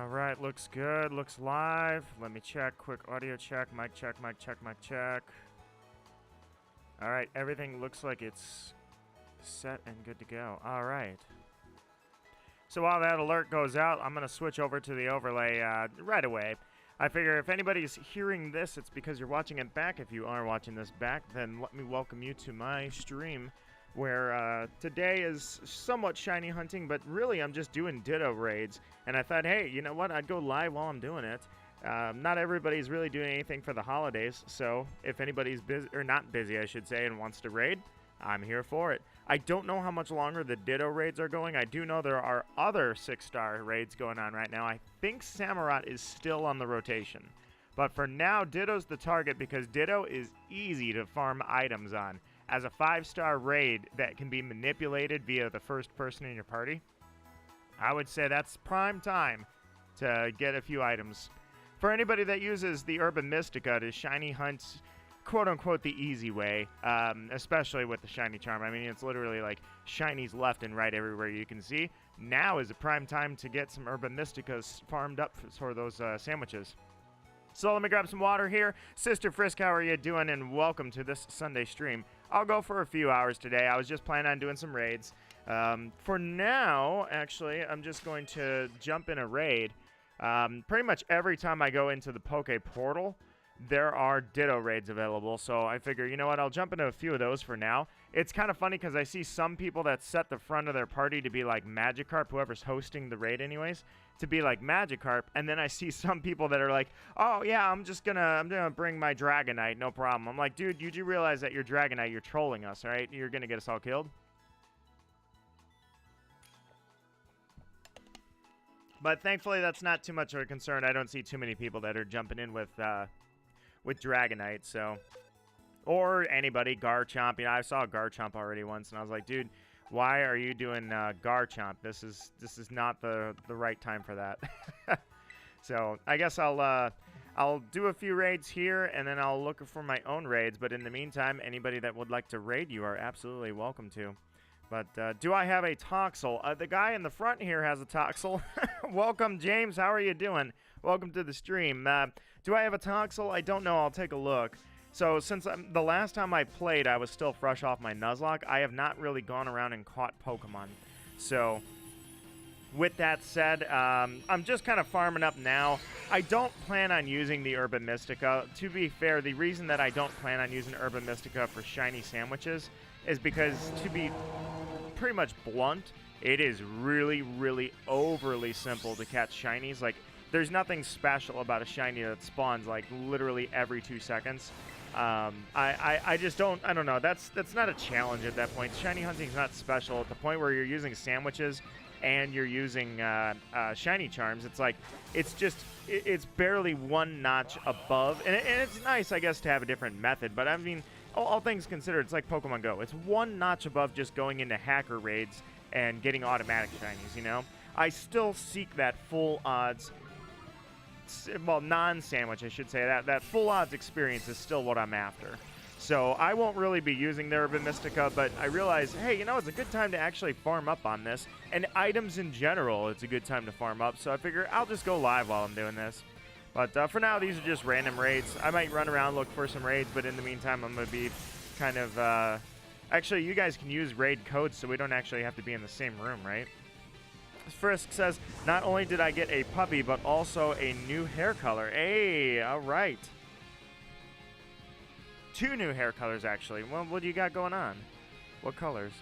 All right, looks good. Looks live. Let me check. Quick audio check. Mic check, mic check, mic check. All right, everything looks like it's set and good to go. All right. So while that alert goes out, I'm going to switch over to the overlay right away. I figure if anybody's hearing this, it's because you're watching it back. If you are watching this back, then let me welcome you to my stream, where today is somewhat shiny hunting, but really I'm just doing Ditto raids. And I thought, hey, you know what? I'd go live while I'm doing it. Not everybody's really doing anything for the holidays, so if anybody's busy, or not busy, I should say, and wants to raid, I'm here for it. I don't know how much longer the Ditto raids are going. I do know there are other 6-star raids going on right now. I think Samurott is still on the rotation. But for now, Ditto's the target because Ditto is easy to farm items on. As a 5-star raid that can be manipulated via the first person in your party, I would say that's prime time to get a few items. For anybody that uses the Urban Mystica to shiny hunt, quote-unquote, the easy way, especially with the shiny charm. I mean, it's literally like shinies left and right everywhere you can see. Now is a prime time to get some Urban Mysticas farmed up for those sandwiches. So let me grab some water here. Sister Frisk, how are you doing? And welcome to this Sunday stream. I'll go for a few hours today. I was just planning on doing some raids. For now, actually, I'm just going to jump in a raid. Pretty much every time I go into the Poke Portal, there are Ditto raids available, so I figure, you know what, I'll jump into a few of those for now. It's kind of funny because I see some people that set the front of their party to be like Magikarp, whoever's hosting the raid anyways, to be like Magikarp, and then I see some people that are like, oh yeah, I'm gonna bring my Dragonite, no problem. I'm like, dude, you do realize that your Dragonite, you're trolling us, right? You're gonna get us all killed. But thankfully, that's not too much of a concern. I don't see too many people that are jumping in with Dragonite, so. Or anybody, Garchomp. You know, I saw Garchomp already once, and I was like, dude, why are you doing Garchomp? This is not the right time for that. So I guess I'll do a few raids here, and then I'll look for my own raids. But in the meantime, anybody that would like to raid, you are absolutely welcome to. But do I have a Toxel? The guy in the front here has a Toxel. Welcome, James. How are you doing? Welcome to the stream. Do I have a Toxel? I don't know. I'll take a look. So since the last time I played, I was still fresh off my Nuzlocke. I have not really gone around and caught Pokemon. So with that said, I'm just kind of farming up now. I don't plan on using the Urban Mystica. To be fair, the reason that I don't plan on using Urban Mystica for shiny sandwiches is because, to be pretty much blunt, it is really, really overly simple to catch shinies. Like, there's nothing special about a shiny that spawns like literally every 2 seconds. I just don't know. That's not a challenge at that point. Shiny hunting is not special at the point where you're using sandwiches and you're using shiny charms. It's like, it's barely one notch above, and it's nice, I guess, to have a different method. But I mean, all things considered, it's like Pokemon Go. It's one notch above just going into hacker raids and getting automatic shinies, you know? I still seek that full odds, well, non-sandwich, I should say. That full odds experience is still what I'm after. So I won't really be using the Urban Mystica, but I realize, hey, you know, it's a good time to actually farm up on this. And items in general, it's a good time to farm up. So I figure I'll just go live while I'm doing this. But for now, these are just random raids. I might run around, look for some raids, but in the meantime, I'm going to be kind of... Actually, you guys can use raid codes, so we don't actually have to be in the same room, right? Frisk says, not only did I get a puppy, but also a new hair color. Hey, all right. 2 new hair colors, actually. Well, what do you got going on? What colors?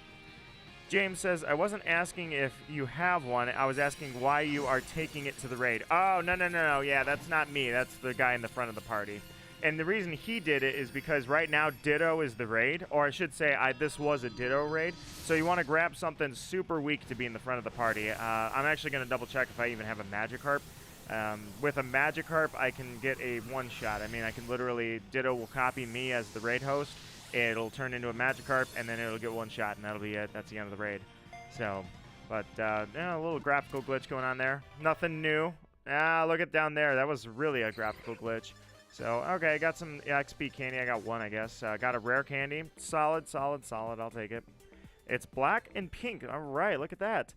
James says, I wasn't asking if you have one. I was asking why you are taking it to the raid. Oh, no. Yeah, that's not me. That's the guy in the front of the party. And the reason he did it is because right now Ditto is the raid. Or I should say this was a Ditto raid. So you want to grab something super weak to be in the front of the party. I'm actually going to double check if I even have a Magikarp. With a Magikarp, I can get a one-shot. I mean, I can literally... Ditto will copy me as the raid host. It'll turn into a Magikarp, and then it'll get one shot, and that'll be it. That's the end of the raid. So, but, yeah, a little graphical glitch going on there. Nothing new. Look at down there. That was really a graphical glitch. So, okay, I got some XP candy. I got one, I guess. Got a rare candy. Solid. I'll take it. It's black and pink. All right, look at that.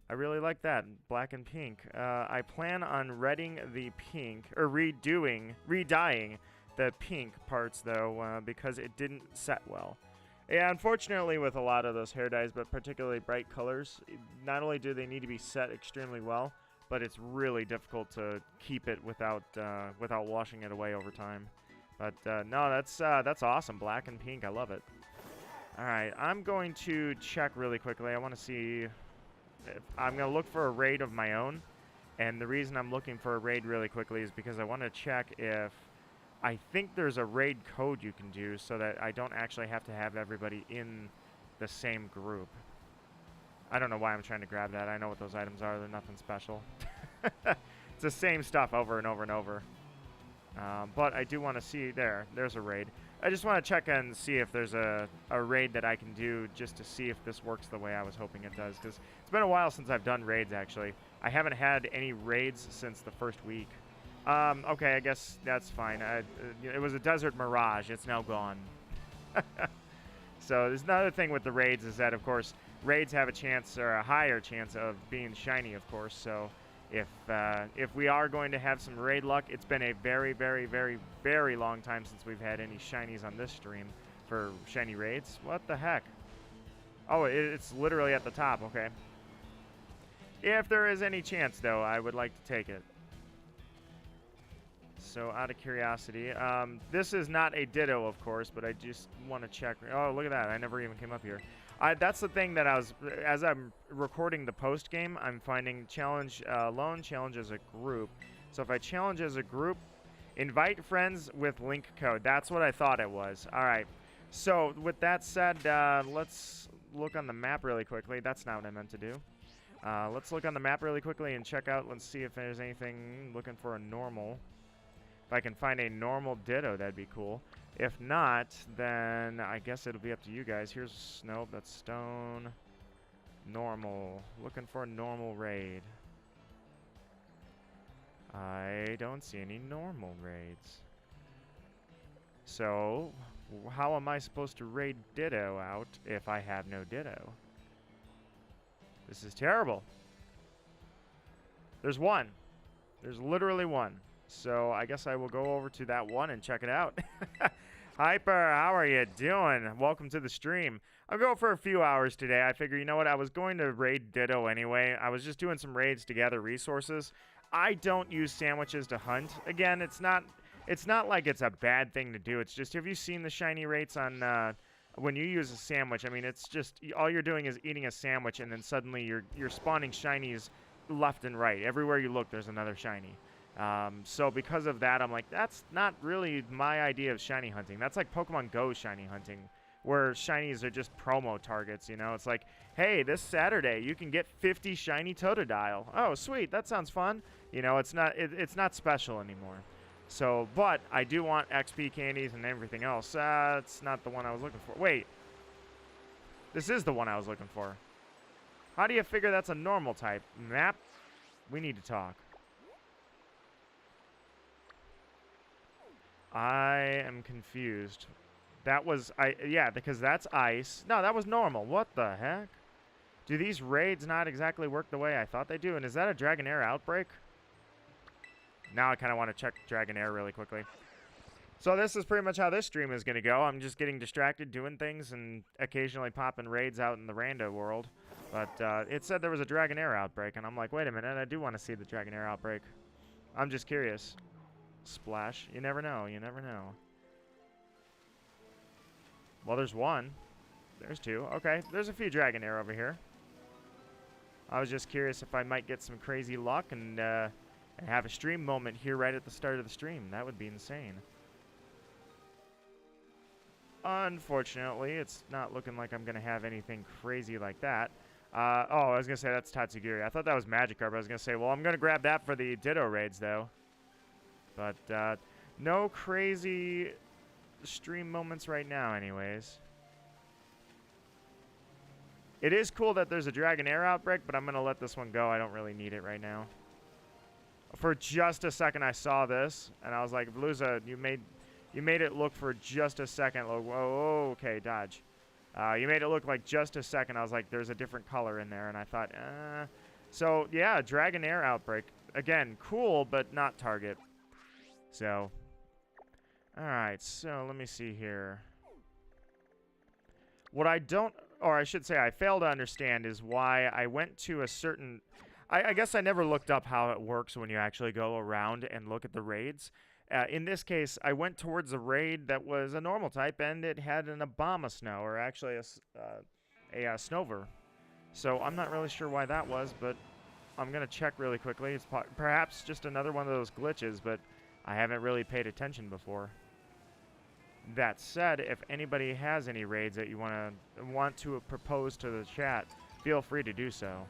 I really like that, black and pink. I plan on redding the pink, or redying the pink parts, though, because it didn't set well. Yeah, unfortunately with a lot of those hair dyes, but particularly bright colors, not only do they need to be set extremely well, but it's really difficult to keep it without washing it away over time. But no, that's awesome, black and pink, I love it. All right, I'm going to check really quickly. I want to see if I'm going to look for a raid of my own, and the reason I'm looking for a raid really quickly is because I want to check if I think there's a raid code you can do so that I don't actually have to have everybody in the same group. I don't know why I'm trying to grab that. I know what those items are. They're nothing special. It's the same stuff over and over and over. But I do want to see, there's a raid. I just want to check and see if there's a raid that I can do just to see if this works the way I was hoping it does. Because it's been a while since I've done raids, actually. I haven't had any raids since the first week. Okay, I guess that's fine. It was a Desert Mirage. It's now gone. So there's another thing with the raids is that, of course, raids have a chance, or a higher chance, of being shiny, of course. So if we are going to have some raid luck, it's been a very, very, very, very long time since we've had any shinies on this stream for shiny raids. What the heck? Oh, it's literally at the top. Okay. If there is any chance, though, I would like to take it. So, out of curiosity, this is not a Ditto, of course, but I just want to check. Oh, look at that. I never even came up here. That's the thing that as I'm recording the post game, I'm finding challenge alone, challenge as a group. So if I challenge as a group, invite friends with link code. That's what I thought it was. All right. So with that said, let's look on the map really quickly. That's not what I meant to do. Let's look on the map really quickly and check out. Let's see if there's anything. Looking for a normal. If I can find a normal Ditto, that'd be cool. If not, then I guess it'll be up to you guys. Here's nope, that's stone. Normal. Looking for a normal raid. I don't see any normal raids. So, how am I supposed to raid Ditto out if I have no Ditto? This is terrible. There's one. There's literally one. So I guess I will go over to that one and check it out. Hyper, how are you doing? Welcome to the stream. I'll go for a few hours today. I figure, you know what? I was going to raid Ditto anyway. I was just doing some raids to gather resources. I don't use sandwiches to hunt. Again, it's not like it's a bad thing to do. It's just, have you seen the shiny rates on when you use a sandwich? I mean, it's just all you're doing is eating a sandwich, and then suddenly you're spawning shinies left and right. Everywhere you look, there's another shiny. So because of that, I'm like, that's not really my idea of shiny hunting. That's like Pokemon Go shiny hunting, where shinies are just promo targets, you know? It's like, hey, this Saturday, you can get 50 shiny Totodile. Oh, sweet, that sounds fun. You know, it's not special anymore. So, but I do want XP candies and everything else. It's not the one I was looking for. Wait. This is the one I was looking for. How do you figure that's a normal type? Map? We need to talk. I am confused. That was, yeah, because that's ice. No, that was normal. What the heck? Do these raids not exactly work the way I thought they do? And is that a Dragonair outbreak? Now I kind of want to check Dragonair really quickly. So this is pretty much how this stream is going to go. I'm just getting distracted doing things and occasionally popping raids out in the rando world. But it said there was a Dragonair outbreak, and I'm like, wait a minute, I do want to see the Dragonair outbreak. I'm just curious. Splash. You never know. You never know. Well, there's one. There's two. Okay, there's a few Dragonair over here. I was just curious if I might get some crazy luck and have a stream moment here right at the start of the stream. That would be insane. Unfortunately, it's not looking like I'm going to have anything crazy like that. Oh, I was going to say that's Tatsugiri. I thought that was Magikarp. I was going to say, well, I'm going to grab that for the Ditto raids, though. But no crazy stream moments right now, anyways. It is cool that there's a Dragonair outbreak, but I'm going to let this one go. I don't really need it right now. For just a second, I saw this, and I was like, Bluza, you made it look for just a second. Whoa, okay, dodge. You made it look like just a second. I was like, there's a different color in there, and I thought, So, yeah, Dragonair Outbreak. Again, cool, but not target. So, alright, so let me see here. What I don't, or I should say I fail to understand is why I went to a certain... I guess I never looked up how it works when you actually go around and look at the raids. In this case, I went towards a raid that was a normal type, and it had an Abomasnow, or actually a Snover. So I'm not really sure why that was, but I'm going to check really quickly. It's perhaps just another one of those glitches, but I haven't really paid attention before. That said, if anybody has any raids that you want to propose to the chat, feel free to do so.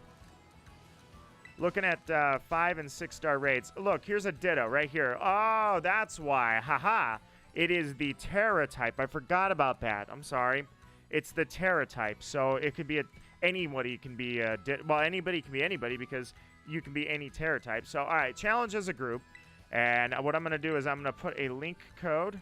Looking at 5 and 6 star raids. Look, here's a Ditto right here. Oh, that's why. Haha. It is the Tera type. I forgot about that. I'm sorry. It's the Tera type. So it could be anybody can be well, anybody can be anybody because you can be any Tera type. So, all right, challenge as a group. And what I'm going to do is I'm going to put a link code.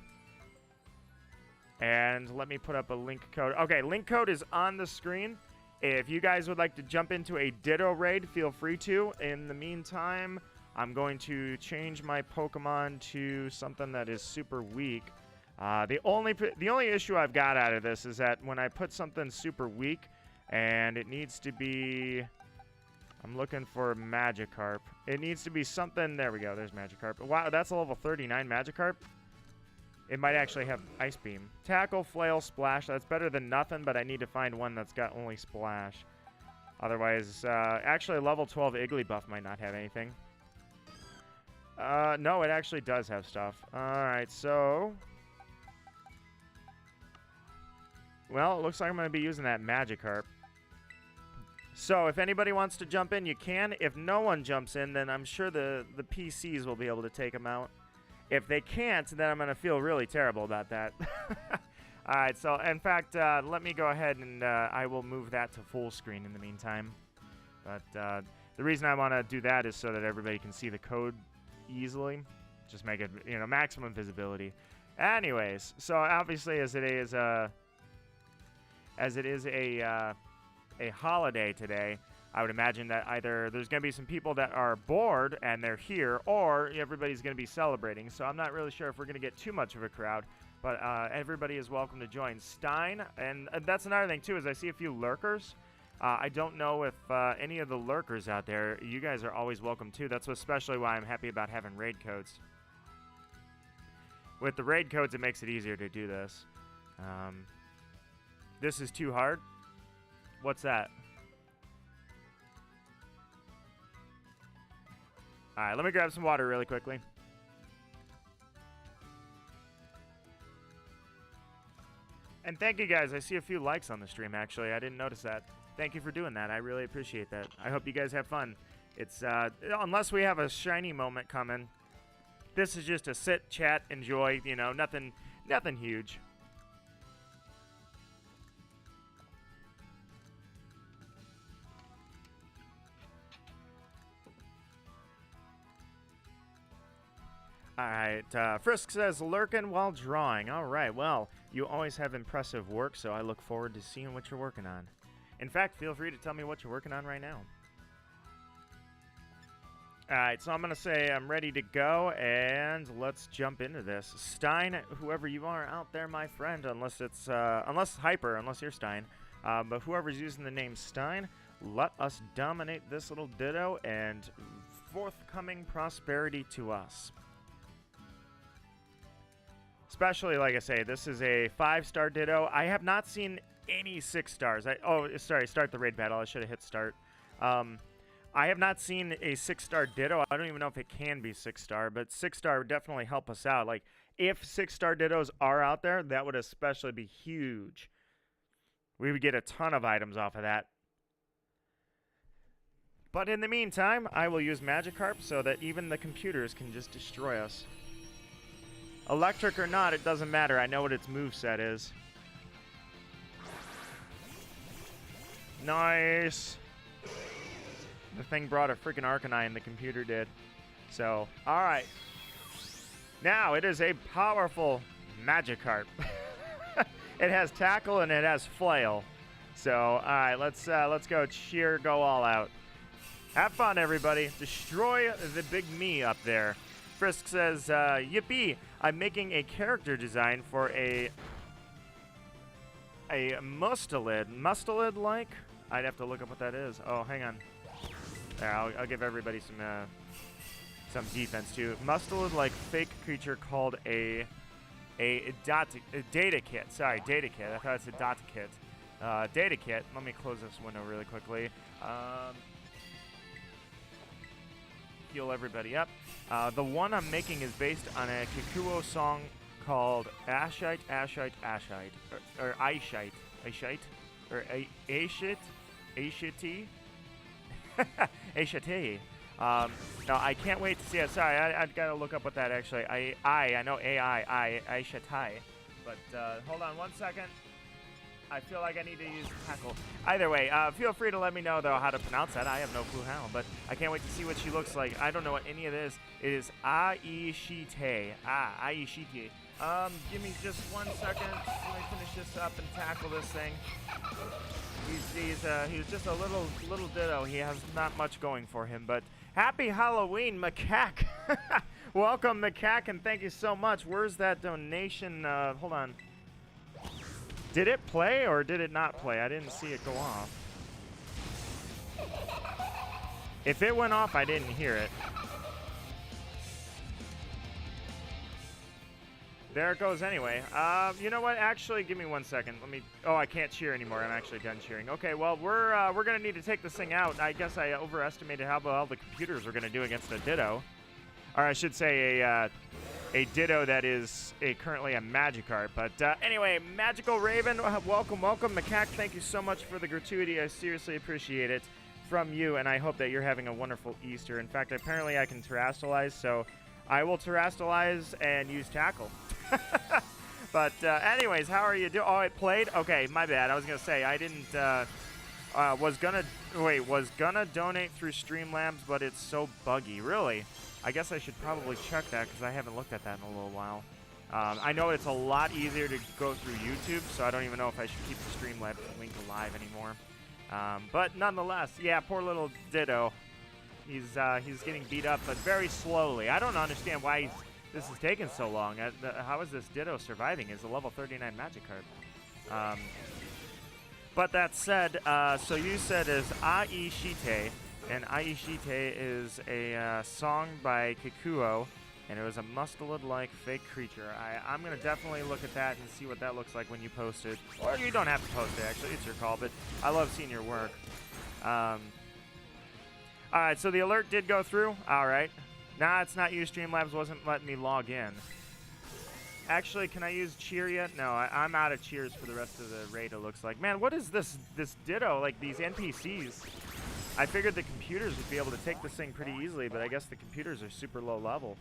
And let me put up a link code. Okay, link code is on the screen. If you guys would like to jump into a Ditto raid, feel free to. In the meantime, I'm going to change my Pokemon to something that is super weak. The only issue I've got out of this is that when I put something super weak, and it needs to be... I'm looking for Magikarp. It needs to be something... There we go, there's Magikarp. Wow, that's a level 39 Magikarp. It might actually have Ice Beam. Tackle, Flail, Splash. That's better than nothing, but I need to find one that's got only Splash. Otherwise, actually, level 12 Igglybuff might not have anything. No, it actually does have stuff. Alright, so... Well, it looks like I'm going to be using that Magikarp. So, if anybody wants to jump in, you can. If no one jumps in, then I'm sure the PCs will be able to take them out. If they can't, then I'm going to feel really terrible about that. Alright, so in fact, let me go ahead and I will move that to full screen in the meantime. But the reason I want to do that is so that everybody can see the code easily. Just make it, you know, maximum visibility. Anyways, so obviously as it is a holiday today, I would imagine that either there's going to be some people that are bored and they're here, or everybody's going to be celebrating. So I'm not really sure if we're going to get too much of a crowd, but everybody is welcome to join. Stein, and that's another thing too, is I see a few lurkers. I don't know if any of the lurkers out there, you guys are always welcome too. That's especially why I'm happy about having raid codes. With the raid codes, it makes it easier to do this. This is too hard. What's that? Alright, let me grab some water really quickly. And thank you guys. I see a few likes on the stream, actually. I didn't notice that. Thank you for doing that. I really appreciate that. I hope you guys have fun. It's, unless we have a shiny moment coming, this is just a sit, chat, enjoy, you know, nothing huge. Alright, Frisk says, lurking while drawing. Alright, well, you always have impressive work, so I look forward to seeing what you're working on. In fact, feel free to tell me what you're working on right now. Alright, so I'm going to say I'm ready to go, and let's jump into this. Stein, whoever you are out there, my friend, unless it's, unless you're Stein, but whoever's using the name Stein, let us dominate this little Ditto, and forthcoming prosperity to us. Especially, like I say, this is a 5-star Ditto. I have not seen any 6 stars. Oh, sorry, start the raid battle. I should have hit start. I have not seen a 6-star Ditto. I don't even know if it can be 6-star, but 6-star would definitely help us out. Like, if 6-star Dittos are out there, that would especially be huge. We would get a ton of items off of that. But in the meantime, I will use Magikarp so that even the computers can just destroy us. Electric or not, it doesn't matter. I know what its moveset is. Nice! The thing brought a freaking Arcanine, the computer did. So, alright. Now, it is a powerful Magikarp. It has Tackle and it has Flail. So, alright, let's go cheer, go all out. Have fun, everybody. Destroy the big me up there. Frisk says, yippee, I'm making a character design for a mustelid. Mustelid-like? I'd have to look up what that is. Oh, hang on. There, I'll give everybody some defense, too. Mustelid-like fake creature called a data kit. Sorry, data kit. I thought it's a data kit. Data kit. Let me close this window really quickly. Heal everybody up. The one I'm making is based on a Kikuo song called Ashite, Ashite, Ashite. Or Aishite. Aishite? Or Aishite? Aishite? Aishite. No, I can't wait to see it. Sorry, I've got to look up what that actually. I know AI, Aishite. But hold on one second. I feel like I need to use tackle. Either way, feel free to let me know, though, how to pronounce that. I have no clue how, but I can't wait to see what she looks like. I don't know what any of this is. It is Aishite. Aishite. Give me just 1 second. Let me finish this up and tackle this thing. He's just a little ditto. He has not much going for him, but happy Halloween, Macaque. Welcome, Macaque, and thank you so much. Where's that donation? Hold on. Did it play or did it not play? I didn't see it go off. If it went off, I didn't hear it. There it goes anyway. You know what? Actually, give me 1 second. Let me... Oh, I can't cheer anymore. I'm actually done cheering. Okay, well, we're going to need to take this thing out. I guess I overestimated how well the computers were going to do against a Ditto. Or I should say a Ditto that is currently a Magikarp. But anyway, Magical Raven, welcome, welcome. Macaque, thank you so much for the gratuity. I seriously appreciate it from you, and I hope that you're having a wonderful Easter. In fact, apparently I can terrastalize, so I will terrastalize and use tackle. But anyways, how are you doing? Oh, it played? Okay, my bad. I was going to say, I didn't... was gonna donate through Streamlabs, but it's so buggy. Really? I guess I should probably check that because I haven't looked at that in a little while. I know it's a lot easier to go through YouTube, so I don't even know if I should keep the Streamlabs link alive anymore. But nonetheless, yeah, poor little Ditto. He's getting beat up, but very slowly. I don't understand why this is taking so long. How is this Ditto surviving? Is a level 39 Magikarp. But that said, so you said is Aishite, and Aishite is a song by Kikuo, and it was a mustelid-like fake creature. I'm going to definitely look at that and see what that looks like when you post it. Or you don't have to post it, actually. It's your call, but I love seeing your work. Alright, so the alert did go through. Alright. Nah, it's not you. Streamlabs wasn't letting me log in. Actually, can I use cheer yet? No, I'm out of cheers for the rest of the raid, it looks like. Man, what is this Ditto, like these NPCs? I figured the computers would be able to take this thing pretty easily, but I guess the computers are super low level.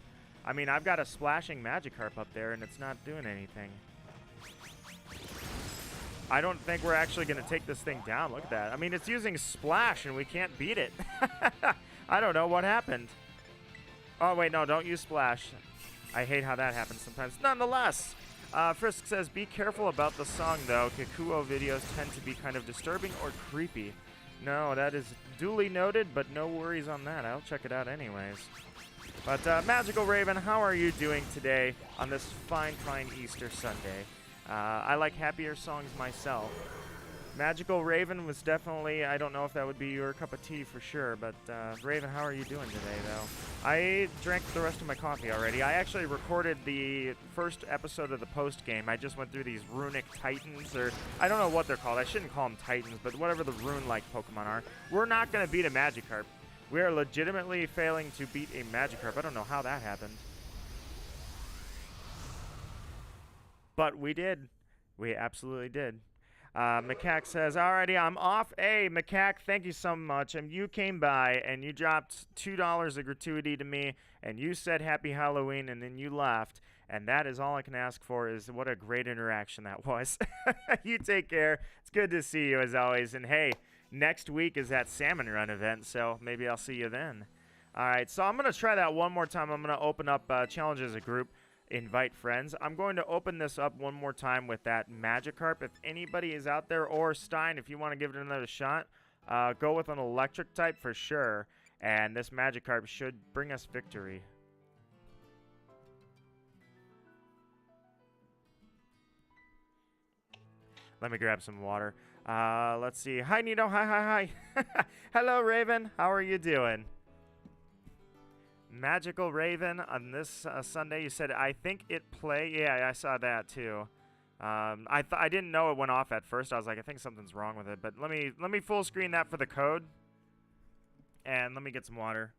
I mean, I've got a splashing Magikarp up there, and it's not doing anything. I don't think we're actually going to take this thing down. Look at that. I mean, it's using Splash, and we can't beat it. I don't know what happened. Oh, wait, no, don't use Splash. I hate how that happens sometimes. Nonetheless, Frisk says, be careful about the song, though. Kikuo videos tend to be kind of disturbing or creepy. No, that is duly noted, but no worries on that. I'll check it out anyways. But, Magical Raven, how are you doing today on this fine, fine Easter Sunday? I like happier songs myself. Magical Raven was definitely, I don't know if that would be your cup of tea for sure, but Raven, how are you doing today, though? I drank the rest of my coffee already. I actually recorded the first episode of the post-game. I just went through these runic titans, or I don't know what they're called. I shouldn't call them titans, but whatever the rune-like Pokemon are. We're not going to beat a Magikarp. We are legitimately failing to beat a Magikarp. I don't know how that happened. But we did. We absolutely did. Macaque says, alrighty, I'm off. Hey, Macaque, thank you so much. And you came by, and you dropped $2 of gratuity to me, and you said Happy Halloween, and then you left. And that is all I can ask for is what a great interaction that was. You take care. It's good to see you, as always. And, hey, next week is that Salmon Run event, so maybe I'll see you then. All right, so I'm going to try that one more time. I'm going to open up Challenge as a group. Invite friends. I'm going to open this up one more time with that Magikarp. If anybody is out there, or Stein, if you want to give it another shot, go with an electric type for sure. And this Magikarp should bring us victory. Let me grab some water. Let's see. Hi, Nito. Hi. Hello, Raven. How are you doing? Magical Raven on this Sunday. You said, I think it play. Yeah, I saw that too. I didn't know it went off at first. I was like, I think something's wrong with it. But let me full screen that for the code. And let me get some water.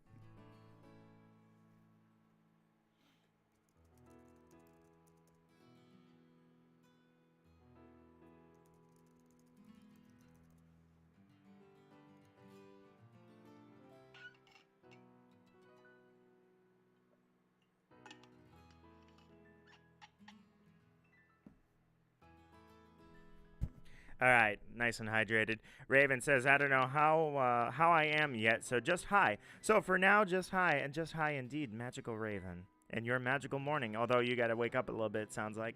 All right, nice and hydrated. Raven says, I don't know how I am yet, so just hi. So for now, just hi, and just hi indeed, Magical Raven. And your magical morning, although you got to wake up a little bit, it sounds like.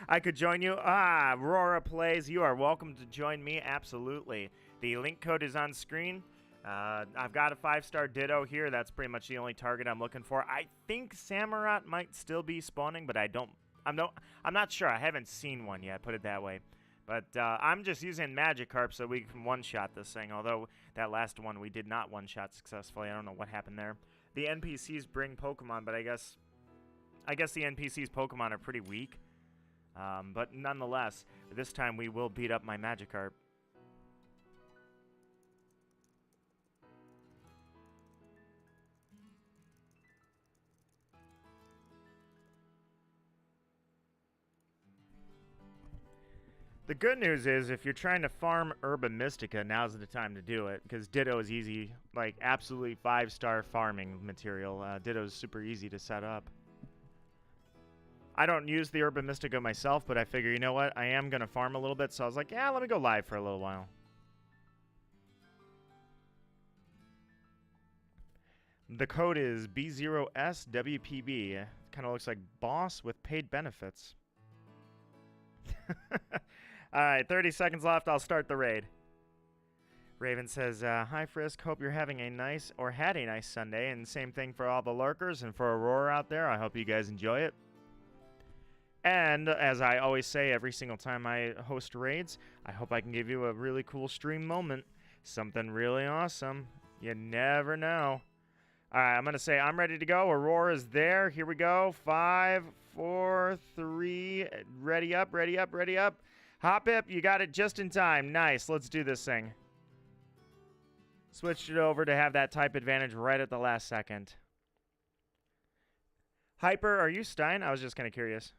I could join you. Aurora Plays, you are welcome to join me, absolutely. The link code is on screen. I've got a 5-star Ditto here. That's pretty much the only target I'm looking for. I think Samurott might still be spawning, but I'm not sure. I haven't seen one yet, put it that way. But I'm just using Magikarp so we can one-shot this thing, although that last one we did not one-shot successfully. I don't know what happened there. The NPCs bring Pokemon, but I guess the NPCs' Pokemon are pretty weak. But nonetheless, this time we will beat up my Magikarp. The good news is, if you're trying to farm Herba Mystica, now's the time to do it, because Ditto is easy, like absolutely 5-star farming material. Ditto is super easy to set up. I don't use the Herba Mystica myself, but I figure, you know what, I am going to farm a little bit, so I was like, yeah, let me go live for a little while. The code is B0SWPB. Kind of looks like boss with paid benefits. Alright, 30 seconds left. I'll start the raid. Raven says, hi Frisk, hope you're having a nice, or had a nice Sunday, and same thing for all the lurkers and for Aurora out there. I hope you guys enjoy it. And as I always say every single time I host raids, I hope I can give you a really cool stream moment. Something really awesome. You never know. Alright, I'm going to say I'm ready to go. Aurora's there. Here we go. 5, 4, 3. Ready up, ready up, ready up. Hop Hip, you got it just in time. Nice. Let's do this thing. Switched it over to have that type advantage right at the last second. Hyper, are you Stein? I was just kind of curious.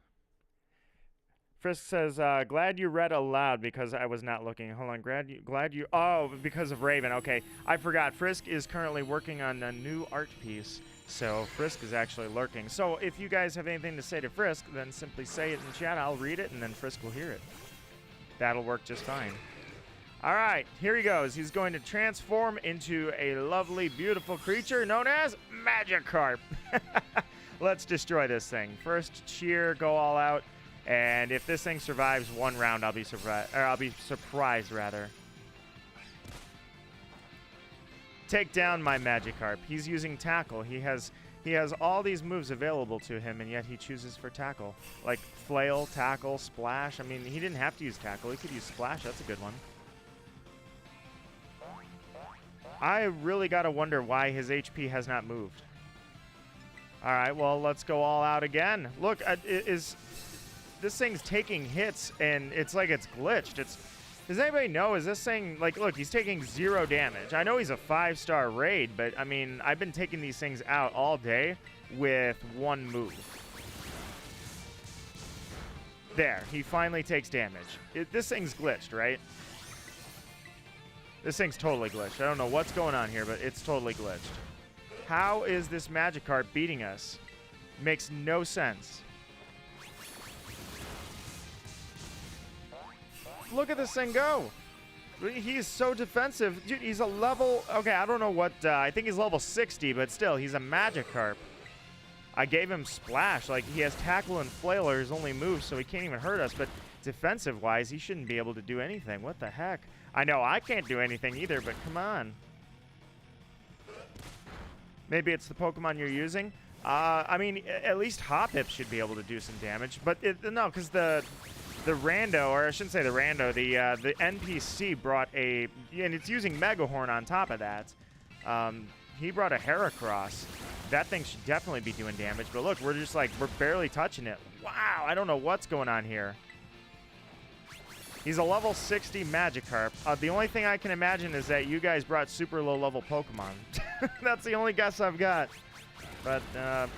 Frisk says, glad you read aloud because I was not looking. Hold on, glad you... Oh, because of Raven. Okay, I forgot. Frisk is currently working on a new art piece, so Frisk is actually lurking. So if you guys have anything to say to Frisk, then simply say it in chat. I'll read it, and then Frisk will hear it. That'll work just fine. All right, here he goes. He's going to transform into a lovely, beautiful creature known as Magikarp. Let's destroy this thing. First cheer, go all out. And if this thing survives one round, I'll be surprised rather. Take down my Magikarp. He's using Tackle. He has all these moves available to him, and yet he chooses for Tackle. Like Flail, Tackle, Splash. I mean, he didn't have to use Tackle. He could use Splash. That's a good one. I really got to wonder why his HP has not moved. All right, well, let's go all out again. Look, this thing's taking hits, and it's like it's glitched. Does anybody know, is this thing, like, look, he's taking 0 damage. I know he's a 5-star raid, but, I mean, I've been taking these things out all day with one move. There, he finally takes damage. This thing's glitched, right? This thing's totally glitched. I don't know what's going on here, but it's totally glitched. How is this Magikarp beating us? Makes no sense. Look at this thing go. He's so defensive. Dude, he's a level... Okay, I don't know what... I think he's level 60, but still, he's a Magikarp. I gave him Splash. Like, he has Tackle and Flail are his only moves, so he can't even hurt us. But defensive-wise, he shouldn't be able to do anything. What the heck? I know I can't do anything either, but come on. Maybe it's the Pokemon you're using. I mean, at least Hoppip should be able to do some damage, but no, because the rando, or I shouldn't say the rando, the NPC brought a, and it's using Megahorn on top of that. He brought a Heracross. That thing should definitely be doing damage, but look, we're barely touching it. Wow, I don't know what's going on here. He's a level 60 Magikarp. The only thing I can imagine is that you guys brought super low level Pokemon. That's the only guess I've got. But, all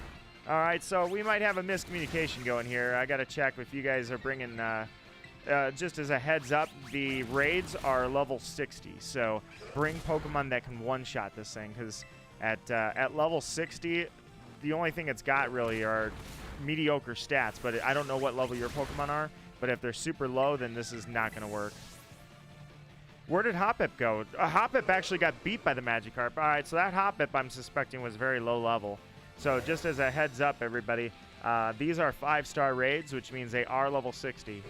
right, so we might have a miscommunication going here. I got to check if you guys are bringing, just as a heads up, the raids are level 60. So bring Pokemon that can one-shot this thing, because at level 60, the only thing it's got really are mediocre stats. But I don't know what level your Pokemon are. But if they're super low, then this is not going to work. Where did Hoppip go? Hoppip actually got beat by the Magikarp. All right, so that Hoppip I'm suspecting was very low level. So just as a heads up, everybody, these are 5-star raids, which means they are level 60.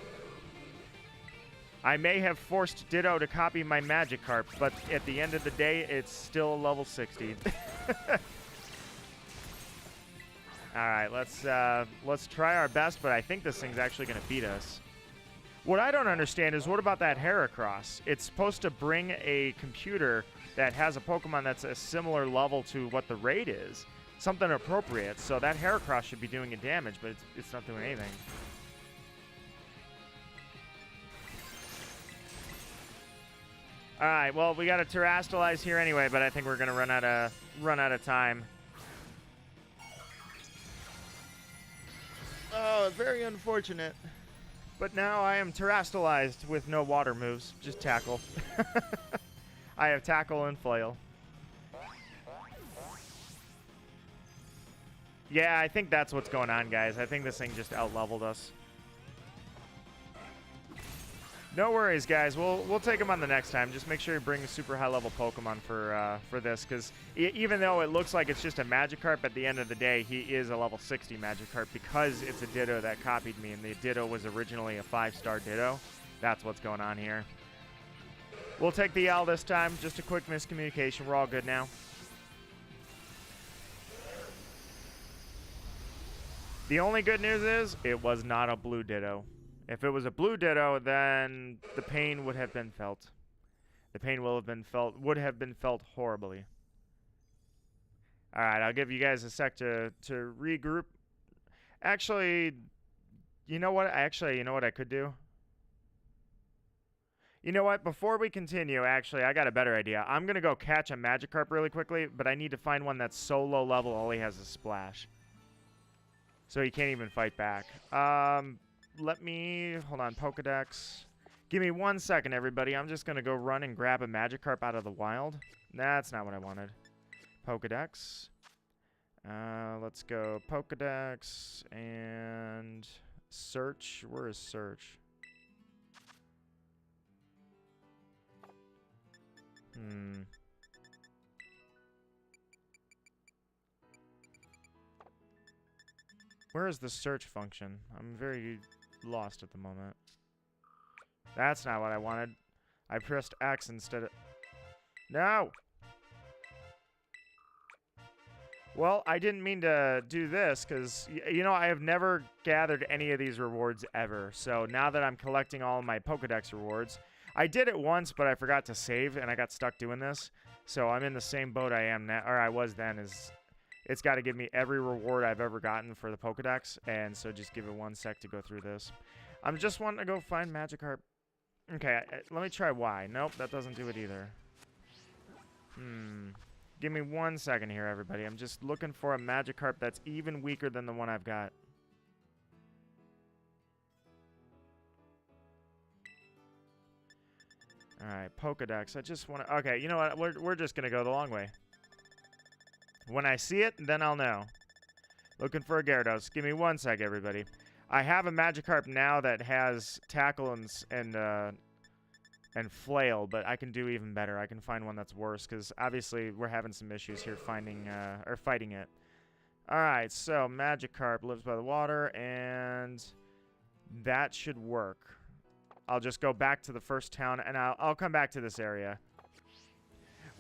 I may have forced Ditto to copy my Magikarp, but at the end of the day, it's still level 60. All right, let's try our best, but I think this thing's actually going to beat us. What I don't understand is, what about that Heracross? It's supposed to bring a computer that has a Pokemon that's a similar level to what the raid is. Something appropriate. So that Heracross should be doing a damage, but it's not doing anything. All right, well, we got to terrestrialize here anyway, but I think we're going to run out of time. Oh, very unfortunate. But now I am terrestrialized with no water moves, just tackle. I have tackle and flail. Yeah, I think that's what's going on, guys. I think this thing just out-leveled us. No worries, guys. We'll take him on the next time. Just make sure you bring a super high-level Pokemon for this, because even though it looks like it's just a Magikarp, at the end of the day, he is a level 60 Magikarp because it's a Ditto that copied me, and the Ditto was originally a 5-star Ditto. That's what's going on here. We'll take the L this time. Just a quick miscommunication. We're all good now. The only good news is it was not a blue Ditto. If it was a blue Ditto, then the pain would have been felt. The pain would have been felt horribly. All right, I'll give you guys a sec to regroup. Actually, you know what? You know what I could do? You know what? Before we continue, actually, I got a better idea. I'm going to go catch a Magikarp really quickly, but I need to find one that's so low level all he has is Splash. So he can't even fight back. Let me, hold on, Pokedex. Give me 1 second, everybody. I'm just going to go run and grab a Magikarp out of the wild. That's not what I wanted. Pokedex. Let's go Pokedex and search. Where is search? Where is the search function? I'm very lost at the moment. That's not what I wanted. I pressed X instead of... No! Well, I didn't mean to do this, because, you know, I have never gathered any of these rewards ever. So now that I'm collecting all of my Pokedex rewards... I did it once, but I forgot to save, and I got stuck doing this. So I'm in the same boat I am now, or I was then, is... It's got to give me every reward I've ever gotten for the Pokedex, and so just give it 1 sec to go through this. I'm just wanting to go find Magikarp. Okay, let me try Y. Nope, that doesn't do it either. Give me 1 second here, everybody. I'm just looking for a Magikarp that's even weaker than the one I've got. Alright, Pokedex. I just want to... Okay, you know what? We're just going to go the long way. When I see it, then I'll know. Looking for a Gyarados. Give me 1 sec, everybody. I have a Magikarp now that has Tackle and Flail, but I can do even better. I can find one that's worse, because obviously we're having some issues here finding or fighting it. Alright, so Magikarp lives by the water, and that should work. I'll just go back to the first town, and I'll come back to this area.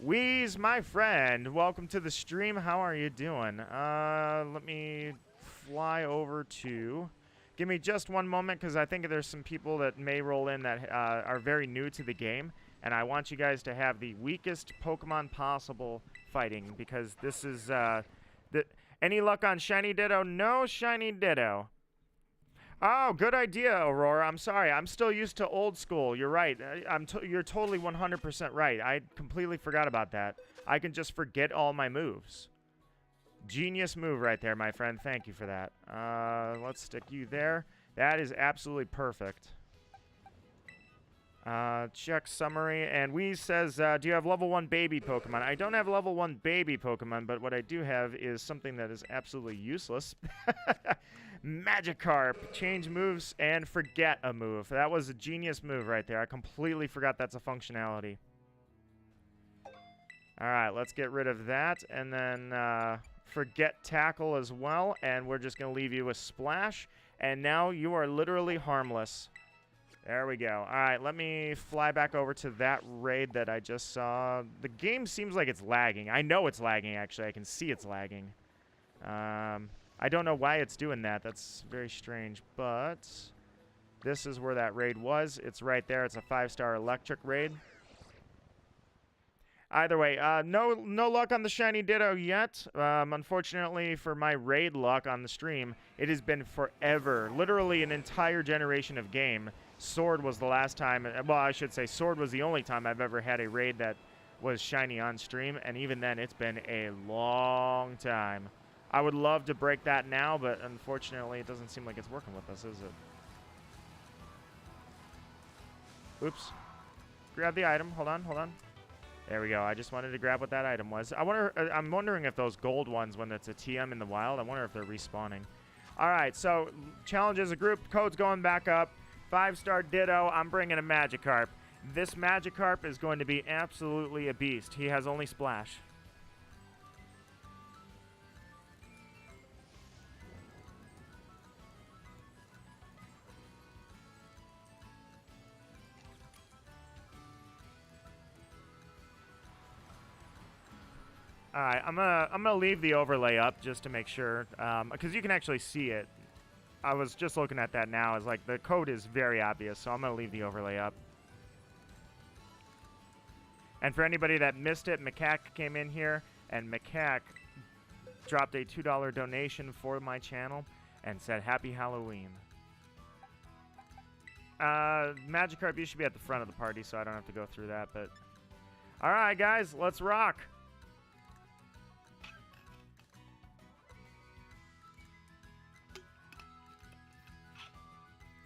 Wheeze, my friend, welcome to the stream. How are you doing? Let me fly over to... Give me just one moment, because I think there's some people that may roll in that are very new to the game, and I want you guys to have the weakest Pokemon possible fighting, because this is... Any luck on Shiny Ditto? No Shiny Ditto. Oh, good idea, Aurora. I'm sorry. I'm still used to old school. You're right. You're totally 100% right. I completely forgot about that. I can just forget all my moves. Genius move right there, my friend. Thank you for that. Let's stick you there. That is absolutely perfect. Check summary. And Wheeze says, do you have level 1 baby Pokemon? I don't have level 1 baby Pokemon, but what I do have is something that is absolutely useless. Magikarp. Change moves and forget a move. That was a genius move right there. I completely forgot that's a functionality. Alright, let's get rid of that. And then forget tackle as well. And we're just going to leave you with splash. And now you are literally harmless. There we go. Alright, let me fly back over to that raid that I just saw. The game seems like it's lagging. I know it's lagging, actually. I can see it's lagging. I don't know why it's doing that. That's very strange. But this is where that raid was. It's right there. It's a 5-star electric raid. Either way, no luck on the Shiny Ditto yet. Unfortunately for my raid luck on the stream, it has been forever. Literally an entire generation of game. Sword was the last time. Well, I should say Sword was the only time I've ever had a raid that was shiny on stream. And even then, it's been a long time. I would love to break that now, but unfortunately, it doesn't seem like it's working with us, is it? Oops. Grab the item. Hold on, hold on. There we go. I just wanted to grab what that item was. I'm wondering if those gold ones, when it's a TM in the wild, I wonder if they're respawning. All right, so challenge as a group. Code's going back up. 5-star Ditto. I'm bringing a Magikarp. This Magikarp is going to be absolutely a beast. He has only Splash. All right, I'm gonna leave the overlay up just to make sure, because you can actually see it. I was just looking at that now. It's like the code is very obvious, so I'm gonna leave the overlay up. And for anybody that missed it, Macaque came in here, and Macaque dropped a $2 donation for my channel and said Happy Halloween. Magikarp, you should be at the front of the party, so I don't have to go through that. But all right, guys, let's rock.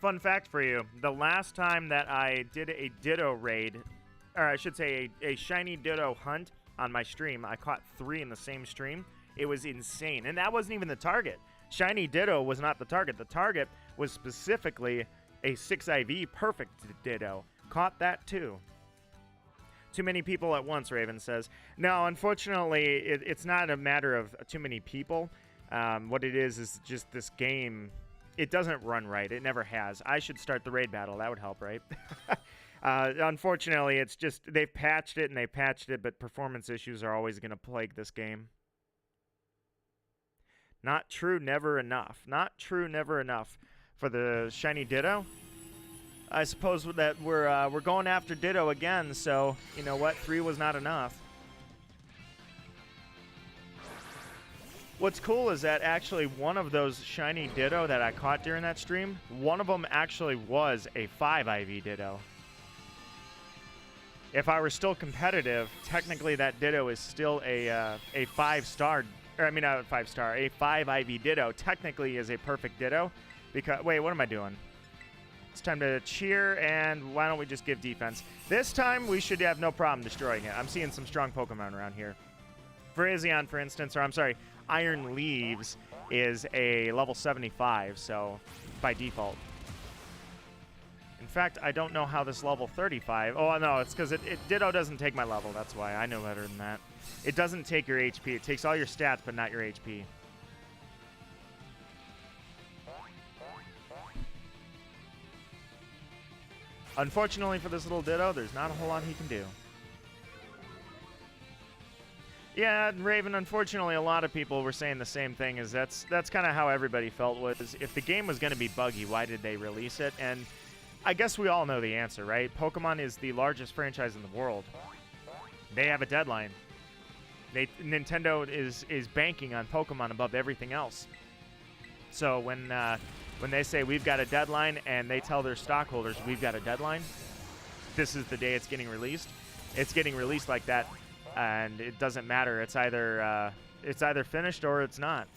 Fun fact for you, the last time that I did a Ditto raid, or I should say a Shiny Ditto hunt on my stream, I caught 3 in the same stream. It was insane, and that wasn't even the target. Shiny Ditto was not the target. The target was specifically a 6 IV perfect Ditto. Caught that too. Too many people at once, Raven says. No, unfortunately, it's not a matter of too many people. What it is just this game... It doesn't run right. It never has. I should start the raid battle. That would help, right? Unfortunately, it's just they've patched it and they've patched it, but performance issues are always going to plague this game. Not true, never enough. Not true, never enough for the Shiny Ditto. I suppose that we're going after Ditto again, so you know what? 3 was not enough. What's cool is that actually one of those Shiny Ditto that I caught during that stream, one of them actually was a 5 IV Ditto. If I were still competitive, technically that Ditto is still a 5-star, or I mean not a 5-star, a 5 IV Ditto technically is a perfect Ditto. Because, wait, what am I doing? It's time to cheer, and why don't we just give defense? This time we should have no problem destroying it. I'm seeing some strong Pokemon around here. Virizion, for instance, or I'm sorry, Iron Leaves is a level 75, so by default. In fact, I don't know how this level 35... Oh, no, it's because Ditto doesn't take my level. That's why. I know better than that. It doesn't take your HP. It takes all your stats, but not your HP. Unfortunately for this little Ditto, there's not a whole lot he can do. Yeah, Raven, unfortunately, a lot of people were saying the same thing. That's kind of how everybody felt was, if the game was going to be buggy, why did they release it? And I guess we all know the answer, right? Pokemon is the largest franchise in the world. They have a deadline. Nintendo is banking on Pokemon above everything else. So when they say we've got a deadline and they tell their stockholders we've got a deadline, this is the day it's getting released. It's getting released like that. And it doesn't matter. It's either finished or it's not.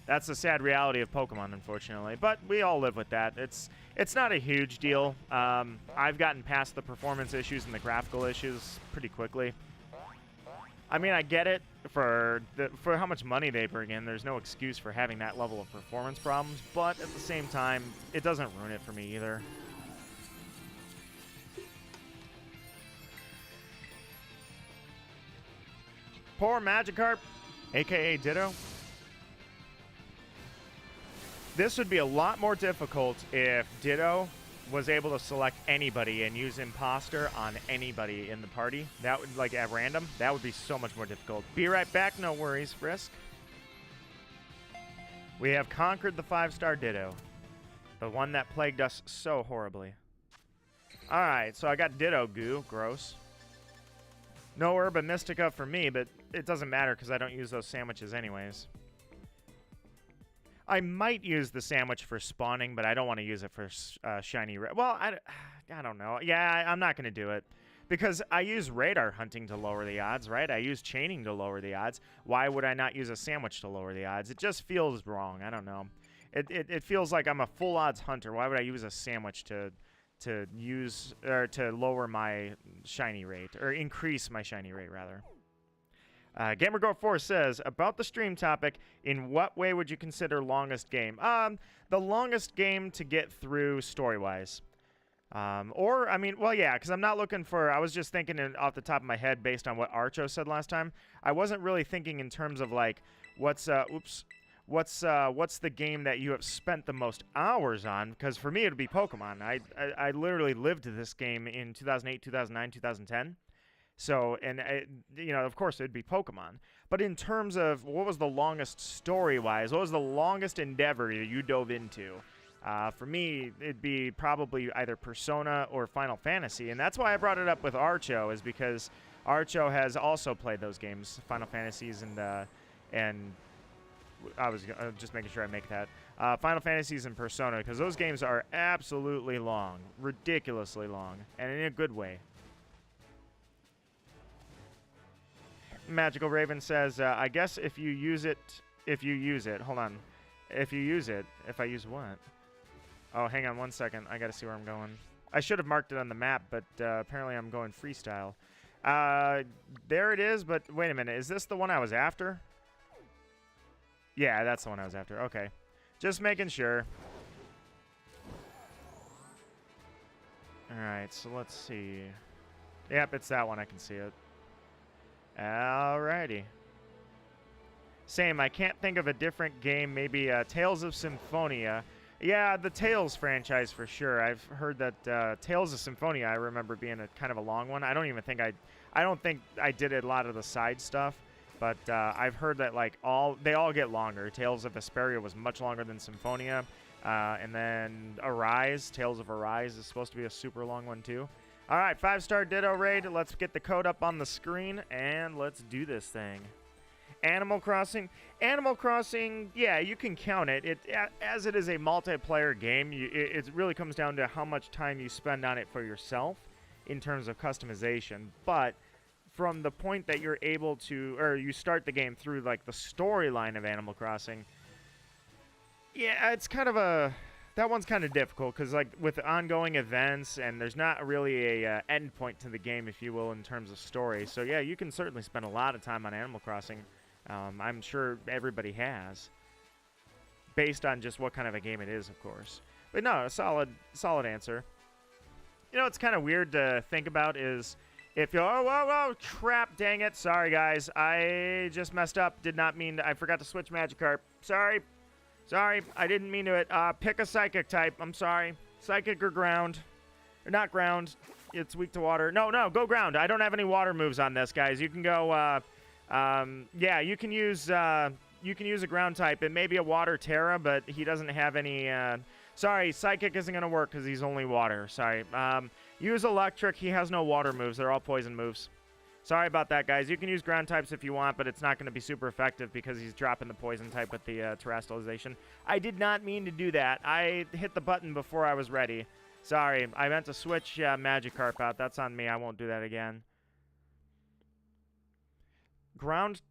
That's the sad reality of Pokemon, unfortunately. But we all live with that. It's not a huge deal. I've gotten past the performance issues and the graphical issues pretty quickly. I mean, I get it for how much money they bring in. There's no excuse for having that level of performance problems. But at the same time, it doesn't ruin it for me either. Poor Magikarp, aka Ditto. This would be a lot more difficult if Ditto was able to select anybody and use Imposter on anybody in the party. That would, like, at random, that would be so much more difficult. Be right back, no worries, Frisk. We have conquered the 5-star Ditto. The one that plagued us so horribly. Alright, so I got Ditto goo, gross. No Herba Mystica for me, but it doesn't matter because I don't use those sandwiches anyways. I might use the sandwich for spawning, but I don't want to use it for shiny red. Well, I don't know. Yeah, I'm not going to do it. Because I use radar hunting to lower the odds, right? I use chaining to lower the odds. Why would I not use a sandwich to lower the odds? It just feels wrong. I don't know. It feels like I'm a full odds hunter. Why would I use a sandwich to use or to lower my shiny rate, or increase my shiny rate rather? GamerGo4 says, about the stream topic, in what way would you consider longest game? The longest game to get through story-wise. Or, I mean, well, yeah, because I'm not looking for, I was just thinking off the top of my head based on what Archo said last time. I wasn't really thinking in terms of, like, what's the game that you have spent the most hours on? Because for me, it would be Pokemon. I literally lived this game in 2008, 2009, 2010. So, and, you know, of course, it'd be Pokemon. But in terms of what was the longest story-wise, what was the longest endeavor you dove into? For me, it'd be probably either Persona or Final Fantasy. And that's why I brought it up with Archo, is because Archo has also played those games, Final Fantasies and I was just making sure I make that. Final Fantasies and Persona, because those games are absolutely long. Ridiculously long. And in a good way. Magical Raven says, I guess if you use it, hold on. If I use what? Oh, hang on one second. I gotta see where I'm going. I should have marked it on the map, but apparently I'm going freestyle. There it is, but wait a minute. Is this the one I was after? Yeah, that's the one I was after. Okay. Just making sure. Alright, so let's see. Yep, it's that one. I can see it. Alrighty. Same, I can't think of a different game. Maybe Tales of Symphonia. Yeah, the Tales franchise for sure. I've heard that Tales of Symphonia, I remember being a kind of a long one. I don't think I did a lot of the side stuff, but I've heard that like they all get longer. Tales of Vesperia was much longer than Symphonia, and then Arise, Tales of Arise is supposed to be a super long one too. All right, 5-star Ditto raid. Let's get the code up on the screen and let's do this thing. Animal Crossing, yeah, you can count it. As it is a multiplayer game, it really comes down to how much time you spend on it for yourself in terms of customization. But from the point that you're able to, or you start the game through like the storyline of Animal Crossing, yeah, it's kind of that one's kind of difficult because like with ongoing events and there's not really a end point to the game, if you will, in terms of story. So yeah, you can certainly spend a lot of time on Animal Crossing. I'm sure everybody has, based on just what kind of a game it is, of course. But no, a solid answer. You know, what's kind of weird to think about is if you're, oh, crap, dang it. Sorry, guys. I just messed up. Did not mean to, I forgot to switch Magikarp. Sorry, I didn't mean to it. Pick a Psychic type. I'm sorry. Psychic or Ground. Or not ground. It's weak to water. No, go ground. I don't have any water moves on this, guys. You can go, yeah, you can use a ground type. It may be a water Tera, but he doesn't have any, sorry, Psychic isn't going to work because he's only water. Sorry. Use Electric. He has no water moves. They're all poison moves. Sorry about that, guys. You can use ground types if you want, but it's not going to be super effective because he's dropping the poison type with the terrestrialization. I did not mean to do that. I hit the button before I was ready. Sorry. I meant to switch Magikarp out. That's on me. I won't do that again. Ground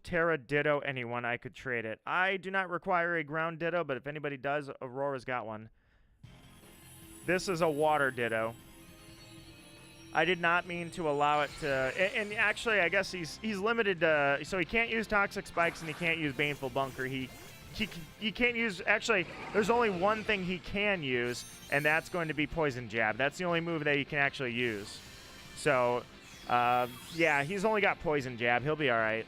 Tera Ditto anyone, I could trade it. I do not require a ground Ditto, but if anybody does, Aurora's got one. This is a water Ditto. I did not mean to allow it to... And actually, I guess he's limited to... So he can't use Toxic Spikes and he can't use Baneful Bunker. He can't use... Actually, there's only one thing he can use, and that's going to be Poison Jab. That's the only move that he can actually use. So... yeah, he's only got Poison Jab. He'll be all right.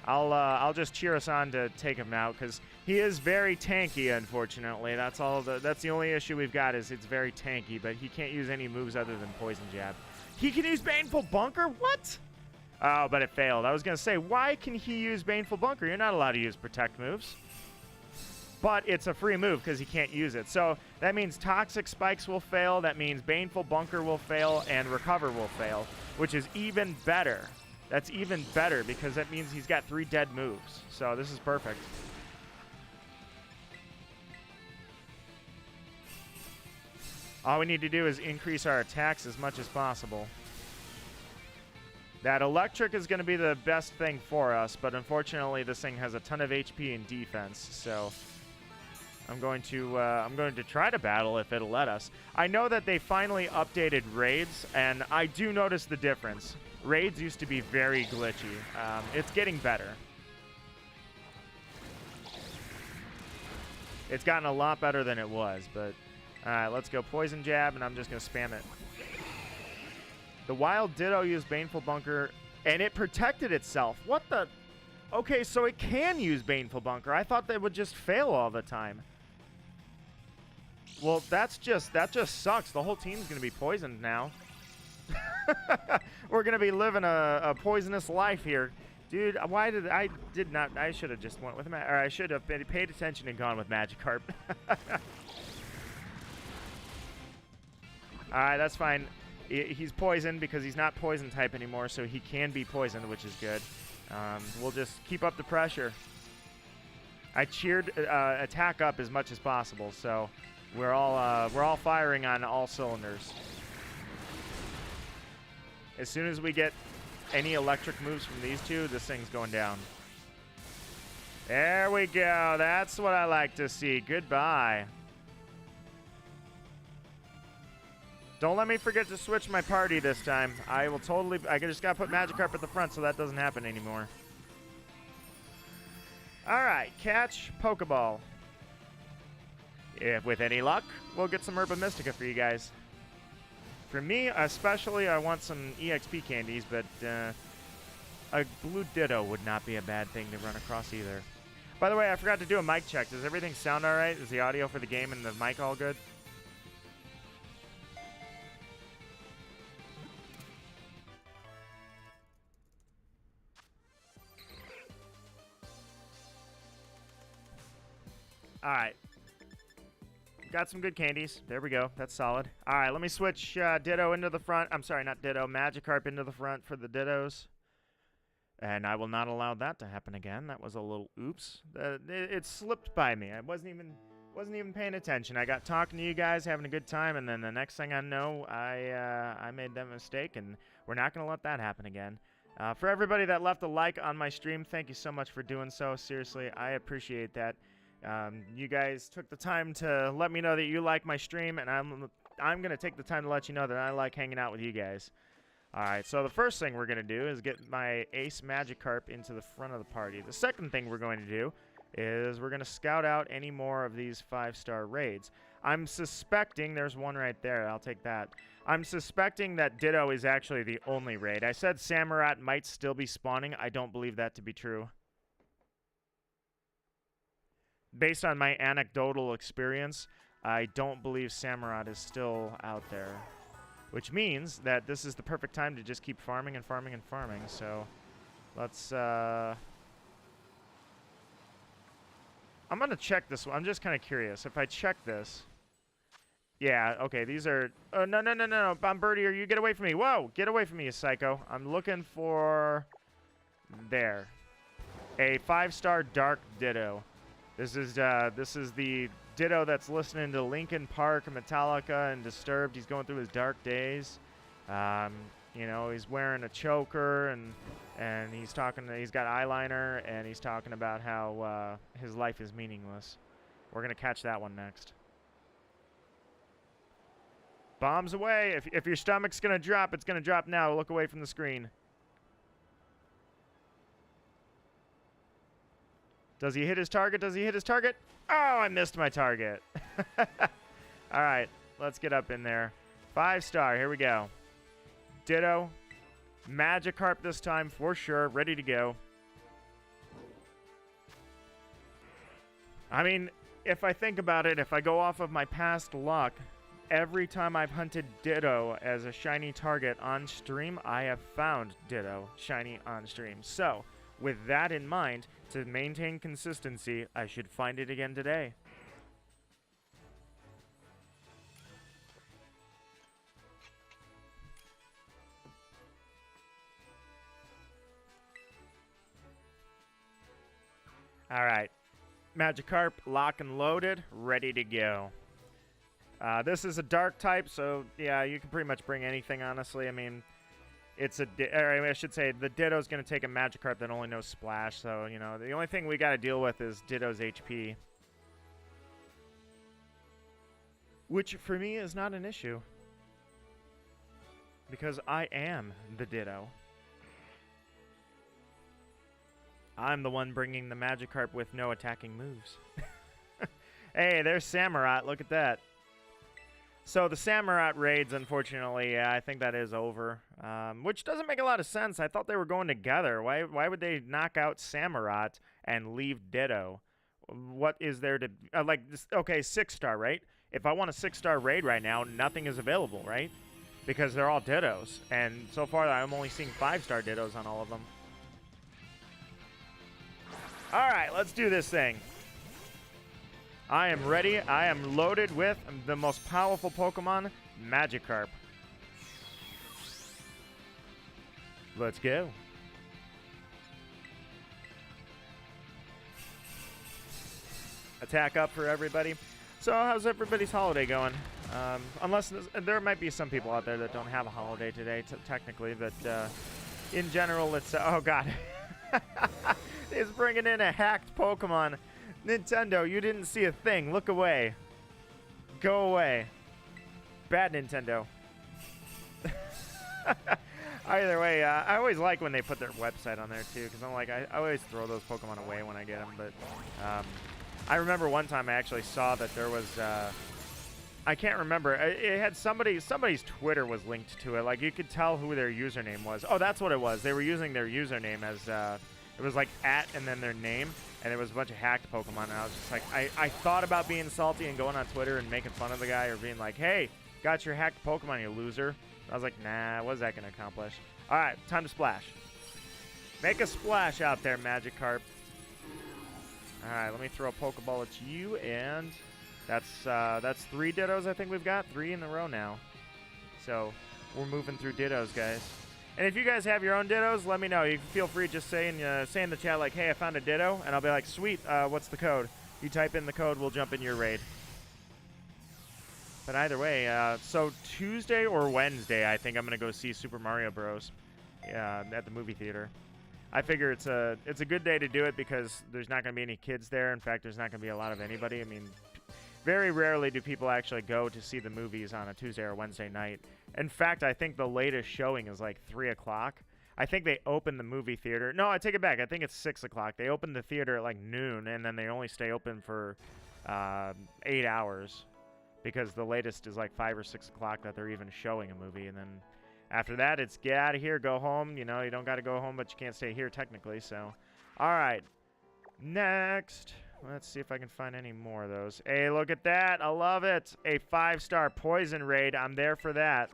I'll just cheer us on to take him out because he is very tanky. Unfortunately, that's the only issue we've got is it's very tanky. But he can't use any moves other than Poison Jab. He can use Baneful Bunker. What? Oh, but it failed. I was gonna say, why can he use Baneful Bunker? You're not allowed to use Protect moves. But it's a free move because he can't use it. So that means Toxic Spikes will fail. That means Baneful Bunker will fail and Recover will fail, which is even better. That's even better because that means he's got 3 dead moves. So this is perfect. All we need to do is increase our attacks as much as possible. That Electric is going to be the best thing for us, but unfortunately this thing has a ton of HP and defense, so... I'm going to try to battle if it'll let us. I know that they finally updated raids, and I do notice the difference. Raids used to be very glitchy. It's getting better. It's gotten a lot better than it was, but... Alright, let's go Poison Jab, and I'm just going to spam it. The Wild Ditto used Baneful Bunker, and it protected itself. What the... Okay, so it can use Baneful Bunker. I thought that would just fail all the time. Well, that just sucks. The whole team's going to be poisoned now. We're going to be living a poisonous life here. Dude, why did I should have just went with or I should have paid attention and gone with Magikarp. Alright, that's fine. He's poisoned because he's not poison type anymore, so he can be poisoned, which is good. We'll just keep up the pressure. I cheered attack up as much as possible, so we're all firing on all cylinders. As soon as we get any electric moves from these two, this thing's going down. There we go. That's what I like to see. Goodbye. Don't let me forget to switch my party this time. I just gotta put Magikarp at the front so that doesn't happen anymore. Alright, catch Pokeball. If with any luck, we'll get some Herba Mystica for you guys. For me, especially, I want some EXP candies, but a blue Ditto would not be a bad thing to run across either. By the way, I forgot to do a mic check. Does everything sound alright? Is the audio for the game and the mic all good? Alright. Got some good candies. There we go. That's solid. Alright, let me switch Ditto into the front. I'm sorry, not Ditto. Magikarp into the front for the Dittos. And I will not allow that to happen again. That was a little oops. It slipped by me. I wasn't even paying attention. I got talking to you guys, having a good time, and then the next thing I know, I made that mistake, and we're not going to let that happen again. For everybody that left a like on my stream, thank you so much for doing so. Seriously, I appreciate that. You guys took the time to let me know that you like my stream, and I'm going to take the time to let you know that I like hanging out with you guys. Alright, so the first thing we're going to do is get my Ace Magikarp into the front of the party. The second thing we're going to do is we're going to scout out any more of these 5-star raids. I'm suspecting, there's one right there, I'll take that. I'm suspecting that Ditto is actually the only raid. I said Samurott might still be spawning. I don't believe that to be true. Based on my anecdotal experience, I don't believe Samurott is still out there. Which means that this is the perfect time to just keep farming and farming and farming. So let's... I'm going to check this one. I'm just kind of curious. If I check this... Yeah, okay, these are... Oh, no, no, no, no, no. Bombardier, you get away from me. Whoa, get away from me, you psycho. I'm looking for... There. A 5-star Dark Ditto. This is the Ditto that's listening to Linkin Park, Metallica, and Disturbed. He's going through his dark days. You know, he's wearing a choker, and he's talking. He's got eyeliner, and he's talking about how his life is meaningless. We're gonna catch that one next. Bombs away. If your stomach's gonna drop, it's gonna drop now. Look away from the screen. Does he hit his target? Does he hit his target? Oh, I missed my target. All right, let's get up in there. 5-star, here we go. Ditto. Magikarp this time for sure, ready to go. I mean, if I think about it, if I go off of my past luck, every time I've hunted Ditto as a shiny target on stream, I have found Ditto shiny on stream. So, with that in mind, to maintain consistency, I should find it again today. All right. Magikarp, lock and loaded, ready to go. This is a dark type, so yeah, you can pretty much bring anything, honestly. I mean, it's a, or I should say, the Ditto's going to take a Magikarp that only knows Splash, so, you know, the only thing we got to deal with is Ditto's HP. Which, for me, is not an issue. Because I am the Ditto. I'm the one bringing the Magikarp with no attacking moves. Hey, there's Samurott. Look at that. So the Samurott raids, unfortunately, yeah, I think that is over. Which doesn't make a lot of sense. I thought they were going together. Why would they knock out Samurott and leave Ditto? What is there to... like, this, okay, 6-star, right? If I want a 6-star raid right now, nothing is available, right? Because they're all Dittos. And so far, I'm only seeing 5-star Dittos on all of them. All right, let's do this thing. I am ready. I am loaded with the most powerful Pokemon, Magikarp. Let's go. Attack up for everybody. So how's everybody's holiday going? Unless there might be some people out there that don't have a holiday today, technically, but in general, it's... oh, God. He's bringing in a hacked Pokemon. Nintendo, you didn't see a thing. Look away. Go away. Bad Nintendo. Either way, I always like when they put their website on there, too, because I'm like, I always throw those Pokemon away when I get them, but I remember one time I actually saw that there was, I can't remember, it had somebody's Twitter was linked to it, like, you could tell who their username was. Oh, that's what it was. They were using their username as, it was like @ and then their name, and there was a bunch of hacked Pokemon, and I was just like, I thought about being salty and going on Twitter and making fun of the guy or being like, hey, got your hacked Pokemon, you loser. I was like, nah, what's that going to accomplish? All right, time to splash. Make a splash out there, Magikarp. All right, let me throw a Pokeball at you, and that's 3 Dittos I think we've got. 3 in a row now. So we're moving through Dittos, guys. And if you guys have your own Dittos, let me know. You can feel free just say in the chat, like, hey, I found a Ditto, and I'll be like, sweet, what's the code? You type in the code, we'll jump in your raid. But either way, so Tuesday or Wednesday, I think I'm going to go see Super Mario Bros. At the movie theater. I figure it's a good day to do it because there's not going to be any kids there. In fact, there's not going to be a lot of anybody. I mean, very rarely do people actually go to see the movies on a Tuesday or Wednesday night. In fact, I think the latest showing is like 3 o'clock. I think they open the movie theater. No, I take it back. I think it's 6 o'clock. They open the theater at like noon, and then they only stay open for 8 hours because the latest is like 5 or 6 o'clock that they're even showing a movie. And then after that, it's get out of here, go home. You know, you don't got to go home, but you can't stay here technically. So, all right. Next, Let's see if I can find any more of those. Hey, look at that. I love it. A 5-star poison raid. I'm there for that.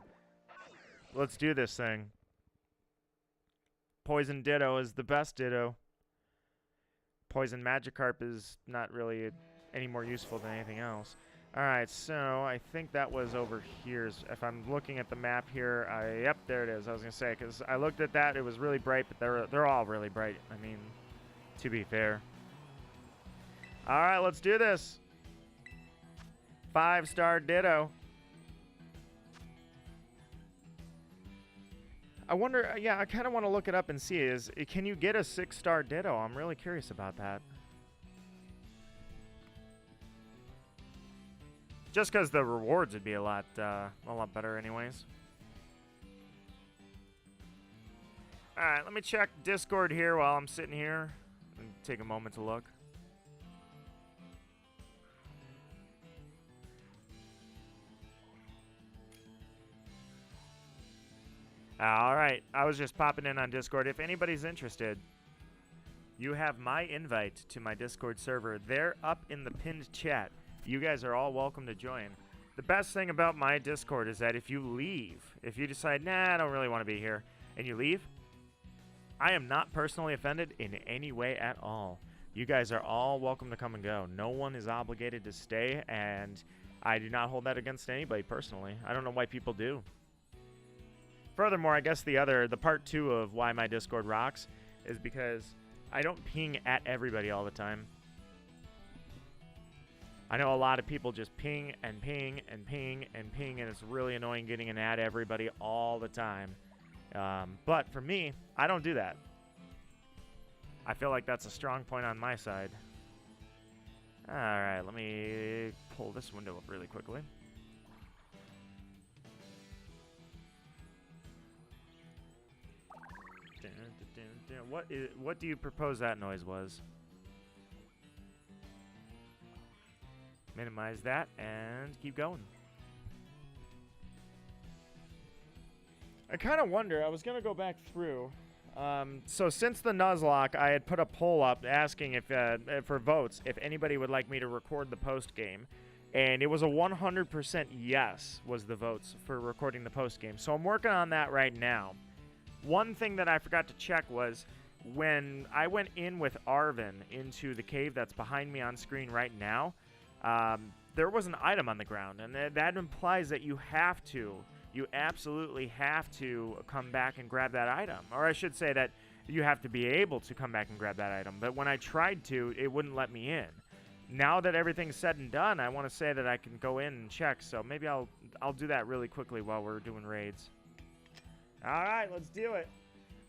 Let's do this thing. Poison Ditto is the best Ditto. Poison Magikarp is not really any more useful than anything else. Alright, so I think that was over here. If I'm looking at the map here, yep, there it is. I was going to say, because I looked at that, it was really bright, but they're all really bright. I mean, to be fair. Alright, let's do this. 5-star Ditto. I wonder, yeah, I kind of want to look it up and see, can you get a 6-star Ditto? I'm really curious about that. Just because the rewards would be a lot better anyways. Alright, let me check Discord here while I'm sitting here and take a moment to look. Alright, I was just popping in on Discord. If anybody's interested, you have my invite to my Discord server. They're up in the pinned chat. You guys are all welcome to join. The best thing about my Discord is that if you leave, if you decide, nah, I don't really want to be here, and you leave, I am not personally offended in any way at all. You guys are all welcome to come and go. No one is obligated to stay, and I do not hold that against anybody personally. I don't know why people do. Furthermore, I guess the part 2 of why my Discord rocks is because I don't ping at everybody all the time. I know a lot of people just ping and ping and ping and ping, and it's really annoying getting an ad everybody all the time. But for me, I don't do that. I feel like that's a strong point on my side. Alright, let me pull this window up really quickly. What do you propose that noise was? Minimize that and keep going. I kind of wonder, I was going to go back through. So since the Nuzlocke, I had put a poll up asking if for votes if anybody would like me to record the post game. And it was a 100% yes was the votes for recording the post game. So I'm working on that right now. One thing that I forgot to check was when I went in with Arvin into the cave that's behind me on screen right now, there was an item on the ground, and that implies that you absolutely have to come back and grab that item. Or I should say that you have to be able to come back and grab that item. But when I tried to, it wouldn't let me in. Now that everything's said and done, I want to say that I can go in and check, so maybe I'll do that really quickly while we're doing raids. Alright, let's do it.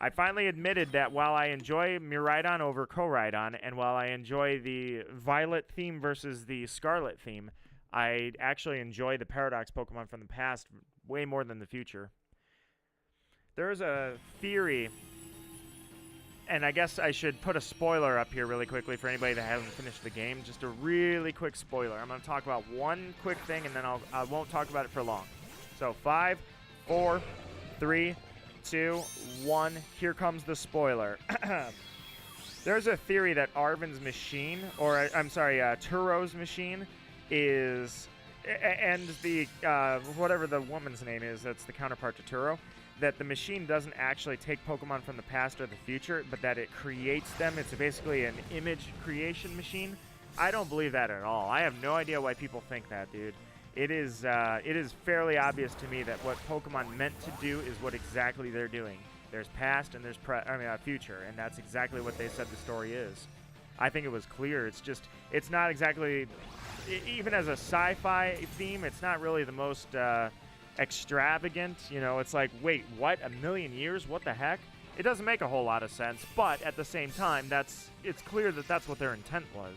I finally admitted that while I enjoy Miraidon over Koraidon, and while I enjoy the Violet theme versus the Scarlet theme, I actually enjoy the Paradox Pokemon from the past way more than the future. There's a theory, and I guess I should put a spoiler up here really quickly for anybody that hasn't finished the game. Just a really quick spoiler. I'm going to talk about one quick thing, and then I won't talk about it for long. So 5, 4, 3, 2, 1. Here comes the spoiler. There's a theory that Arvin's machine, or I'm sorry, Turo's machine is, and the whatever the woman's name is, that's the counterpart to Turo, that the machine doesn't actually take Pokemon from the past or the future, but that it creates them. It's basically an image creation machine. I don't believe that at all. I have no idea why people think that, dude. It is fairly obvious to me that what Pokemon meant to do is what exactly they're doing. There's past and there's future, and that's exactly what they said the story is. I think it was clear. It's not exactly, even as a sci-fi theme, it's not really the most extravagant. You know, it's like, wait, what? 1,000,000 years? What the heck? It doesn't make a whole lot of sense, but at the same time, it's clear that that's what their intent was.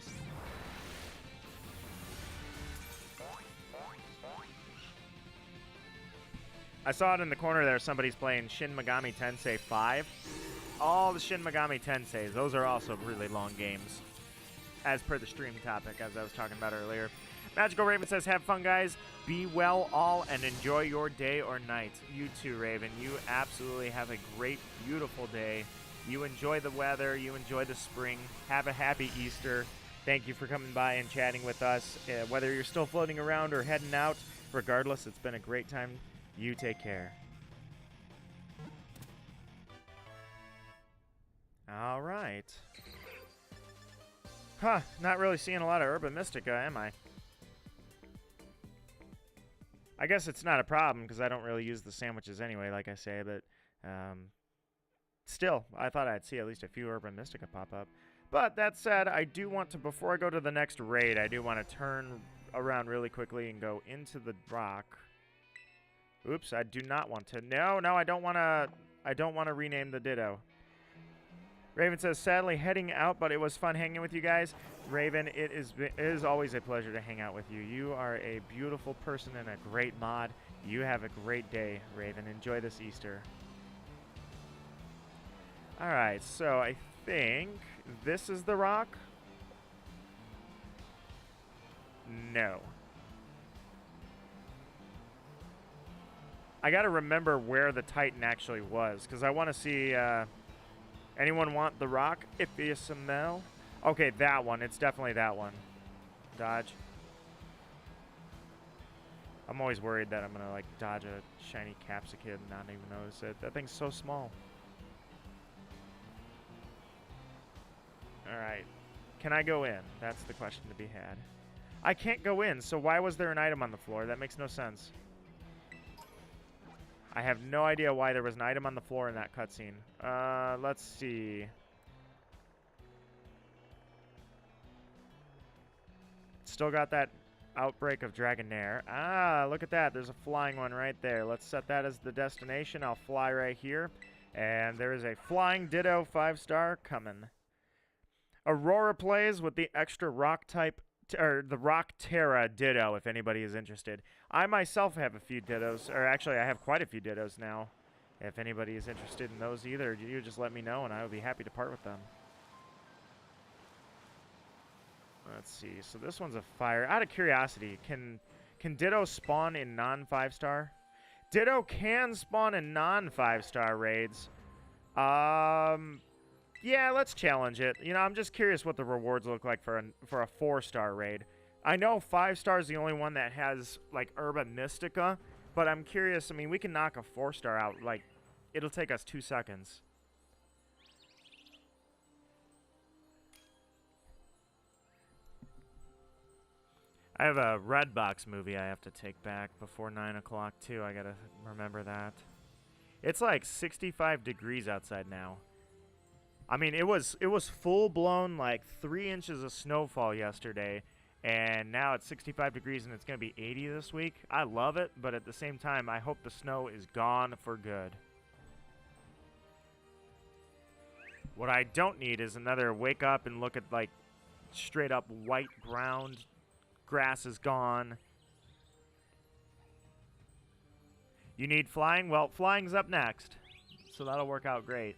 I saw it in the corner there. Somebody's playing Shin Megami Tensei 5. All the Shin Megami Tenseis, those are also really long games, as per the stream topic, as I was talking about earlier. Magical Raven says, have fun, guys. Be well all and enjoy your day or night. You too, Raven. You absolutely have a great, beautiful day. You enjoy the weather. You enjoy the spring. Have a happy Easter. Thank you for coming by and chatting with us. Whether you're still floating around or heading out, regardless, it's been a great time. You take care. All right. Huh, not really seeing a lot of Urban Mystica, am I? I guess it's not a problem because I don't really use the sandwiches anyway, like I say, but still, I thought I'd see at least a few Urban Mystica pop up. But that said, I do want to, before I go to the next raid, I do want to turn around really quickly and go into the rock. Oops, I do not want to. No, I don't want to rename the Ditto. Raven says, sadly heading out, but it was fun hanging with you guys. Raven, it is always a pleasure to hang out with you. You are a beautiful person and a great mod. You have a great day, Raven. Enjoy this Easter. Alright, so I think this is the rock. No. I gotta remember where the Titan actually was, because I want to see... anyone want the rock? If you smell. Okay, that one. It's definitely that one. Dodge. I'm always worried that I'm going to, like, dodge a shiny Capsicid and not even notice it. That thing's so small. Alright. Can I go in? That's the question to be had. I can't go in, so why was there an item on the floor? That makes no sense. I have no idea why there was an item on the floor in that cutscene. Let's see. Still got that outbreak of Dragonair. Ah, look at that. There's a flying one right there. Let's set that as the destination. I'll fly right here. And there is a flying Ditto 5-star coming. Aurora plays with the extra rock type, or the rock Tera Ditto, if anybody is interested. I myself have a few Dittos, or actually I have quite a few Dittos now. If anybody is interested in those either, you just let me know and I would be happy to part with them. Let's see, so this one's a fire. Out of curiosity, can Ditto spawn in non-5-star? Ditto can spawn in non-5-star raids. Yeah, let's challenge it. You know, I'm just curious what the rewards look like for a 4-star raid. I know 5-star is the only one that has, like, Urban Mystica, but I'm curious. I mean, we can knock a 4-star out. Like, it'll take us 2 seconds. I have a Redbox movie I have to take back before 9 o'clock, too. I gotta remember that. It's like 65 degrees outside now. I mean, it was full-blown, like, 3 inches of snowfall yesterday, and now it's 65 degrees and it's going to be 80 this week. I love it, but at the same time, I hope the snow is gone for good. What I don't need is another wake up and look at, like, straight-up white ground. Grass is gone. You need flying? Well, flying's up next, so that'll work out great.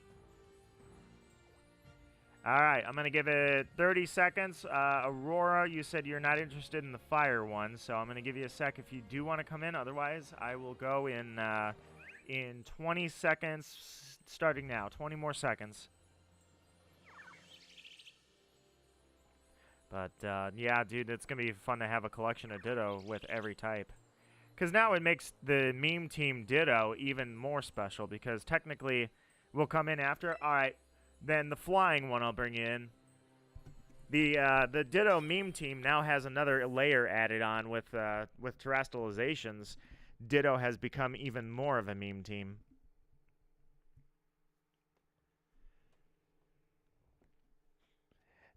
All right, I'm going to give it 30 seconds. Aurora, you said you're not interested in the fire one, so I'm going to give you a sec if you do want to come in. Otherwise, I will go in 20 seconds, starting now. 20 more seconds. But, yeah, dude, it's going to be fun to have a collection of Ditto with every type. Because now it makes the meme team Ditto even more special, because technically we'll come in after. All right. Then the flying one I'll bring in. The Ditto meme team now has another layer added on with terrestrializations. Ditto has become even more of a meme team.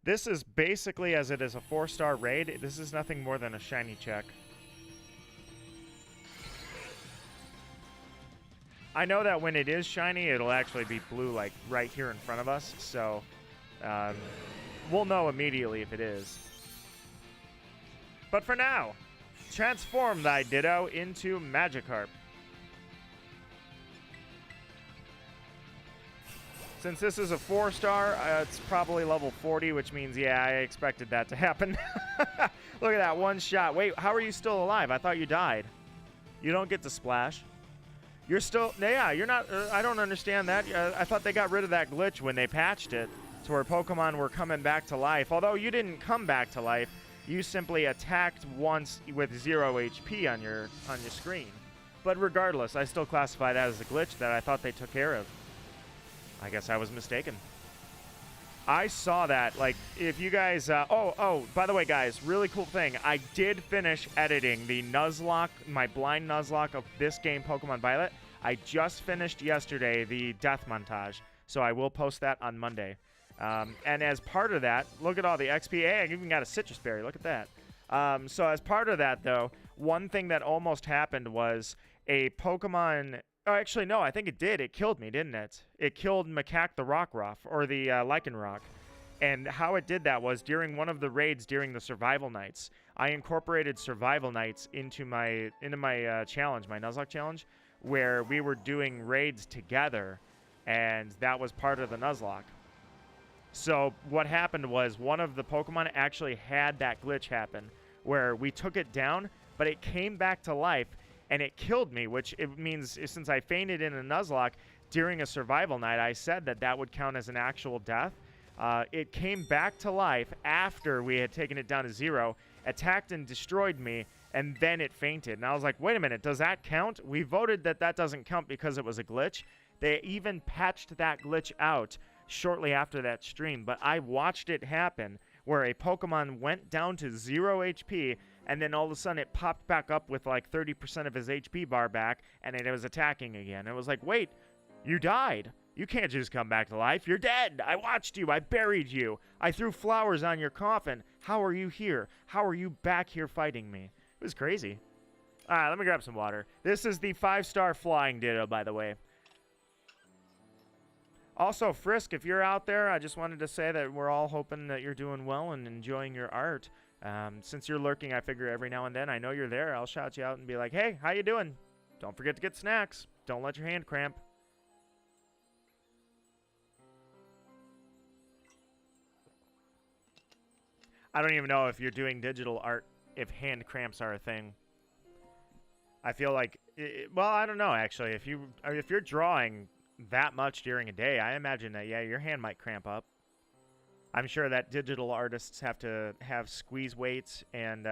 This is basically, as it is a 4-star raid, this is nothing more than a shiny check. I know that when it is shiny, it'll actually be blue, like, right here in front of us, so we'll know immediately if it is. But for now, transform thy Ditto into Magikarp. Since this is a 4-star, it's probably level 40, which means, yeah, I expected that to happen. Look at that one shot. Wait, how are you still alive? I thought you died. You don't get to splash. You're still... Yeah, you're not... I don't understand that. I thought they got rid of that glitch when they patched it. to where Pokemon were coming back to life. Although you didn't come back to life, you simply attacked once with 0 HP on your screen. But regardless, I still classify that as a glitch that I thought they took care of. I guess I was mistaken. I saw that, like, if you guys, by the way, guys, really cool thing. I did finish editing the Nuzlocke, my blind Nuzlocke of this game, Pokemon Violet. I just finished yesterday the death montage, so I will post that on Monday. And as part of that, look at all the XP. Hey, I even got a citrus berry. Look at that. So as part of that, though, one thing that almost happened was a Pokemon... Oh, actually, no, I think it did. It killed me, didn't it? It killed Macaque the Rockruff, or the Lycanroc. And how it did that was during one of the raids during the survival nights, I incorporated survival nights into my challenge, my Nuzlocke challenge, where we were doing raids together, and that was part of the Nuzlocke. So what happened was one of the Pokemon actually had that glitch happen, where we took it down, but it came back to life, and it killed me, which it means since I fainted in a Nuzlocke during a survival night, I said that that would count as an actual death. It came back to life after we had taken it down to 0, attacked and destroyed me, and then it fainted. And I was like, wait a minute, does that count? We voted that that doesn't count because it was a glitch. They even patched that glitch out shortly after that stream, but I watched it happen where a Pokemon went down to 0 HP, and then all of a sudden it popped back up with like 30% of his HP bar back, and it was attacking again. It was like, wait, you died. You can't just come back to life. You're dead. I watched you. I buried you. I threw flowers on your coffin. How are you here? How are you back here fighting me? It was crazy. All right, let me grab some water. This is the 5-star flying Ditto, by the way. Also, Frisk, if you're out there, I just wanted to say that we're all hoping that you're doing well and enjoying your art. Since you're lurking, I figure every now and then, I know you're there, I'll shout you out and be like, hey, how you doing? Don't forget to get snacks. Don't let your hand cramp. I don't even know if you're doing digital art, if hand cramps are a thing. I feel like, well, I don't know, actually. If you're drawing that much during a day, I imagine that, yeah, your hand might cramp up. I'm sure that digital artists have to have squeeze weights and,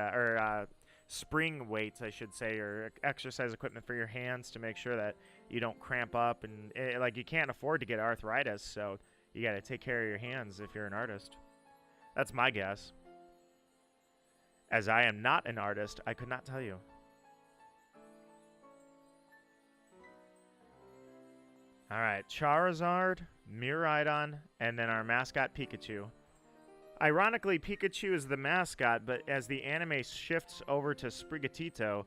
spring weights, I should say, or exercise equipment for your hands to make sure that you don't cramp up. And, like, you can't afford to get arthritis, so you got to take care of your hands if you're an artist. That's my guess. As I am not an artist, I could not tell you. Alright, Charizard, Miraidon, and then our mascot Pikachu. Ironically, Pikachu is the mascot, but as the anime shifts over to Sprigatito,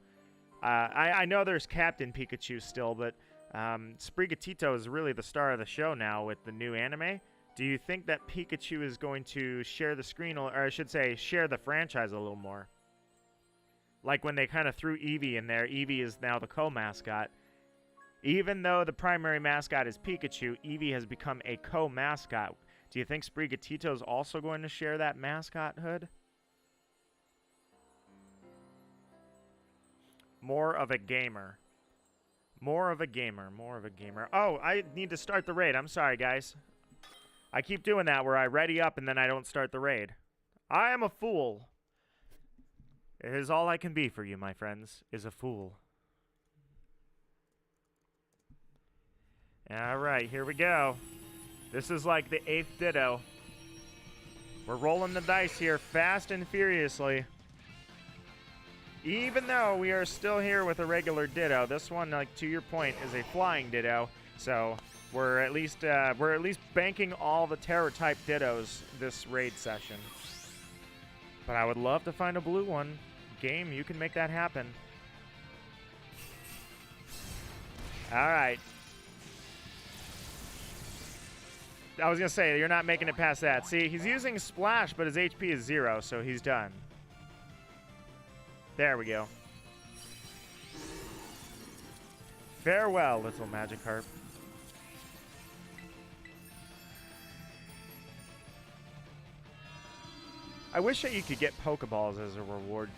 I know there's Captain Pikachu still, but Sprigatito is really the star of the show now with the new anime. Do you think that Pikachu is going to share the screen, or I should say, share the franchise a little more? Like when they kind of threw Eevee in there, Eevee is now the co-mascot. Even though the primary mascot is Pikachu, Eevee has become a co-mascot. Do you think Sprigatito is also going to share that mascothood? More of a gamer. More of a gamer. More of a gamer. Oh, I need to start the raid. I'm sorry, guys. I keep doing that where I ready up and then I don't start the raid. I am a fool. It is all I can be for you, my friends, is a fool. Alright, here we go. This is like the 8th Ditto. We're rolling the dice here fast and furiously. Even though we are still here with a regular Ditto, this one, like to your point, is a flying Ditto. So we're at least banking all the Tera type Dittos this raid session. But I would love to find a blue one. Game, you can make that happen. Alright. I was going to say, you're not making it past that. See, he's using Splash, but his HP is 0, so he's done. There we go. Farewell, little Magikarp. I wish that you could get Pokeballs as a reward.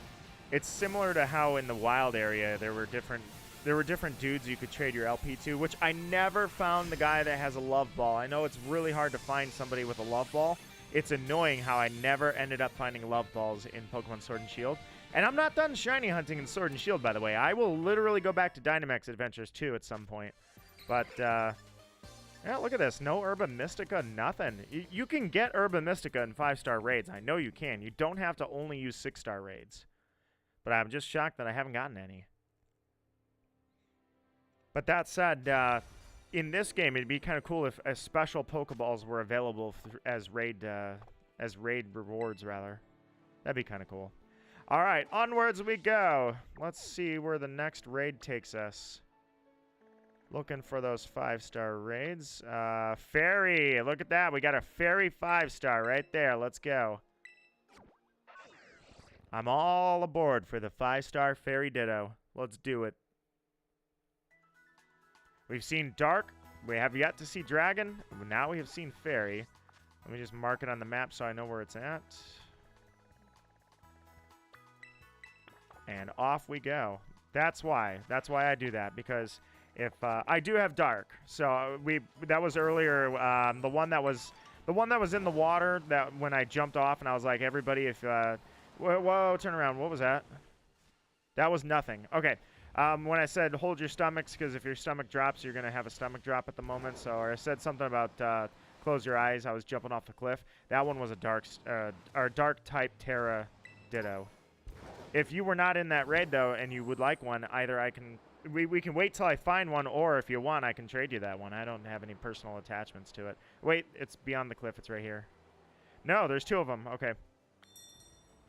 It's similar to how in the wild area there were different there were different dudes you could trade your LP to, which I never found the guy that has a love ball. I know it's really hard to find somebody with a love ball. It's annoying how I never ended up finding love balls in Pokemon Sword and Shield. And I'm not done shiny hunting in Sword and Shield, by the way. I will literally go back to Dynamax Adventures, too, at some point. But, yeah, look at this. No Herba Mystica, nothing. You can get Herba Mystica in 5-star raids. I know you can. You don't have to only use 6-star raids. But I'm just shocked that I haven't gotten any. But that said, in this game, it'd be kind of cool if special Pokeballs were available as raid rewards, rather. That'd be kind of cool. All right, onwards we go. Let's see where the next raid takes us. Looking for those 5-star raids. Fairy, look at that. We got a Fairy 5-star right there. Let's go. I'm all aboard for the 5-star Fairy Ditto. Let's do it. We've seen Dark. We have yet to see Dragon. Now we have seen Fairy. Let me just mark it on the map so I know where it's at. And off we go. That's why I do that, because if I do have Dark. So that was earlier. The one that was in the water, that when I jumped off and I was like, everybody, if whoa, turn around. What was that? That was nothing. Okay. When I said hold your stomachs, because if your stomach drops, you're gonna have a stomach drop at the moment. So I said something about close your eyes. I was jumping off the cliff. That one was a dark type Tera Ditto. If you were not in that raid though, and you would like one, either we can wait till I find one, or if you want, I can trade you that one. I don't have any personal attachments to it. Wait, it's beyond the cliff. It's right here. No, there's 2 of them. Okay.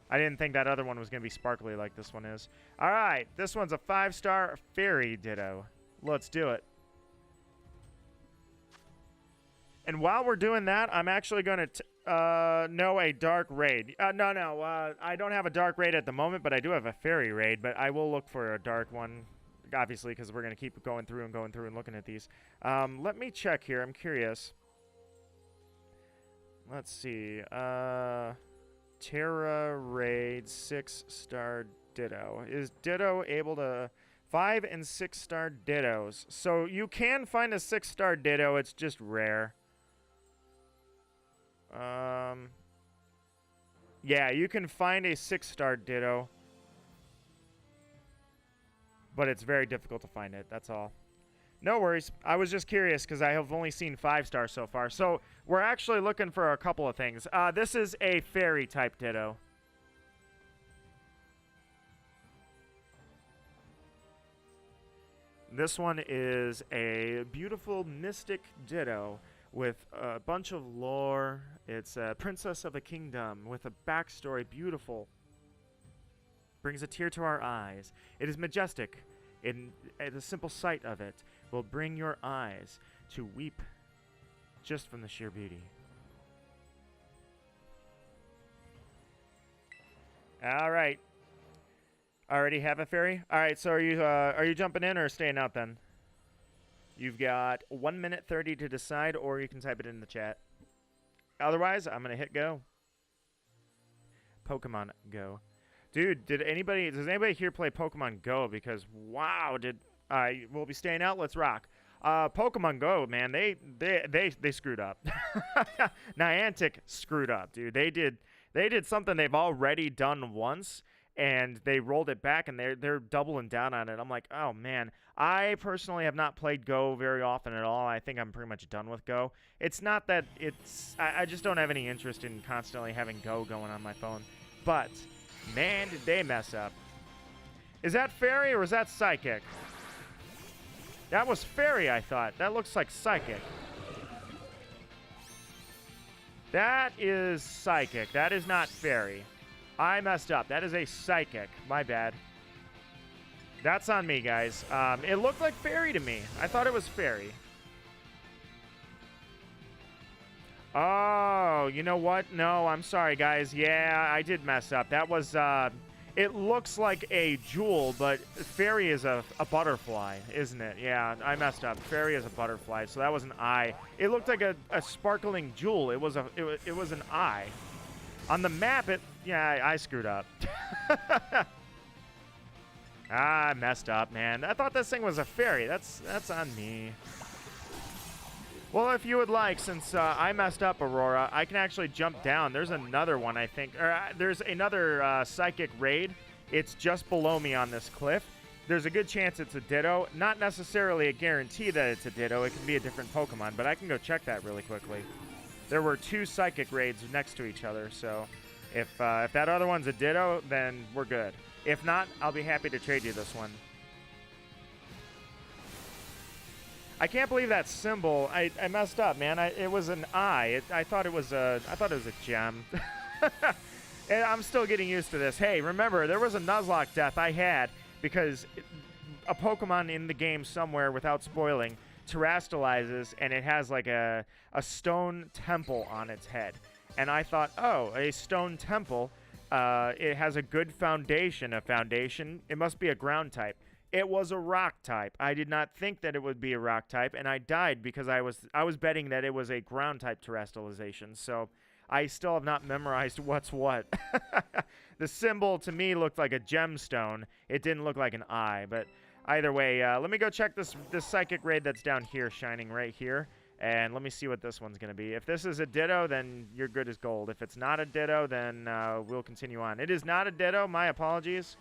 I didn't think that other one was going to be sparkly like this one is. All right, this one's a 5-star Fairy Ditto. Let's do it. And while we're doing that, I'm actually going to know a dark raid. No, I don't have a dark raid at the moment, but I do have a Fairy raid. But I will look for a dark one, obviously, because we're going to keep going through and looking at these. Let me check here. I'm curious. Let's see. Tera raid 6-star Ditto. Is Ditto able to 5 and 6-star Dittos? So you can find a 6-star Ditto. It's just rare. Yeah, you can find a 6-star Ditto, but it's very difficult to find it. That's all. No worries. I was just curious because I have only seen 5-star so far. So we're actually looking for a couple of things. This is a Fairy type Ditto. This one is a beautiful mystic Ditto with a bunch of lore. It's a princess of a kingdom with a backstory. Beautiful. Brings a tear to our eyes. It is majestic. The simple sight of it will bring your eyes to weep just from the sheer beauty. All right. Already have a Fairy? All right, so are you jumping in or staying out then? You've got 1 minute 30 to decide, or you can type it in the chat. Otherwise, I'm going to hit go. Pokemon Go. Dude, does anybody here play Pokemon Go? Because, wow, we'll be staying out. Let's rock. Pokemon Go, man, they screwed up. Niantic screwed up, dude. They did something they've already done once, and they rolled it back, and they're doubling down on it. I'm like, oh man. I personally have not played Go very often at all. I think I'm pretty much done with Go. It's not that I just don't have any interest in constantly having Go going on my phone. But man, did they mess up. Is that Fairy or is that Psychic? That was Fairy, I thought. That looks like Psychic. That is Psychic. That is not Fairy. I messed up. That is a Psychic. My bad. That's on me, guys. It looked like Fairy to me. I thought it was Fairy. Oh, you know what? No, I'm sorry, guys. Yeah, I did mess up. That was, it looks like a jewel, but Fairy is a butterfly, isn't it? Yeah, I messed up. Fairy is a butterfly, so that was an eye. It looked like a sparkling jewel. It was an eye. On the map, yeah, I screwed up. Ah, I messed up, man. I thought this thing was a fairy. That's on me. Well, if you would like, since I messed up, Aurora, I can actually jump down. There's another one, I think. Or there's another psychic raid. It's just below me on this cliff. There's a good chance it's a Ditto. Not necessarily a guarantee that it's a Ditto. It can be a different Pokemon, but I can go check that really quickly. There were 2 psychic raids next to each other, so if that other one's a Ditto, then we're good. If not, I'll be happy to trade you this one. I can't believe that symbol. I messed up, man. It was an eye. I thought it was a gem. And I'm still getting used to this. Hey, remember, there was a Nuzlocke death I had because a Pokemon in the game somewhere, without spoiling, terastallizes, and it has like a stone temple on its head. And I thought, oh, a stone temple, it has a good foundation. A foundation, it must be a ground type. It was a rock type. I did not think that it would be a rock type, and I died because I was betting that it was a ground type terastallization. So I still have not memorized what's what. The symbol to me looked like a gemstone. It didn't look like an eye, but either way, let me go check this psychic raid that's down here, shining right here, and let me see what this one's going to be. If this is a Ditto, then you're good as gold. If it's not a Ditto, then we'll continue on. It is not a Ditto. My apologies.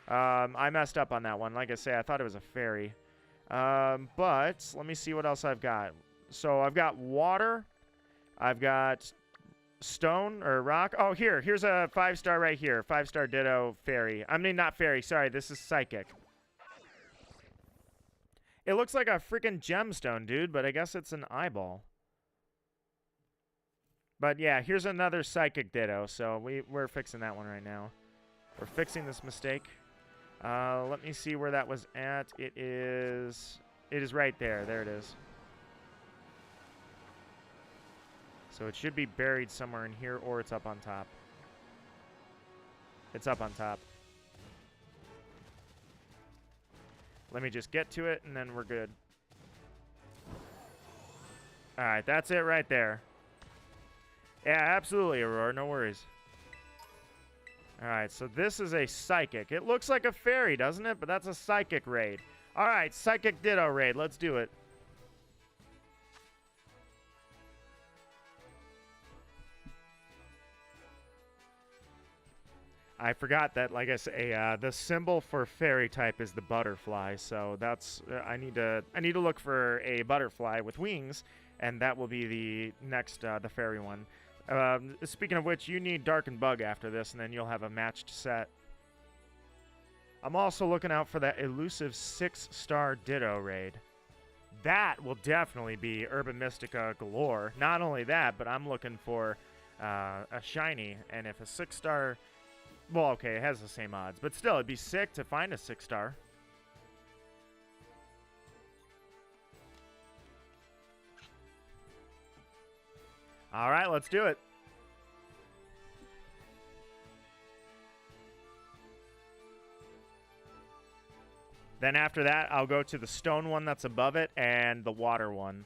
I messed up on that one. Like I say, I thought it was a fairy. But let me see what else I've got. So I've got water. I've got stone or rock. Oh, here's a 5-star right here. 5-star Ditto fairy. I mean, not fairy. Sorry, this is psychic. It looks like a freaking gemstone, dude, but I guess it's an eyeball. But yeah, here's another psychic Ditto. So we're fixing that one right now. We're fixing this mistake. Let me see where that was at. It is right there. There it is. So it should be buried somewhere in here, or it's up on top. It's up on top. Let me just get to it, and then we're good. All right, that's it right there. Yeah, absolutely, Aurora. No worries. All right, so this is a psychic. It looks like a fairy, doesn't it? But that's a psychic raid. All right, psychic Ditto raid. Let's do it. I forgot that, like I say, the symbol for fairy type is the butterfly. So that's I need to look for a butterfly with wings, and that will be the next the fairy one. Speaking of which, you need Dark and Bug after this, and then you'll have a matched set. I'm also looking out for that elusive 6-star Ditto raid. That will definitely be Urban Mystica galore. Not only that, but I'm looking for a shiny, and if a 6-star... Well, okay, it has the same odds, but still, it'd be sick to find a 6-star. All right, let's do it. Then after that, I'll go to the stone one that's above it and the water one.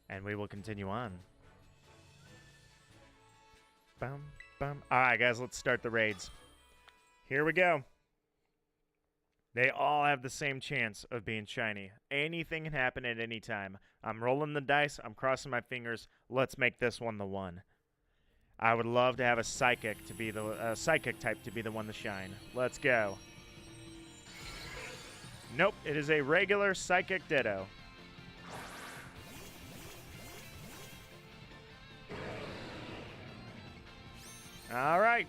And we will continue on. Bum, bum. All right, guys, let's start the raids. Here we go. They all have the same chance of being shiny. Anything can happen at any time. I'm rolling the dice. I'm crossing my fingers. Let's make this one the one. I would love to have a psychic to be the psychic type to be the one to shine. Let's go. Nope, it is a regular psychic Ditto. All right.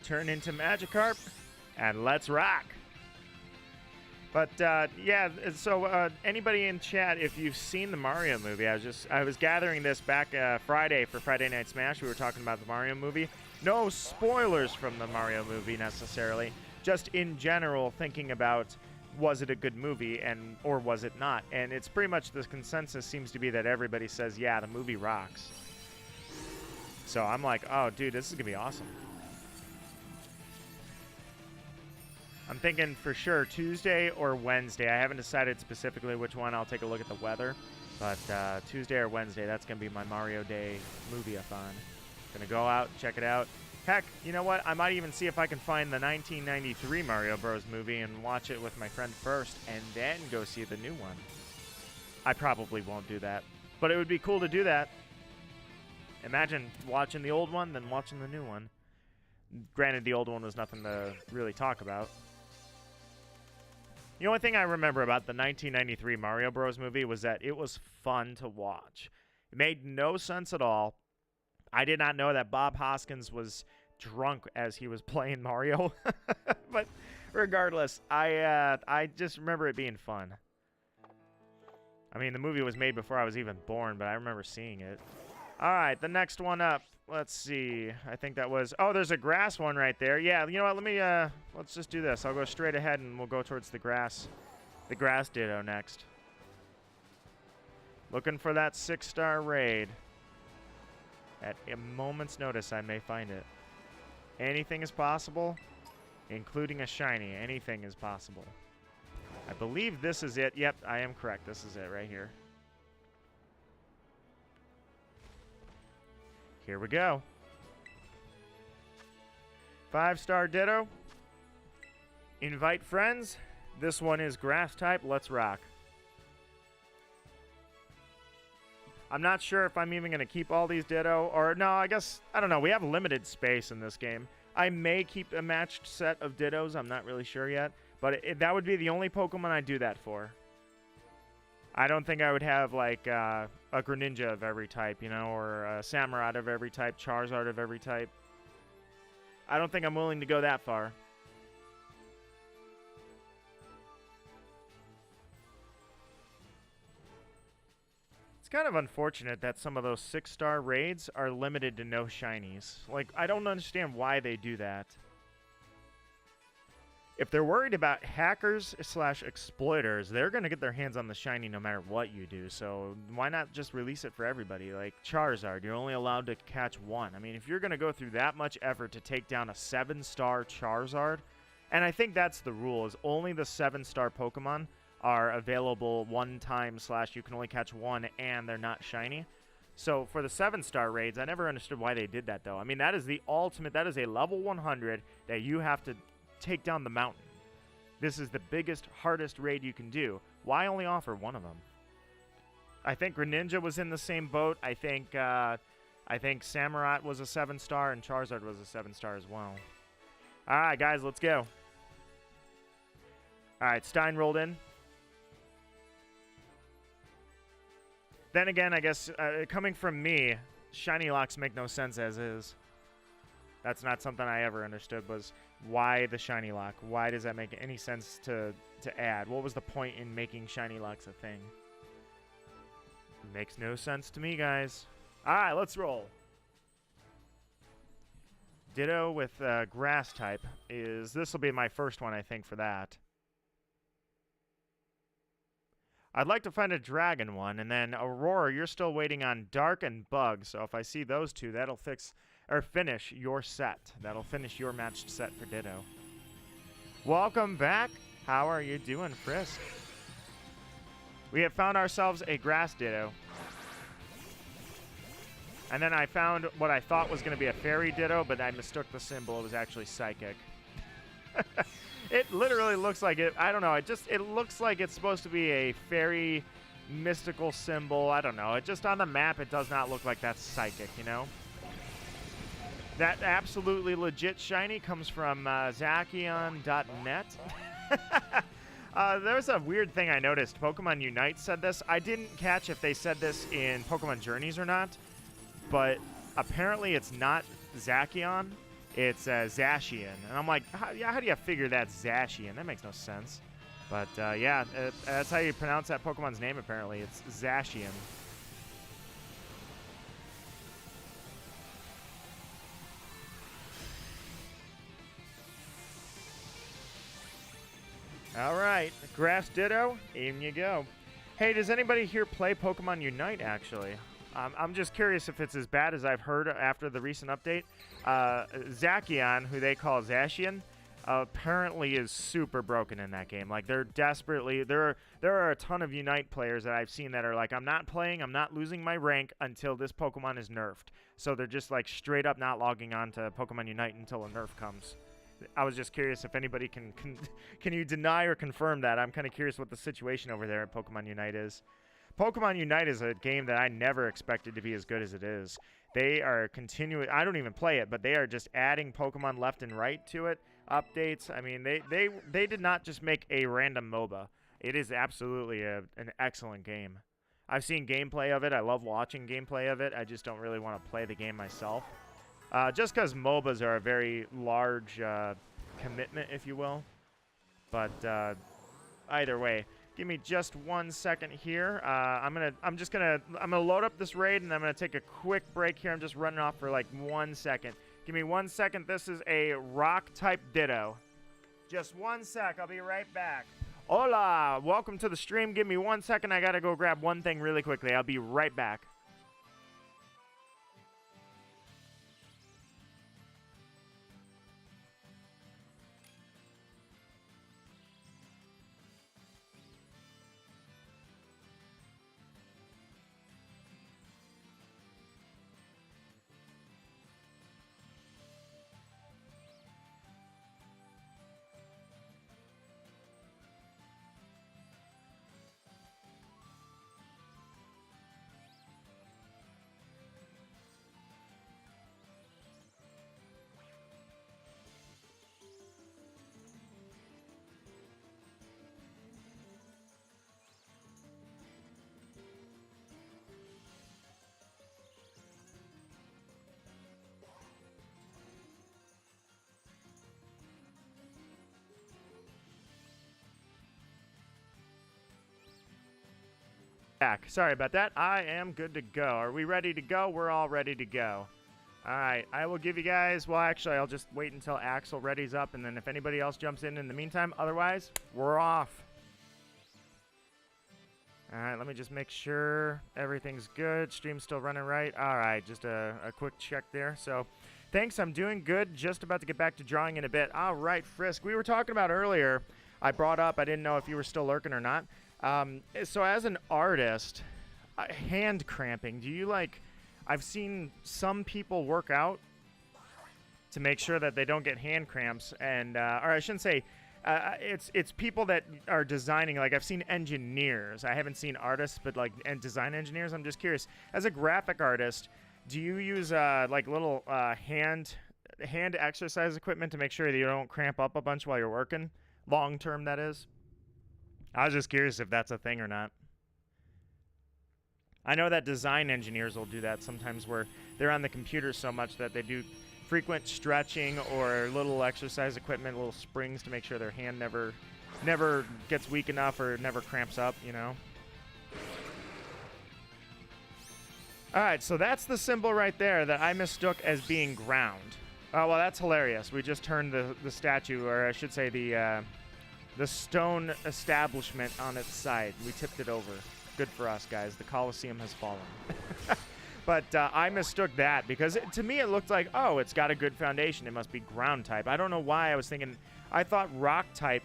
Turn into Magikarp, and let's rock. But yeah, so anybody in chat, if you've seen the Mario movie, I was gathering this back Friday for Friday Night Smash. We were talking about the Mario movie. No spoilers from the Mario movie necessarily. Just in general, thinking about was it a good movie or was it not? And it's pretty much the consensus seems to be that everybody says, yeah, the movie rocks. So I'm like, oh, dude, this is going to be awesome. I'm thinking for sure Tuesday or Wednesday. I haven't decided specifically which one. I'll take a look at the weather. But Tuesday or Wednesday, that's going to be my Mario Day movie-a-thon. Going to go out, check it out. Heck, you know what? I might even see if I can find the 1993 Mario Bros. Movie and watch it with my friend first, and then go see the new one. I probably won't do that, but it would be cool to do that. Imagine watching the old one, then watching the new one. Granted, the old one was nothing to really talk about. The only thing I remember about the 1993 Mario Bros. Movie was that it was fun to watch. It made no sense at all. I did not know that Bob Hoskins was drunk as he was playing Mario. But regardless, I just remember it being fun. I mean, the movie was made before I was even born, but I remember seeing it. All right, the next one up. Let's see. I think that was... Oh, there's a grass one right there. Yeah, you know what? Let me... let's just do this. I'll go straight ahead, and we'll go towards the grass. The grass Ditto next. Looking for that 6-star raid. At a moment's notice, I may find it. Anything is possible, including a shiny. Anything is possible. I believe this is it. Yep, I am correct. This is it right here. Here we go. 5-star Ditto. Invite friends. This one is grass type. Let's rock. I'm not sure if I'm even going to keep all these Ditto. Or, no, I guess, I don't know. We have limited space in this game. I may keep a matched set of Dittos. I'm not really sure yet. But that would be the only Pokemon I'd do that for. I don't think I would have, like, a Greninja of every type, you know, or a Samurott of every type, Charizard of every type. I don't think I'm willing to go that far. It's kind of unfortunate that some of those 6-star raids are limited to no shinies. Like, I don't understand why they do that. If they're worried about hackers / exploiters, they're going to get their hands on the shiny no matter what you do. So why not just release it for everybody? Like Charizard, you're only allowed to catch one. I mean, if you're going to go through that much effort to take down a 7-star Charizard, and I think that's the rule, is only the 7-star Pokemon are available one time / you can only catch one and they're not shiny. So for the 7-star raids, I never understood why they did that, though. I mean, that is the ultimate, that is a level 100 that you have to take down the mountain. This is the biggest, hardest raid you can do. Why only offer one of them? I think Greninja was in the same boat. I think Samurott was a 7-star and Charizard was a 7-star as well. All right, guys, let's go. All right, Stein rolled in. Then again, I guess coming from me, shiny locks make no sense as is. That's not something I ever understood, was why the shiny lock? Why does that make any sense to add? What was the point in making shiny locks a thing? Makes no sense to me, guys. All right, let's roll. Ditto with grass type is... This will be my first one, I think, for that. I'd like to find a dragon one, and then Aurora, you're still waiting on Dark and Bug, so if I see those two, that'll finish your set. That'll finish your matched set for Ditto. Welcome back. How are you doing, Frisk? We have found ourselves a grass Ditto. And then I found what I thought was going to be a fairy Ditto, but I mistook the symbol. It was actually psychic. It literally looks like it. I don't know. It looks like it's supposed to be a fairy mystical symbol. I don't know. It just on the map, it does not look like that's psychic, you know? That absolutely legit shiny comes from Zacian.net. There's a weird thing I noticed. Pokemon Unite said this. I didn't catch if they said this in Pokemon Journeys or not, but apparently it's not Zacian. It's Zacian. And I'm like, how do you figure that's Zacian? That makes no sense. But yeah, that's how you pronounce that Pokemon's name, apparently. It's Zacian. All right, Grass Ditto, in you go. Hey, does anybody here play Pokemon Unite, actually? I'm just curious if it's as bad as I've heard after the recent update. Zacian, who they call Zacian, apparently is super broken in that game. Like, they're desperately, there are a ton of Unite players that I've seen that are like, I'm not playing, I'm not losing my rank until this Pokemon is nerfed. So they're just like straight up not logging on to Pokemon Unite until a nerf comes. I was just curious if anybody can you deny or confirm that? I'm kind of curious what the situation over there at Pokemon Unite is. Pokemon Unite is a game that I never expected to be as good as it is. They are continuing, I don't even play it, but they are just adding Pokemon left and right to it. Updates. I mean, they did not just make a random MOBA. It is absolutely an excellent game. I've seen gameplay of it. I love watching gameplay of it. I just don't really want to play the game myself. Just because MOBAs are a very large commitment, if you will. But either way, give me just 1 second here. I'm gonna load up this raid, and I'm gonna take a quick break here. I'm just running off for like 1 second. Give me 1 second. This is a rock type Ditto. Just 1 sec. I'll be right back. Hola, welcome to the stream. Give me 1 second. I gotta go grab one thing really quickly. I'll be right back. Back. Sorry about that. I am good to go. Are we ready to go? We're all ready to go. All right. I will give you guys, well, actually, I'll just wait until Axel readies up, and then if anybody else jumps in the meantime, otherwise, we're off. All right. Let me just make sure everything's good. Stream's still running right. All right. Just a quick check there. So, thanks. I'm doing good. Just about to get back to drawing in a bit. All right, Frisk. We were talking about earlier. I brought up, I didn't know if you were still lurking or not. So as an artist, hand cramping, do you like, I've seen some people work out to make sure that they don't get hand cramps, and, or I shouldn't say, it's people that are designing, like I've seen engineers, I haven't seen artists, but like design engineers. I'm just curious, as a graphic artist, do you use like little hand exercise equipment to make sure that you don't cramp up a bunch while you're working? Long term, that is. I was just curious if that's a thing or not. I know that design engineers will do that sometimes where they're on the computer so much that they do frequent stretching or little exercise equipment, little springs to make sure their hand never gets weak enough or never cramps up, you know? Alright, so that's the symbol right there that I mistook as being ground. Oh, well, that's hilarious. We just turned the statue, or I should say the stone establishment on its side. We tipped it over. Good for us, guys. The Colosseum has fallen. But I mistook that because to me it looked like, oh, it's got a good foundation. It must be ground type. I don't know why I was thinking. I thought rock type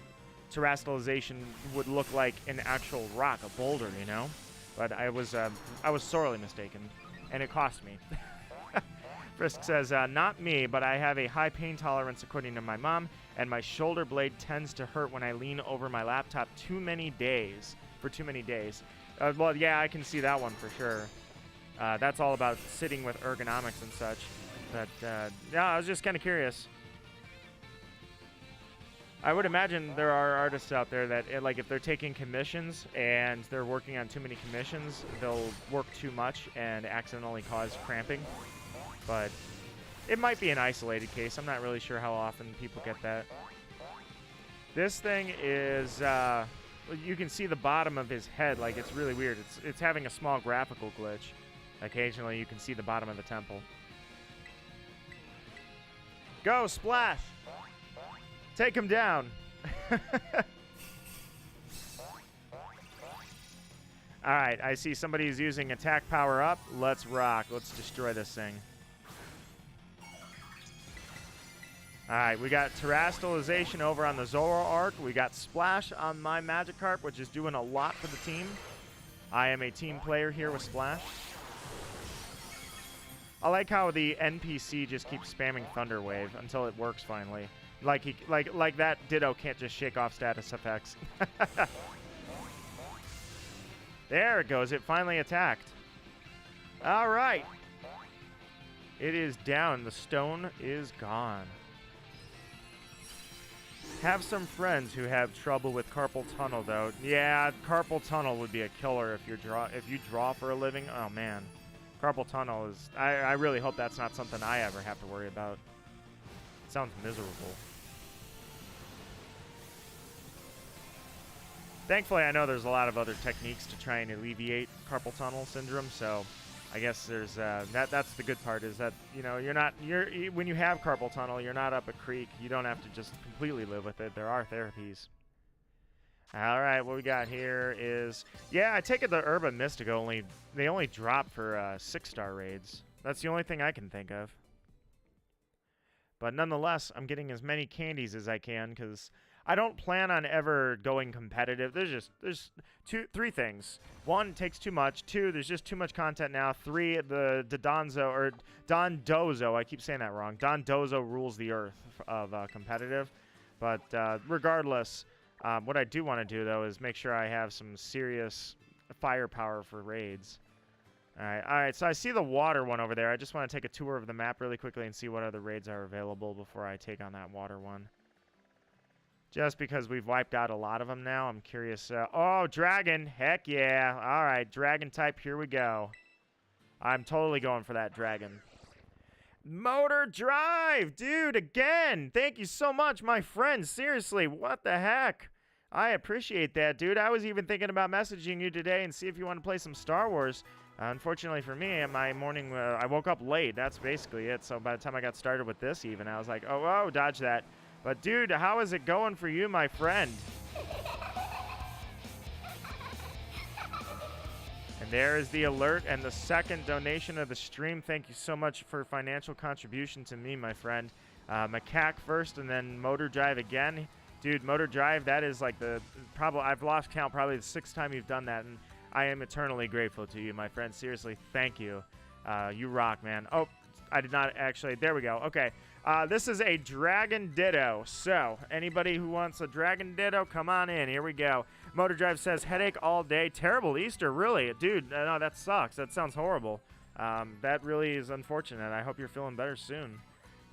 terrestrialization would look like an actual rock, a boulder, you know? But I was sorely mistaken, and it cost me. Frisk says, not me, but I have a high pain tolerance according to my mom, and my shoulder blade tends to hurt when I lean over my laptop for too many days. Well, yeah, I can see that one for sure. That's all about sitting with ergonomics and such. But, yeah, I was just kind of curious. I would imagine there are artists out there that, like, if they're taking commissions and they're working on too many commissions, they'll work too much and accidentally cause cramping. But it might be an isolated case. I'm not really sure how often people get that. This thing is, you can see the bottom of his head. Like, it's really weird. It's having a small graphical glitch. Occasionally, you can see the bottom of the temple. Go, Splash! Take him down. Alright, I see somebody's using attack power up. Let's rock. Let's destroy this thing. Alright, we got Terastallization over on the Zoroark. We got Splash on my Magikarp, which is doing a lot for the team. I am a team player here with Splash. I like how the NPC just keeps spamming Thunder Wave until it works finally. Like that Ditto can't just shake off status effects. There it goes. It finally attacked. All right. It is down. The stone is gone. Have some friends who have trouble with carpal tunnel, though. Yeah, carpal tunnel would be a killer if you draw for a living. Oh man, carpal tunnel is. I really hope that's not something I ever have to worry about. It sounds miserable. Thankfully, I know there's a lot of other techniques to try and alleviate carpal tunnel syndrome. So, I guess there's that's the good part is that when you have carpal tunnel, you're not up a creek. You don't have to just completely live with it. There are therapies. All right, what we got here is I take it the Herba Mystica they only drop for 6-star raids. That's the only thing I can think of. But nonetheless, I'm getting as many candies as I can because I don't plan on ever going competitive. There's three things. One, it takes too much. Two, there's just too much content now. Three, the Dondozo, I keep saying that wrong. Dondozo rules the earth of competitive. But regardless, what I do want to do, though, is make sure I have some serious firepower for raids. All right, so I see the water one over there. I just want to take a tour of the map really quickly and see what other raids are available before I take on that water one. Just because we've wiped out a lot of them now, I'm curious. Oh, dragon. Heck yeah. All right, dragon type, here we go. I'm totally going for that dragon. Motor drive, dude, again. Thank you so much, my friend. Seriously, what the heck? I appreciate that, dude. I was even thinking about messaging you today and see if you want to play some Star Wars. Unfortunately for me, my morning, I woke up late. That's basically it. So by the time I got started with this even, I was like, oh, dodge that. But, dude, how is it going for you, my friend? And there is the alert and the second donation of the stream. Thank you so much for financial contribution to me, my friend. Macaque first and then Motor Drive again. Dude, Motor Drive, that is like I've lost count, probably the 6th time you've done that. And I am eternally grateful to you, my friend. Seriously, thank you. You rock, man. Oh, I did not actually. There we go. Okay. This is a Dragon Ditto. So, anybody who wants a Dragon Ditto, come on in. Here we go. Motor Drive says, headache all day. Terrible Easter, really. Dude, no, that sucks. That sounds horrible. That really is unfortunate. I hope you're feeling better soon.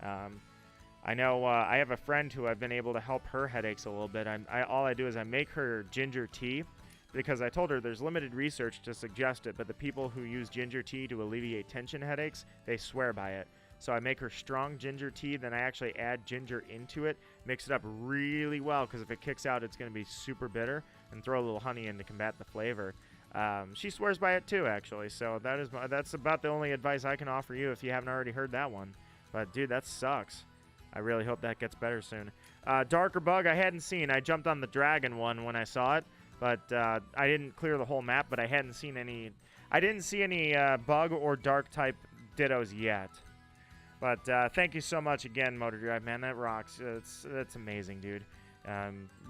I know I have a friend who I've been able to help her headaches a little bit. All I do is I make her ginger tea because I told her there's limited research to suggest it, but the people who use ginger tea to alleviate tension headaches, they swear by it. So I make her strong ginger tea, then I actually add ginger into it, mix it up really well, because if it kicks out, it's going to be super bitter, and throw a little honey in to combat the flavor. She swears by it too, actually, so that's about the only advice I can offer you if you haven't already heard that one. But, dude, that sucks. I really hope that gets better soon. Darker Bug, I hadn't seen. I jumped on the dragon one when I saw it, but I didn't clear the whole map, but I hadn't seen any... I didn't see any bug or dark type dittos yet. But thank you so much again, Motor Drive, man. That rocks. That's amazing, dude.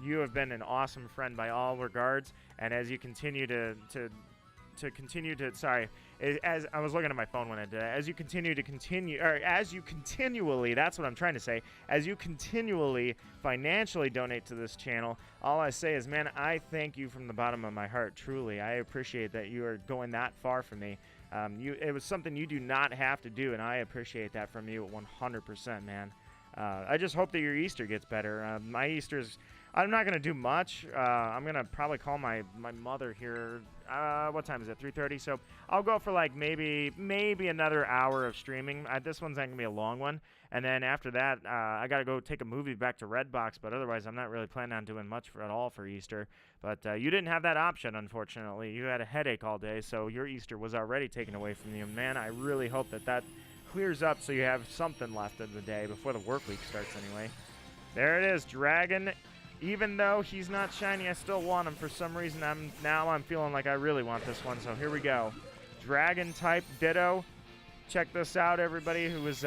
You have been an awesome friend by all regards, and as you continue sorry, as I was looking at my phone when I did that, as you continually, that's what I'm trying to say, as you continually financially donate to this channel, all I say is, man, I thank you from the bottom of my heart, truly. I appreciate that you are going that far for me. It was something you do not have to do, and I appreciate that from you 100%, man. I just hope that your Easter gets better. My Easter's... I'm not going to do much. I'm going to probably call my mother here. What time is it? 3:30? So I'll go for like maybe another hour of streaming. This one's not going to be a long one. And then after that, I got to go take a movie back to Redbox. But otherwise, I'm not really planning on doing much at all for Easter. But you didn't have that option, unfortunately. You had a headache all day, so your Easter was already taken away from you. Man, I really hope that clears up so you have something left of the day before the work week starts anyway. There it is, Dragon. Even though he's not shiny, I still want him for some reason. I'm feeling like I really want this one, so here we go. Dragon type Ditto. Check this out, everybody who's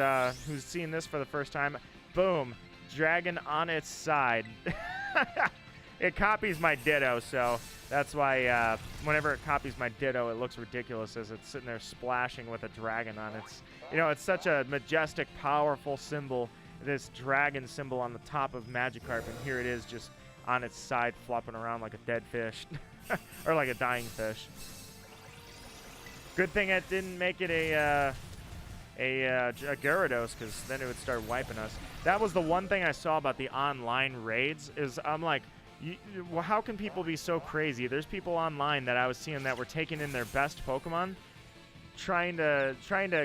seen this for the first time. Boom. dragon on its side. It copies my Ditto, so that's why whenever it copies my Ditto, it looks ridiculous as it's sitting there splashing with a dragon on its. You know, it's such a majestic, powerful symbol. This dragon symbol on the top of Magikarp, and here it is just on its side flopping around like a dead fish. Or like a dying fish. Good thing it didn't make it a Gyarados, because then it would start wiping us. That was the one thing I saw about the online raids, is I'm like, well, how can people be so crazy? There's people online that I was seeing that were taking in their best Pokemon, trying to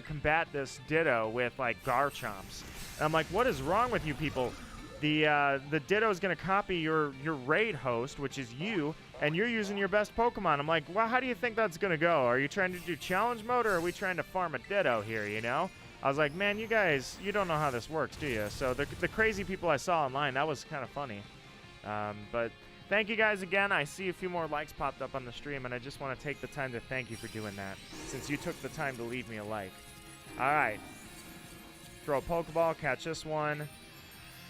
combat this Ditto with like Garchomps. And I'm like, what is wrong with you people? The Ditto is gonna copy your raid host, which is you, and you're using your best Pokemon. I'm like, well, how do you think that's gonna go? Are you trying to do challenge mode, or are we trying to farm a Ditto here, you know? I was like, man, you guys, you don't know how this works, do you? So the crazy people I saw online, that was kind of funny. But thank you guys again. I see a few more likes popped up on the stream, and I just want to take the time to thank you for doing that, since you took the time to leave me a like. All right. Throw a Pokeball, catch this one.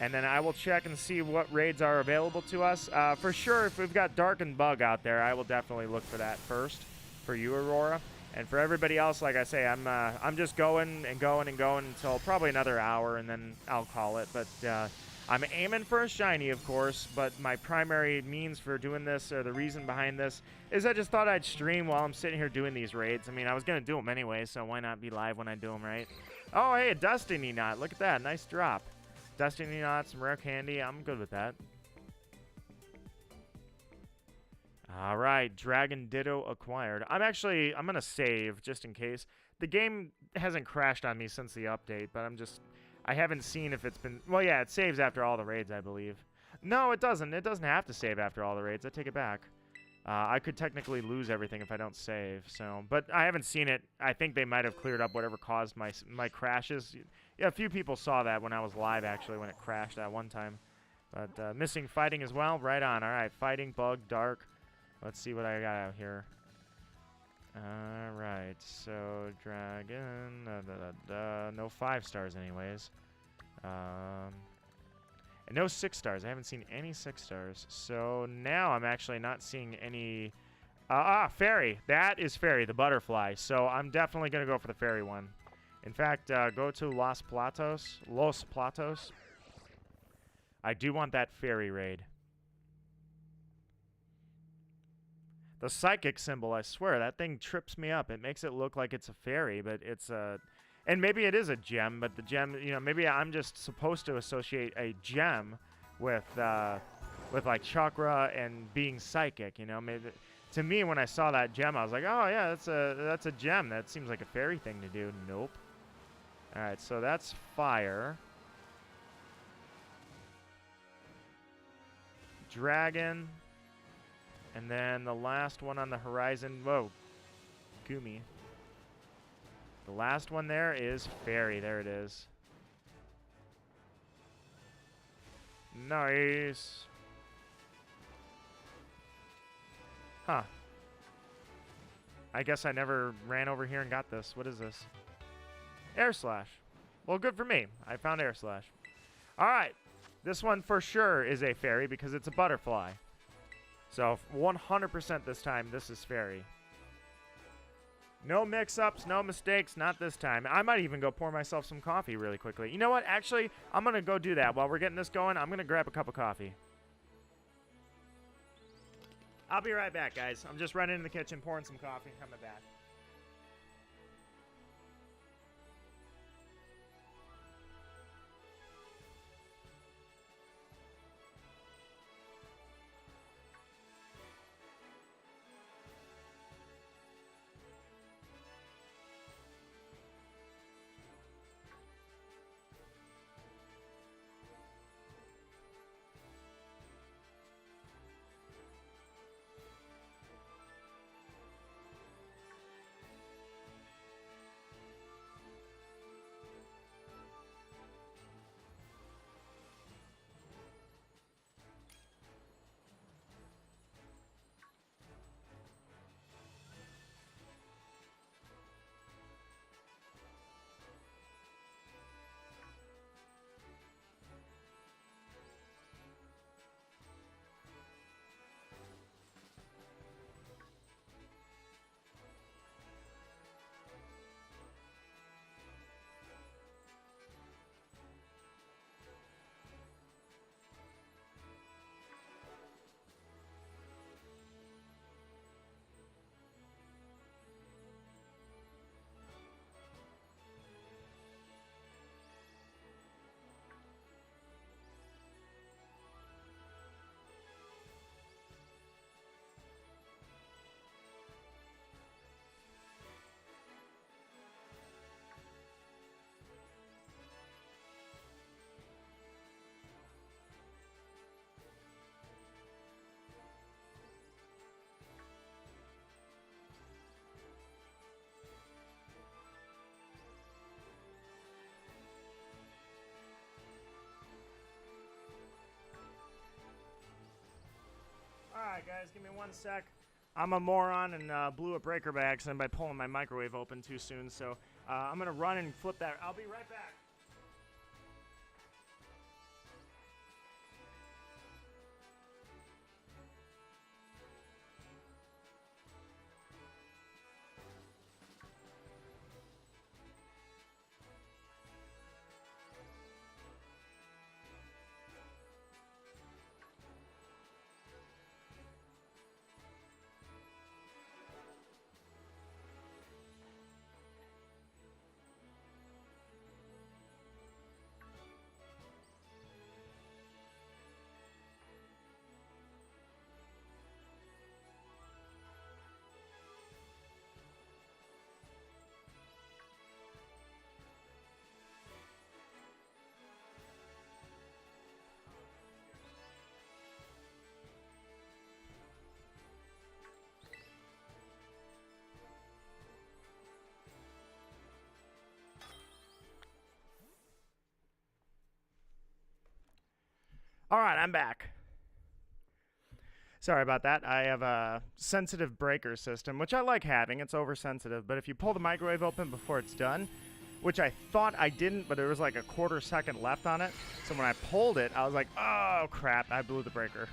And then I will check and see what raids are available to us. For sure, if we've got Dark and Bug out there, I will definitely look for that first for you, Aurora. And for everybody else, like I say, I'm just going and going and going until probably another hour, and then I'll call it. But I'm aiming for a shiny, of course. But my primary means for doing this, or the reason behind this, is I just thought I'd stream while I'm sitting here doing these raids. I mean, I was going to do them anyway, so why not be live when I do them, right? Oh, hey, a Destiny Knot. Look at that. Nice drop. Destiny Knot, some rare candy. I'm good with that. All right, Dragon Ditto acquired. I'm going to save just in case. The game hasn't crashed on me since the update, but I haven't seen if it's been, well, yeah, it saves after all the raids, I believe. No, it doesn't. It doesn't have to save after all the raids. I take it back. I could technically lose everything if I don't save, so, but I haven't seen it. I think they might have cleared up whatever caused my crashes. Yeah, a few people saw that when I was live, actually, when it crashed that one time. But missing fighting as well. Right on. All right, fighting, bug, dark. Let's see what I got out here. All right, so dragon. No 5 stars, anyways. And no 6 stars. I haven't seen any 6 stars. So now I'm actually not seeing any. Fairy. That is Fairy, the butterfly. So I'm definitely gonna go for the Fairy one. In fact, go to Los Platos. I do want that Fairy raid. The psychic symbol, I swear, that thing trips me up. It makes it look like it's a fairy, but it's a... And maybe it is a gem, but the gem, you know, maybe I'm just supposed to associate a gem with like chakra and being psychic, you know? Maybe to me, when I saw that gem, I was like, oh yeah, that's a gem. That seems like a fairy thing to do. Nope. All right, so that's fire. Dragon. And then the last one on the horizon. Whoa. Gumi. The last one there is Fairy. There it is. Nice. Huh. I guess I never ran over here and got this. What is this? Air Slash. Well, good for me. I found Air Slash. All right. This one for sure is a Fairy because it's a butterfly. So 100% this time, this is Fairy. No mix-ups, no mistakes, not this time. I might even go pour myself some coffee really quickly. You know what? Actually, I'm going to go do that. While we're getting this going, I'm going to grab a cup of coffee. I'll be right back, guys. I'm just running in the kitchen, pouring some coffee, and coming back. guys. Give me 1 sec. I'm a moron and blew a breaker by accident by pulling my microwave open too soon, so I'm going to run and flip that. I'll be right back. All right, I'm back. Sorry about that. I have a sensitive breaker system, which I like having. It's oversensitive, but if you pull the microwave open before it's done, which I thought I didn't, but there was like a 1/4 second left on it, so when I pulled it, I was like, oh crap, I blew the breaker.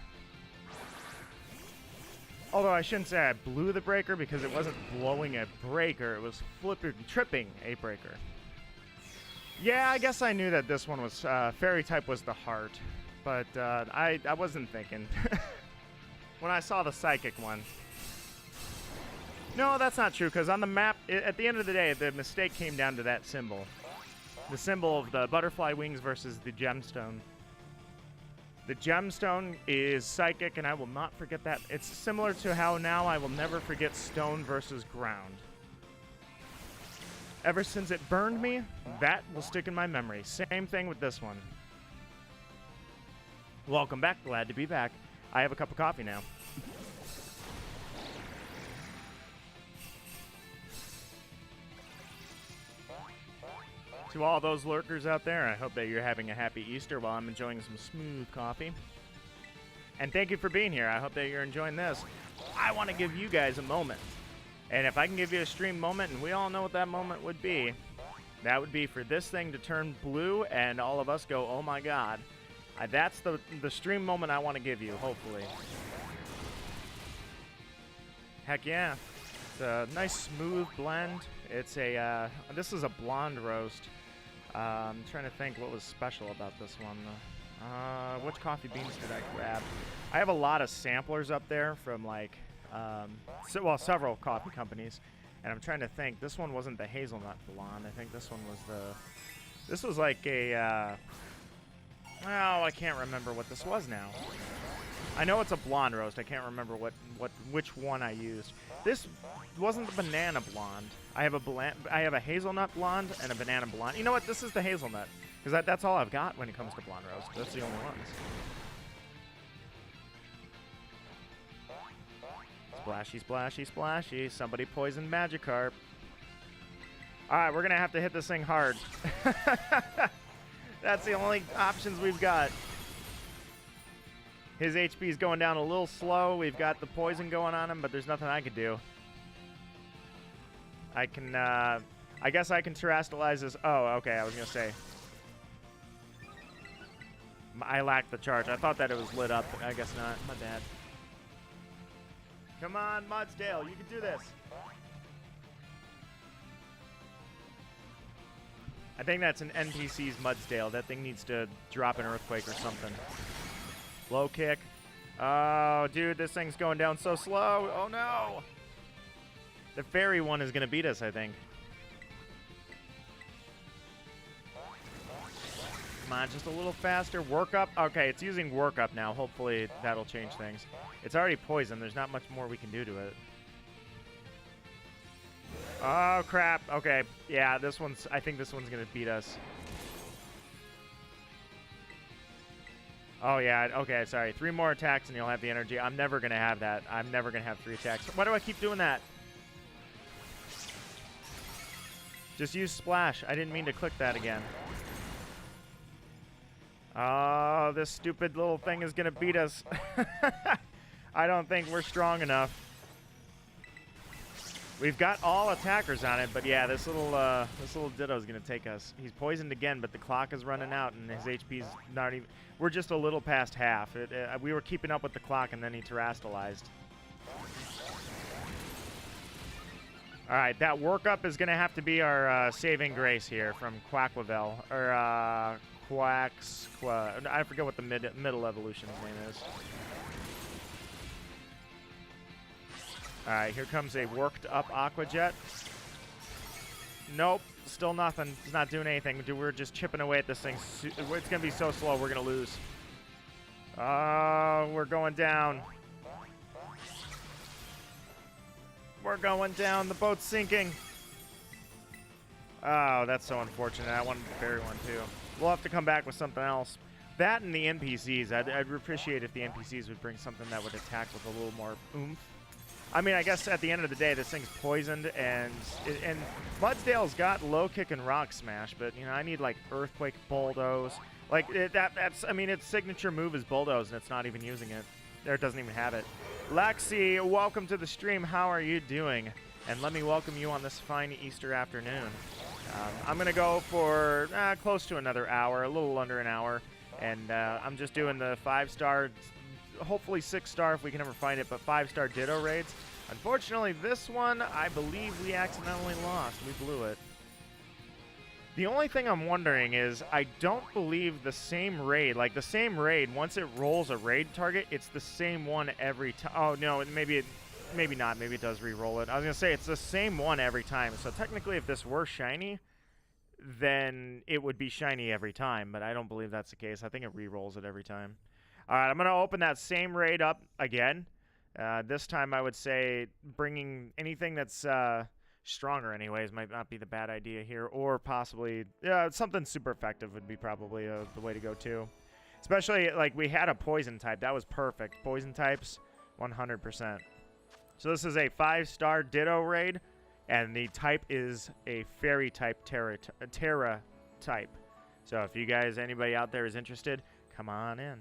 Although I shouldn't say I blew the breaker because it wasn't blowing a breaker, it was tripping a breaker. Yeah, I guess I knew that this one was, fairy type was the heart. But I wasn't thinking when I saw the psychic one. No, that's not true, because on the map, at the end of the day, the mistake came down to that symbol. The symbol of the butterfly wings versus the gemstone. The gemstone is psychic, and I will not forget that. It's similar to how now I will never forget stone versus ground. Ever since it burned me, that will stick in my memory. Same thing with this one. Welcome back. Glad to be back. I have a cup of coffee now. To all those lurkers out there, I hope that you're having a happy Easter while I'm enjoying some smooth coffee. And thank you for being here. I hope that you're enjoying this. I want to give you guys a moment. And if I can give you a stream moment, and we all know what that moment would be, that would be for this thing to turn blue and all of us go, oh my god. That's the stream moment I want to give you, hopefully. Heck yeah. It's a nice smooth blend. It's a, this is a blonde roast. I'm trying to think what was special about this one. Which coffee beans did I grab? I have a lot of samplers up there from like, several coffee companies. And I'm trying to think, this one wasn't the hazelnut blonde. I think this one was this was like a, well, I can't remember what this was now. I know it's a blonde roast. I can't remember which one I used. This wasn't the banana blonde. I have a hazelnut blonde and a banana blonde. You know what? This is the hazelnut because that's all I've got when it comes to blonde roast. That's the only ones. Splashy, splashy, splashy. Somebody poisoned Magikarp. All right, we're gonna have to hit this thing hard. That's the only options we've got. His HP is going down a little slow. We've got the poison going on him, but there's nothing I can do. I guess I can terrestrialize this. Oh, okay, I was going to say. I lacked the charge. I thought that it was lit up. I guess not. My bad. Come on, Mudsdale. You can do this. I think that's an NPC's Mudsdale. That thing needs to drop an earthquake or something. Low kick. Oh, dude, this thing's going down so slow. Oh, no. The fairy one is going to beat us, I think. Come on, just a little faster. Work up. Okay, it's using work up now. Hopefully that'll change things. It's already poisoned. There's not much more we can do to it. Oh, crap. Okay. Yeah, I think this one's going to beat us. Oh, yeah. Okay, sorry. 3 more attacks and you'll have the energy. I'm never going to have that. I'm never going to have 3 attacks. Why do I keep doing that? Just use splash. I didn't mean to click that again. Oh, this stupid little thing is going to beat us. I don't think we're strong enough. We've got all attackers on it, but yeah, this little Ditto's gonna take us. He's poisoned again, but the clock is running out, and his HP's not even. We're just a little past half. We were keeping up with the clock, and then he terastallized. All right, that workup is gonna have to be our saving grace here from Quackwavel, or I forget what the middle evolution's name is. All right, here comes a worked up Aqua Jet. Nope, still nothing. It's not doing anything. We're just chipping away at this thing. It's going to be so slow, we're going to lose. Oh, we're going down. We're going down. The boat's sinking. Oh, that's so unfortunate. I wanted to bury one, too. We'll have to come back with something else. That and the NPCs. I'd appreciate if the NPCs would bring something that would attack with a little more oomph. I mean, I guess at the end of the day, this thing's poisoned, and Mudsdale's got low kick and rock smash, but you know, I need like earthquake bulldoze. Like that's I mean, its signature move is bulldoze, and it's not even using it. There, it doesn't even have it. Lexi, welcome to the stream. How are you doing? And let me welcome you on this fine Easter afternoon. I'm gonna go for close to another hour, a little under an hour, and I'm just doing the 5-star. Hopefully 6-star if we can ever find it, but 5-star Ditto raids. Unfortunately, this one, I believe we accidentally lost. We blew it. The only thing I'm wondering is I don't believe the same raid, like the same raid, once it rolls a raid target, it's the same one every time. Oh, no, maybe not. Maybe it does re-roll it. I was going to say it's the same one every time. So technically, if this were shiny, then it would be shiny every time, but I don't believe that's the case. I think it re-rolls it every time. All right, I'm going to open that same raid up again. This time I would say bringing anything that's stronger anyways might not be the bad idea here. Or possibly something super effective would be probably the way to go too. Especially like we had a poison type. That was perfect. Poison types, 100%. So this is a 5-star Ditto raid. And the type is a fairy type Tera type. So if you guys, anybody out there is interested, come on in.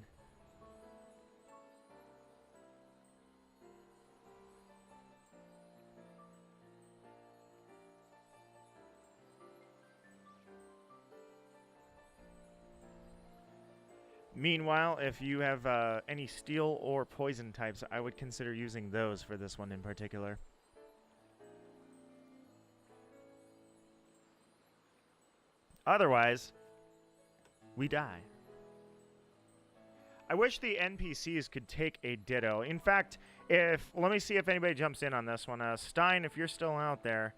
Meanwhile, if you have any steel or poison types, I would consider using those for this one in particular. Otherwise, we die. I wish the NPCs could take a Ditto. In fact, let me see if anybody jumps in on this one. Stein, if you're still out there,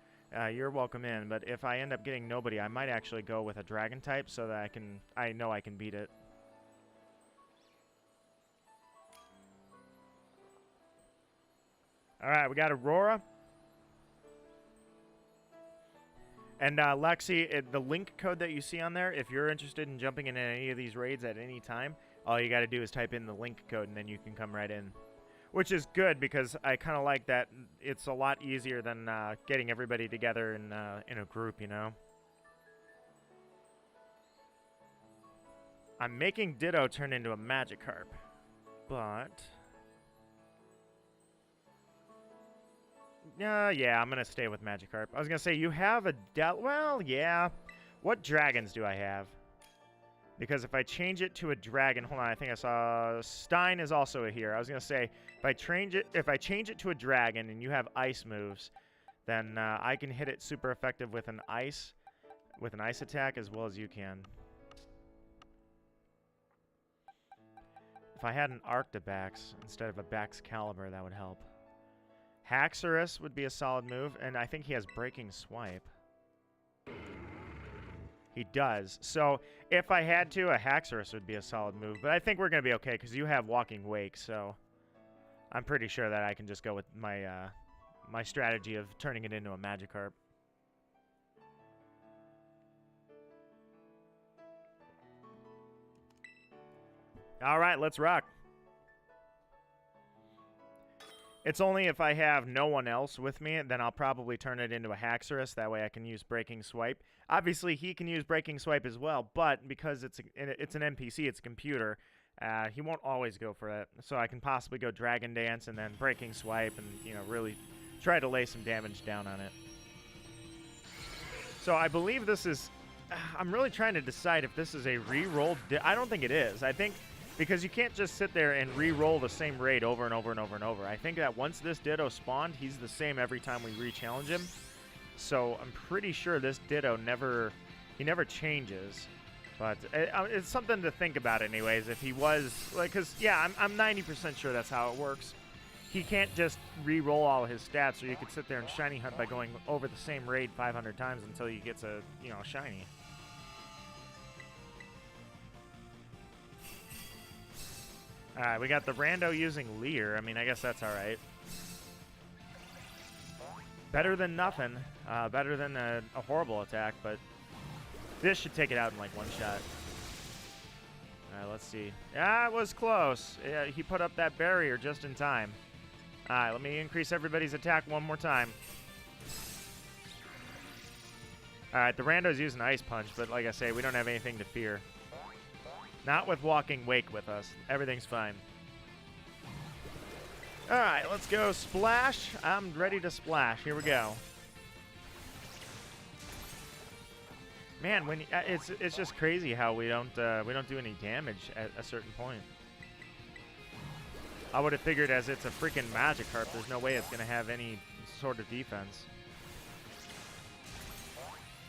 you're welcome in. But if I end up getting nobody, I might actually go with a dragon type so that I know I can beat it. All right, we got Aurora. And Lexi, the link code that you see on there, if you're interested in jumping in any of these raids at any time, all you got to do is type in the link code, and then you can come right in. Which is good, because I kind of like that. It's a lot easier than getting everybody together in a group, you know? I'm making Ditto turn into a Magikarp, but... yeah, I'm going to stay with Magikarp. I was going to say, you have a... well, yeah. What dragons do I have? Because if I change it to a dragon... Hold on, I think I saw... Stein is also here. I was going to say, if I change it to a dragon and you have ice moves, then I can hit it super effective with an ice attack as well as you can. If I had an Arctibax instead of a Baxcalibur, that would help. Haxorus would be a solid move, and I think he has Breaking Swipe. He does. So if I had to, a Haxorus would be a solid move. But I think we're going to be okay, because you have Walking Wake, so I'm pretty sure that I can just go with my my strategy of turning it into a Magikarp. All right, let's rock. It's only if I have no one else with me, then I'll probably turn it into a Haxorus. That way I can use Breaking Swipe. Obviously, he can use Breaking Swipe as well, but because it's an NPC, it's a computer, He won't always go for it, so I can possibly go Dragon Dance and then Breaking Swipe and, you know, really try to lay some damage down on it. So I believe this is... I'm really trying to decide if this is a re-roll... I don't think it is. I think because you can't just sit there and re-roll the same raid over and over and over and over. I think that once this Ditto spawned, he's the same every time we re-challenge him. So I'm pretty sure this Ditto never changes. But it's something to think about anyways. If he was, like, because, yeah, I'm 90% sure that's how it works. He can't just re-roll all of his stats, or you could sit there and shiny hunt by going over the same raid 500 times until he gets a, you know, shiny. Alright, we got the rando using Leer. I mean, I guess that's alright. Better than nothing. Better than a horrible attack, but this should take it out in like one shot. Alright, let's see. Yeah, it was close. Yeah, he put up that barrier just in time. Alright, let me increase everybody's attack one more time. Alright, the rando's using Ice Punch, but like I say, we don't have anything to fear. Not with Walking Wake with us. Everything's fine. Alright, let's go splash. I'm ready to splash. Here we go. Man, when it's just crazy how we don't do any damage at a certain point. I would have figured as it's a freaking Magikarp, there's no way it's going to have any sort of defense.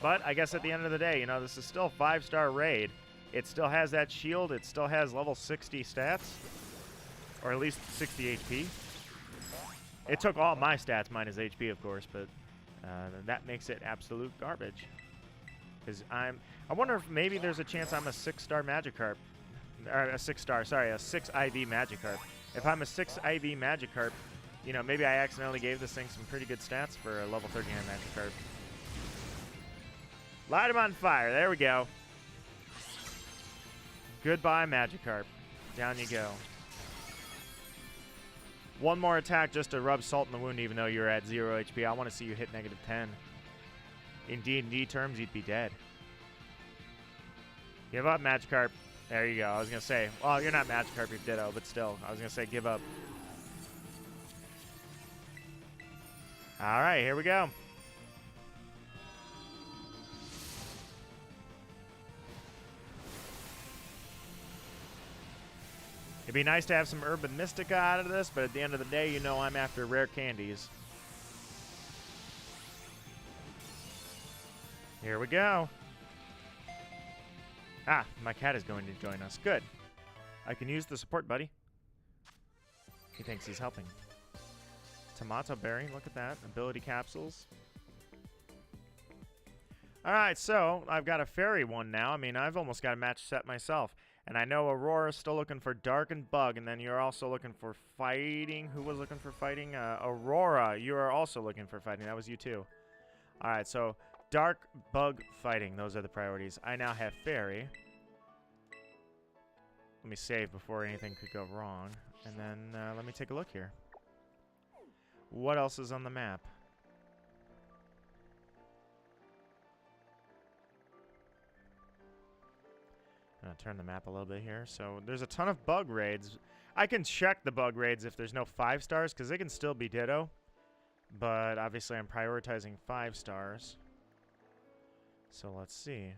But I guess at the end of the day, you know, this is still a 5-star raid. It still has that shield. It still has level 60 stats, or at least 60 HP. It took all my stats minus HP, of course, but that makes it absolute garbage. Because I wonder if maybe there's a chance I'm a 6-star Magikarp. Or a 6-star, sorry, a 6 IV Magikarp. If I'm a 6 IV Magikarp, you know, maybe I accidentally gave this thing some pretty good stats for a level 39 Magikarp. Light him on fire. There we go. Goodbye, Magikarp. Down you go. One more attack just to rub salt in the wound, even though you're at 0 HP. I want to see you hit -10. In D&D terms, you'd be dead. Give up, Magikarp. There you go. I was going to say, well, you're not Magikarp, you're Ditto, but still, I was going to say give up. All right, here we go. It'd be nice to have some Urban Mystica out of this, but at the end of the day, you know I'm after rare candies. Here we go. Ah, my cat is going to join us. Good. I can use the support buddy. He thinks he's helping. Tomato berry, look at that. Ability capsules. Alright, so I've got a fairy one now. I mean, I've almost got a match set myself. And I know Aurora's still looking for Dark and Bug, and then you're also looking for Fighting. Who was looking for Fighting? Aurora, you are also looking for Fighting. That was you too. Alright, so Dark, Bug, Fighting. Those are the priorities. I now have Fairy. Let me save before anything could go wrong. And then let me take a look here. What else is on the map? I'm going to turn the map a little bit here. So there's a ton of bug raids. I can check the bug raids if there's no 5 stars, because they can still be Ditto. But obviously I'm prioritizing 5 stars. So let's see.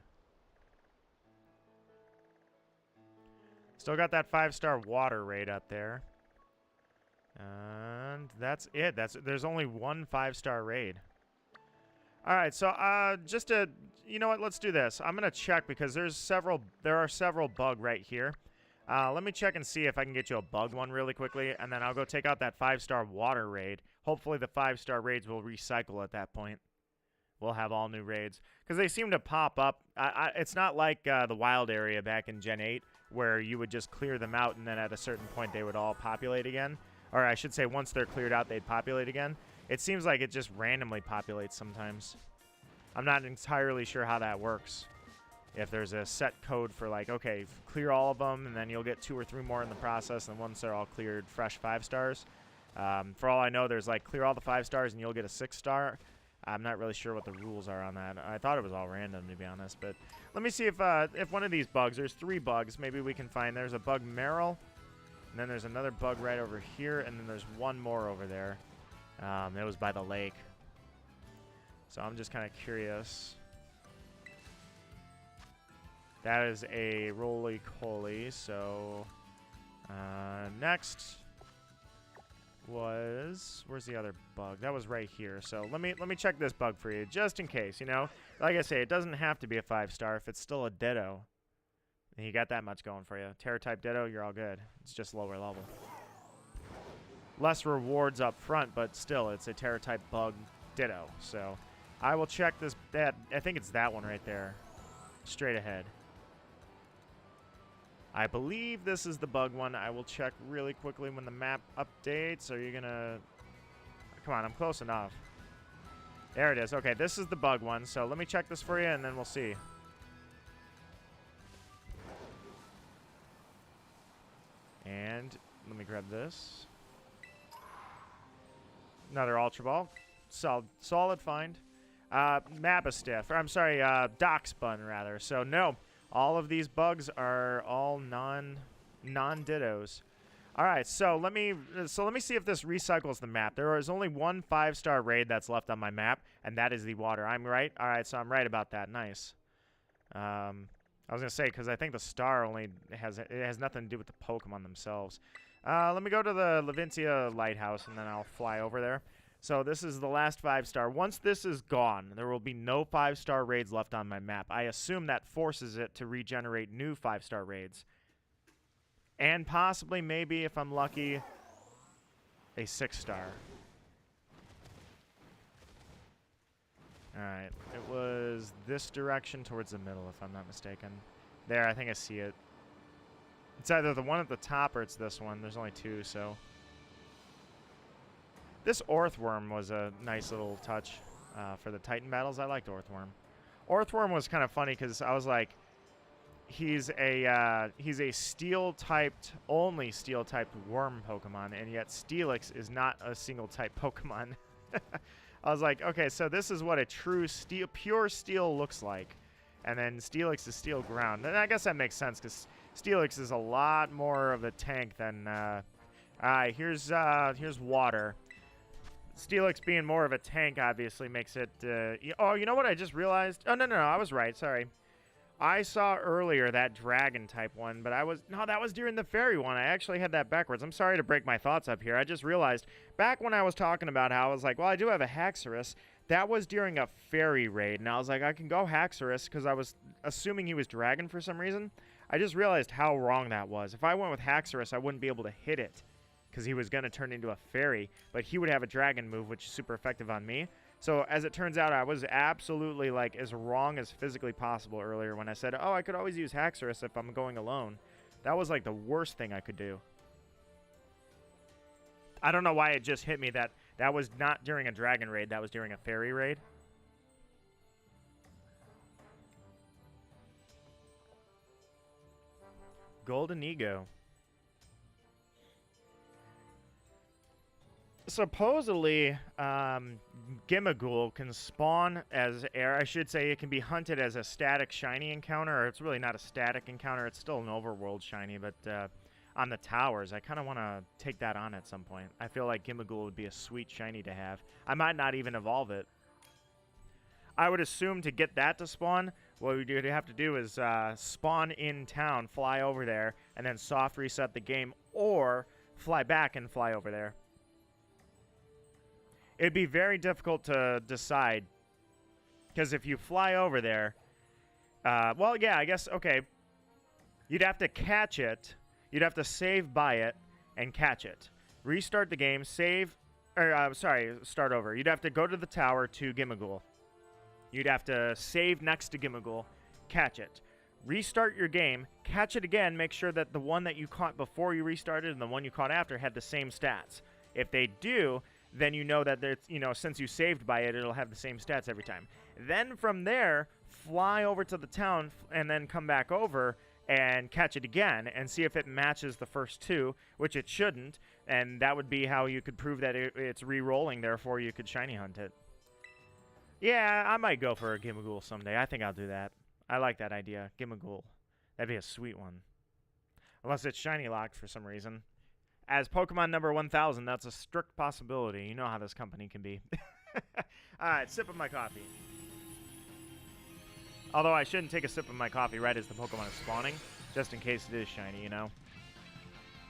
Still got that 5-star water raid up there. And that's it. There's only one 5-star raid. Alright, so just to, you know what, let's do this. I'm gonna check because there are several bug right here. Let me check and see if I can get you a bug one really quickly, and then I'll go take out that 5-star water raid. Hopefully the 5-star raids will recycle at that point. We'll have all new raids. Because they seem to pop up. It's not like the wild area back in Gen 8, where you would just clear them out, and then at a certain point they would all populate again. Or I should say, once they're cleared out, they'd populate again. It seems like it just randomly populates sometimes. I'm not entirely sure how that works. If there's a set code for like, okay, clear all of them, and then you'll get 2 or 3 more in the process, and once they're all cleared, fresh 5 stars. For all I know, there's like clear all the 5 stars, and you'll get a 6-star. I'm not really sure what the rules are on that. I thought it was all random, to be honest. But let me see if one of these bugs, there's 3 bugs, maybe we can find. There's a bug Meryl, and then there's another bug right over here, and then there's one more over there. It was by the lake. So I'm just kind of curious. That is a roly-coly, so next was, where's the other bug? That was right here. So let me check this bug for you, just in case, you know. Like I say, it doesn't have to be a 5-star if it's still a Ditto. And you got that much going for you. Tera type Ditto, you're all good. It's just lower level. Less rewards up front, but still, it's a Tera type bug Ditto. So I will check this. I think it's that one right there, straight ahead. I believe this is the bug one. I will check really quickly when the map updates. Are you gonna... Come on, I'm close enough. There it is. Okay, this is the bug one. So let me check this for you, and then we'll see. And let me grab this. Another Ultra Ball. Solid find. Mapastiff. Or I'm sorry, Doxbun, rather. So, no. All of these bugs are all non-dittos. All right, so let me see if this recycles the map. There is only one 5-star raid that's left on my map, and that is the water. I'm right. All right, so I'm right about that. Nice. I was gonna say because I think the star only has nothing to do with the Pokemon themselves. Let me go to the Levincia Lighthouse, and then I'll fly over there. So this is the last 5-star. Once this is gone, there will be no 5-star raids left on my map. I assume that forces it to regenerate new 5-star raids. And possibly, maybe, if I'm lucky, a 6-star. Alright, it was this direction towards the middle, if I'm not mistaken. There, I think I see it. It's either the one at the top or it's this one. There's only 2, so... This Orthworm was a nice little touch for the Titan battles. I liked Orthworm. Orthworm was kind of funny because I was like, he's a steel-typed, only steel-typed worm Pokemon, and yet Steelix is not a single-type Pokemon. I was like, okay, so this is what a true steel, pure steel looks like. And then Steelix is steel ground. And I guess that makes sense because Steelix is a lot more of a tank than... all right, here's water. Steelix being more of a tank obviously makes it... oh, you know what I just realized? Oh, no, I was right. Sorry. I saw earlier that dragon-type one, but no, that was during the fairy one. I actually had that backwards. I'm sorry to break my thoughts up here. I just realized back when I was talking about how I was like, well, I do have a Haxorus. That was during a fairy raid, and I was like, I can go Haxorus because I was assuming he was dragon for some reason. I just realized how wrong that was. If I went with Haxorus, I wouldn't be able to hit it, because he was going to turn into a fairy, but he would have a dragon move, which is super effective on me. So as it turns out, I was absolutely like as wrong as physically possible earlier when I said, oh, I could always use Haxorus if I'm going alone. That was like the worst thing I could do. I don't know why it just hit me that that was not during a dragon raid, that was during a fairy raid. Golden Ego. Supposedly, Gimmighoul can spawn as air. I should say it can be hunted as a static shiny encounter, or it's really not a static encounter. It's still an overworld shiny, but on the towers, I kind of want to take that on at some point. I feel like Gimmighoul would be a sweet shiny to have. I might not even evolve it. I would assume to get that to spawn, what you'd have to do is spawn in town, fly over there, and then soft reset the game, or fly back and fly over there. It'd be very difficult to decide, because if you fly over there, well, yeah, I guess, okay, you'd have to catch it, you'd have to save by it, and catch it. Restart the game, save, or, sorry, start over. You'd have to go to the tower to Gimmighoul. You'd have to save next to Gimmighoul, catch it. Restart your game, catch it again, make sure that the one that you caught before you restarted and the one you caught after had the same stats. If they do, then you know that there's, you know, since you saved by it, it'll have the same stats every time. Then from there, fly over to the town and then come back over and catch it again and see if it matches the first two, which it shouldn't, and that would be how you could prove that it's re-rolling, therefore you could shiny hunt it. Yeah, I might go for a Gimmighoul someday. I think I'll do that. I like that idea. Gimmighoul. That'd be a sweet one. Unless it's shiny locked for some reason. As Pokemon number 1000, that's a strict possibility. You know how this company can be. Alright, sip of my coffee. Although I shouldn't take a sip of my coffee right as the Pokemon is spawning, just in case it is shiny, you know?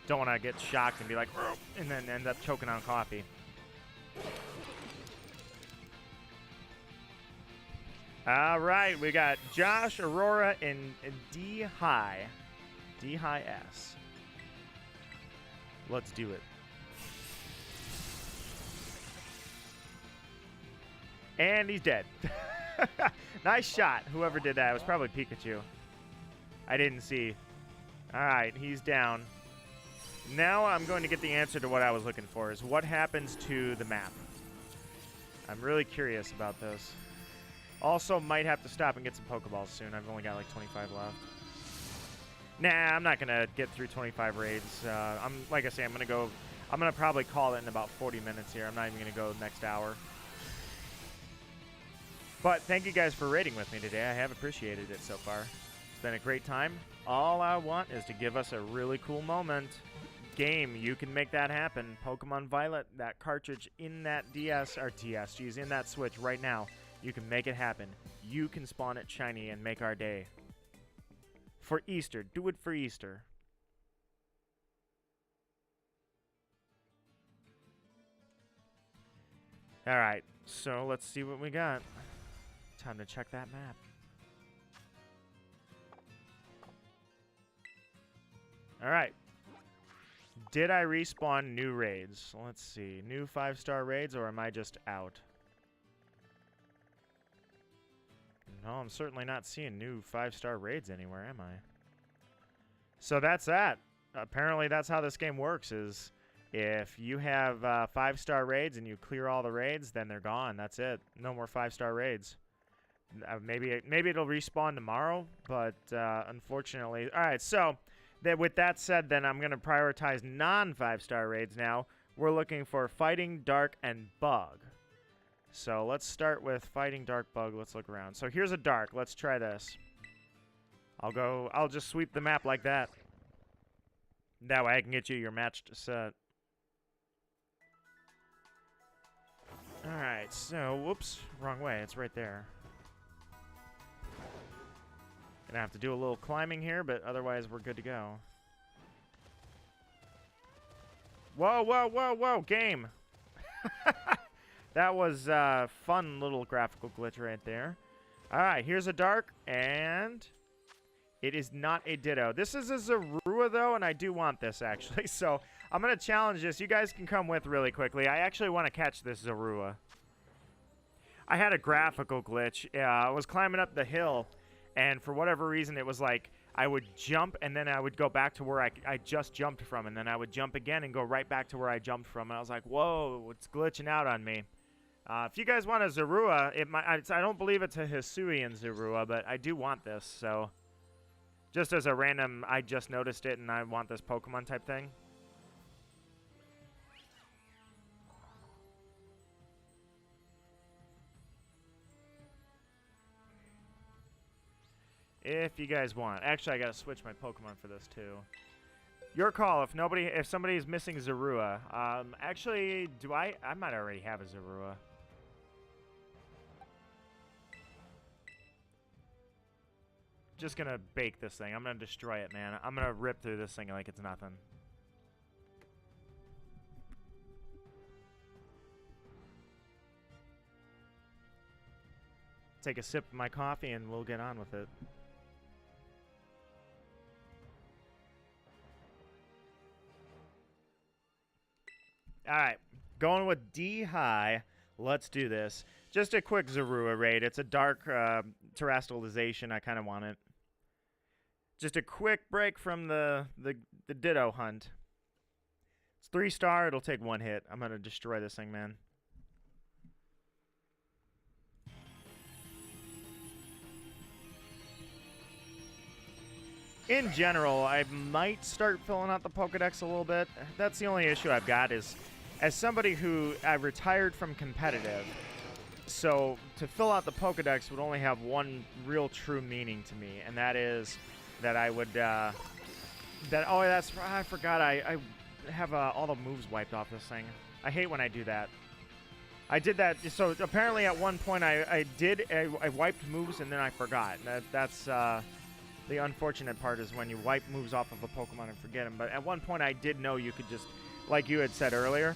Don't want to get shocked and be like, "Ugh," and then end up choking on coffee. Alright, we got Josh, Aurora, and D-High. D-High S. Let's do it. And he's dead. Nice shot. Whoever did that. It was probably Pikachu. I didn't see. Alright, he's down. Now I'm going to get the answer to what I was looking for, is what happens to the map. I'm really curious about this. Also, might have to stop and get some Pokeballs soon. I've only got like 25 left. Nah, I'm not going to get through 25 raids. Like I say, I'm going to probably call it in about 40 minutes here. I'm not even going to go the next hour. But thank you guys for raiding with me today. I have appreciated it so far. It's been a great time. All I want is to give us a really cool moment. Game, you can make that happen. Pokemon Violet, that cartridge in that in that Switch right now. You can make it happen. You can spawn it shiny and make our day. For Easter. Do it for Easter. Alright, so let's see what we got. Time to check that map. Alright. Did I respawn new raids? Let's see. New 5-star raids, or am I just out? No, I'm certainly not seeing new 5-star raids anywhere, am I? So that's that. Apparently that's how this game works, is if you have 5-star raids and you clear all the raids, then they're gone. That's it. No more 5-star raids. Maybe it'll respawn tomorrow, but unfortunately... Alright, so with that said, then I'm going to prioritize non-5-star raids now. We're looking for Fighting, Dark, and Bug. So let's start with Fighting, Dark, Bug. Let's look around. So here's a Dark. Let's try this. I'll just sweep the map like that. That way I can get you your matched set. Alright, so, whoops, wrong way. It's right there. Gonna have to do a little climbing here, but otherwise we're good to go. Whoa, whoa, whoa, whoa, game! That was a fun little graphical glitch right there. Alright, here's a Dark, and it is not a Ditto. This is a Zorua, though, and I do want this, actually. So I'm going to challenge this. You guys can come with really quickly. I actually want to catch this Zorua. I had a graphical glitch. I was climbing up the hill, and for whatever reason, it was like I would jump, and then I would go back to where I just jumped from, and then I would jump again and go right back to where I jumped from. And I was like, whoa, it's glitching out on me. If you guys want a Zorua, I don't believe it's a Hisuian Zorua, but I do want this, so just as a random, I just noticed it and I want this Pokemon type thing. If you guys want. Actually, I gotta switch my Pokemon for this too. Your call. If somebody is missing Zorua. Actually, I might already have a Zorua. Just gonna bake this thing. I'm gonna destroy it, man. I'm gonna rip through this thing like it's nothing. Take a sip of my coffee and we'll get on with it. Alright, going with D-High. Let's do this. Just a quick Zorua raid. It's a dark terrestrialization. I kind of want it. Just a quick break from the Ditto hunt. It's 3-star. It'll take 1 hit. I'm going to destroy this thing, man. In general, I might start filling out the Pokedex a little bit. That's the only issue I've got is, as somebody who I retired from competitive, So to fill out the Pokedex would only have one real true meaning to me, and that is that I would I forgot I have all the moves wiped off this thing. I hate when I do that. I did that, so apparently at one point I wiped moves and then I forgot. That's the unfortunate part, is when you wipe moves off of a Pokemon and forget them. But at one point I did know you could just, like you had said earlier,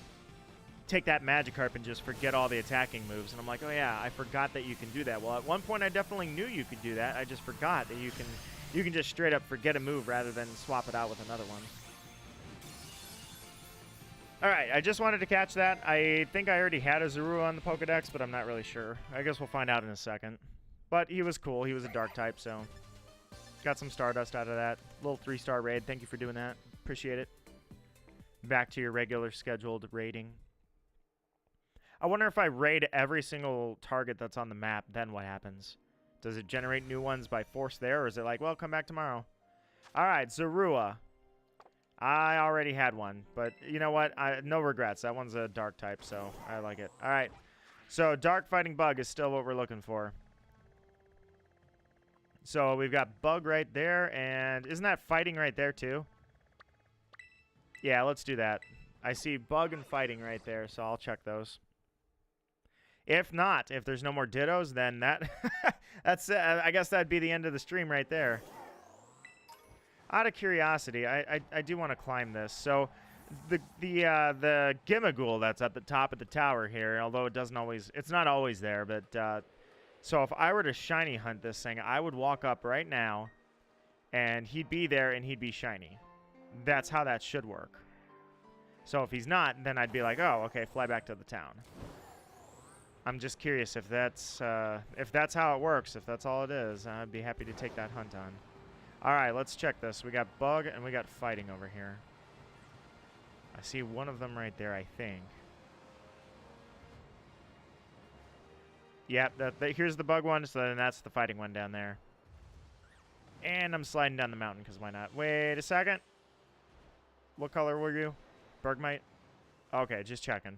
take that Magikarp and just forget all the attacking moves. And I'm like, oh yeah, I forgot that you can do that. Well, at one point I definitely knew you could do that. I just forgot that you can just straight up forget a move rather than swap it out with another one. Alright, I just wanted to catch that. I think I already had a Zorua on the Pokedex, but I'm not really sure. I guess we'll find out in a second. But he was cool. He was a dark type, so got some Stardust out of that. Little 3-star raid. Thank you for doing that. Appreciate it. Back to your regular scheduled raiding. I wonder if I raid every single target that's on the map, then what happens? Does it generate new ones by force there, or is it like, well, come back tomorrow? Alright, Zorua. I already had one, but you know what? No regrets. That one's a dark type, so I like it. All right. So dark fighting bug is still what we're looking for. So we've got bug right there, and isn't that fighting right there too? Yeah, let's do that. I see bug and fighting right there, so I'll check those. If not, if there's no more Dittos, then that's I guess that'd be the end of the stream right there. Out of curiosity, I do want to climb this. So the Gimmighoul that's at the top of the tower here, although it's not always there, but so if I were to shiny hunt this thing, I would walk up right now and he'd be there and he'd be shiny. That's how that should work. So if he's not, then I'd be like, oh, okay, fly back to the town. I'm just curious if that's how it works, if that's all it is. I'd be happy to take that hunt on. Alright, let's check this. We got bug and we got fighting over here. I see one of them right there, I think. Yep, here's the bug one, so then that's the fighting one down there. And I'm sliding down the mountain, because why not? Wait a second. What color were you? Bergmite? Okay, just checking.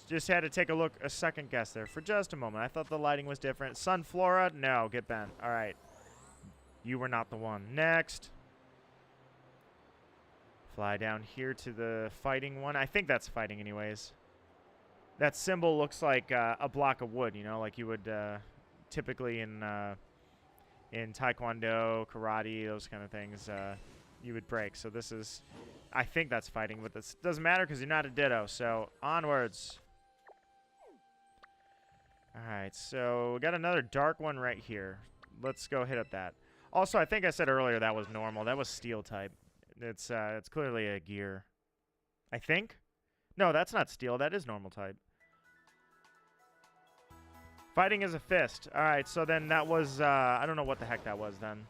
Just had to take a second guess there for just a moment. I thought the lighting was different. Sunflora? No, get bent. Alright. You were not the one. Next. Fly down here to the fighting one. I think that's fighting anyways. That symbol looks like a block of wood, you know, like you would typically in Taekwondo, karate, those kind of things, you would break. So this is, I think that's fighting, but this doesn't matter because you're not a Ditto. So onwards. All right, so we got another dark one right here. Let's go hit up that. Also, I think I said earlier that was normal. That was steel type. It's clearly a gear. I think? No, that's not steel. That is normal type. Fighting is a fist. All right, so then that was, I don't know what the heck that was then.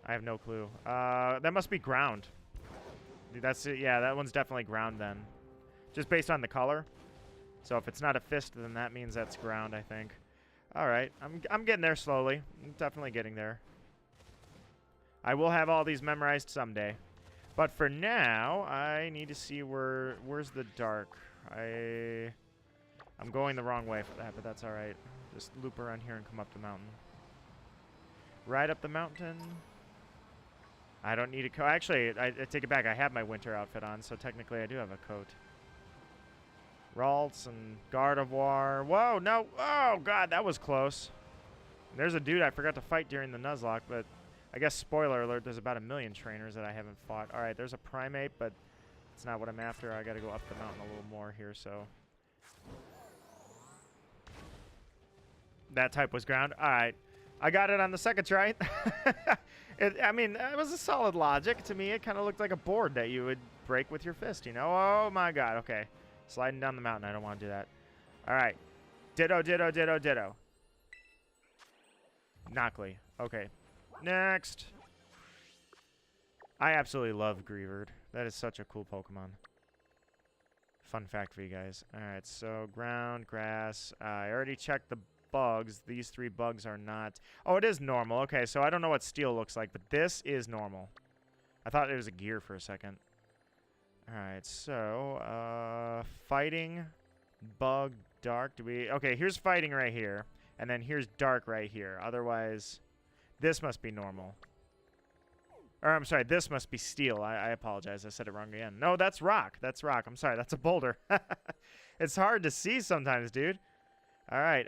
I have no clue. That must be ground. That's it. Yeah, that one's definitely ground then. Just based on the color. So if it's not a fist, then that means that's ground, I think. All right, I'm getting there slowly. I'm definitely getting there. I will have all these memorized someday. But for now, I need to see where's the dark. I'm going the wrong way for that, but that's all right. Just loop around here and come up the mountain. Ride up the mountain. I don't need a coat. Actually, I take it back. I have my winter outfit on, so technically I do have a coat. Ralts and Gardevoir. Whoa, no. Oh, God, that was close. There's a dude I forgot to fight during the Nuzlocke, but I guess, spoiler alert, there's about 1 million trainers that I haven't fought. All right, there's a Primate, but it's not what I'm after. I got to go up the mountain a little more here, so. That type was ground. All right. I got it on the second try. I mean, it was a solid logic. To me, it kind of looked like a board that you would break with your fist, you know? Oh, my God. Okay. Sliding down the mountain. I don't want to do that. All right. Ditto, ditto, ditto, ditto. Knockley. Okay. Next. I absolutely love Greavard. That is such a cool Pokemon. Fun fact for you guys. All right. So, ground, grass. I already checked the bugs. These 3 bugs are not. Oh, it is normal. Okay. So, I don't know what steel looks like, but this is normal. I thought it was a gear for a second. Alright, so, fighting. Bug, dark. Do we... Okay, here's fighting right here. And then here's dark right here. Otherwise, this must be normal. Or, I'm sorry, this must be steel. I apologize. I said it wrong again. No, that's rock. That's rock. I'm sorry. That's a boulder. It's hard to see sometimes, dude. All right.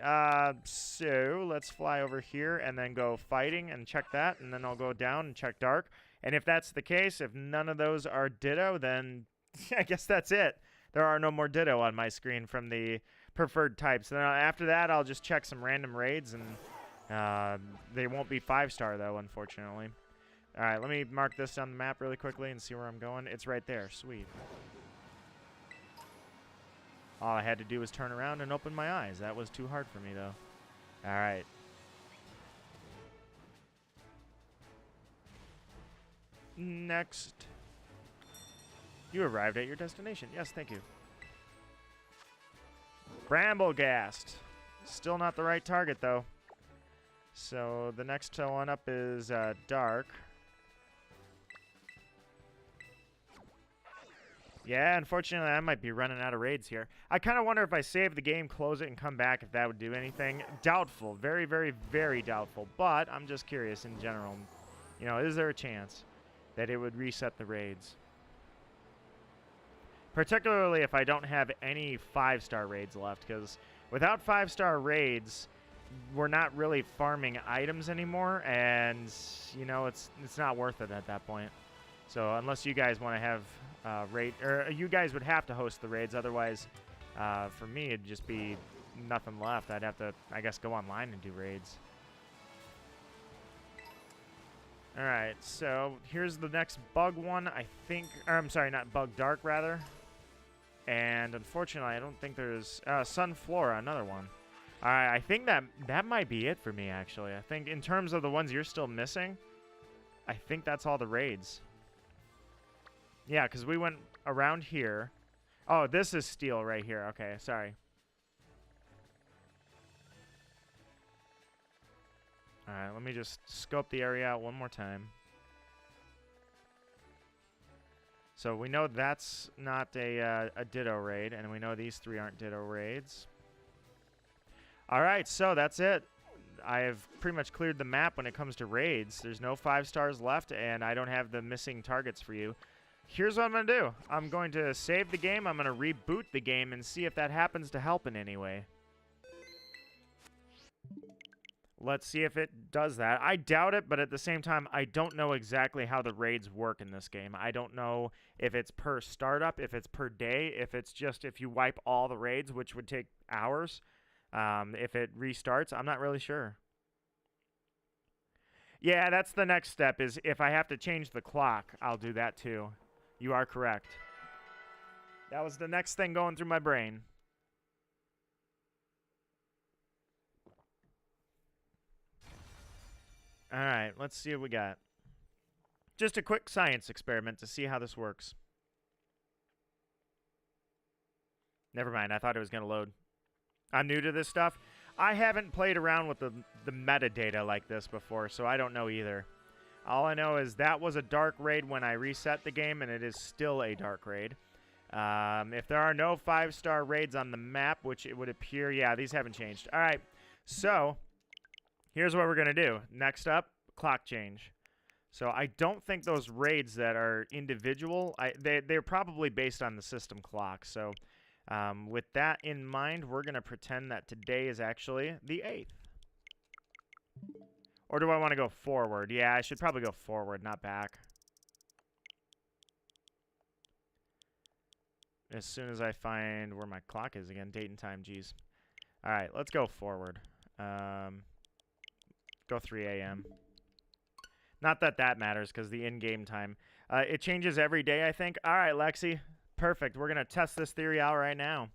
So let's fly over here and then go fighting and check that. And then I'll go down and check dark. And if that's the case, if none of those are Ditto, then I guess that's it. There are no more Ditto on my screen from the preferred types. Then after that, I'll just check some random raids. And they won't be 5-star, though, unfortunately. All right, let me mark this on the map really quickly and see where I'm going. It's right there. Sweet. All I had to do was turn around and open my eyes. That was too hard for me, though. All right. Next. You arrived at your destination. Yes, thank you. Bramblegast. Still not the right target, though. So the next one up is dark. Yeah, unfortunately, I might be running out of raids here. I kind of wonder if I save the game, close it, and come back, if that would do anything. Doubtful. Very, very, very doubtful. But I'm just curious in general. You know, is there a chance that it would reset the raids? Particularly if I don't have any 5-star raids left, because without 5-star raids, we're not really farming items anymore, and, you know, it's not worth it at that point. So unless you guys want to have raid, or you guys would have to host the raids, otherwise for me it'd just be nothing left. I'd have to, I guess, go online and do raids. Alright, so here's the next bug one, I think, or I'm sorry, not bug, dark rather. And unfortunately I don't think there's Sunflora, another one. Alright, I think that might be it for me, actually. I think in terms of the ones you're still missing, I think that's all the raids. Yeah, because we went around here. Oh, this is steel right here. Okay, sorry. All right, let me just scope the area out one more time. So we know that's not a Ditto raid, and we know these 3 aren't Ditto raids. All right, so that's it. I have pretty much cleared the map when it comes to raids. There's no 5-stars left, and I don't have the missing targets for you. Here's what I'm going to do. I'm going to save the game. I'm going to reboot the game and see if that happens to help in any way. Let's see if it does that. I doubt it, but at the same time, I don't know exactly how the raids work in this game. I don't know if it's per startup, if it's per day, if it's just if you wipe all the raids, which would take hours. If it restarts, I'm not really sure. Yeah, that's the next step, is if I have to change the clock, I'll do that too. You are correct. That was the next thing going through my brain. All right, let's see what we got. Just a quick science experiment to see how this works. Never mind, I thought it was going to load. I'm new to this stuff. I haven't played around with the metadata like this before, so I don't know either. All I know is that was a dark raid when I reset the game, and it is still a dark raid. If there are no 5-star raids on the map, which it would appear, yeah, these haven't changed. All right, so here's what we're going to do. Next up, clock change. So I don't think those raids that are individual, they're probably based on the system clock. So with that in mind, we're going to pretend that today is actually the 8th. Or do I want to go forward? Yeah, I should probably go forward, not back. As soon as I find where my clock is again, date and time, geez. All right, let's go forward. Go 3 a.m. Not that that matters, because the in-game time. It changes every day, I think. All right, Lexi. Perfect. We're going to test this theory out right now.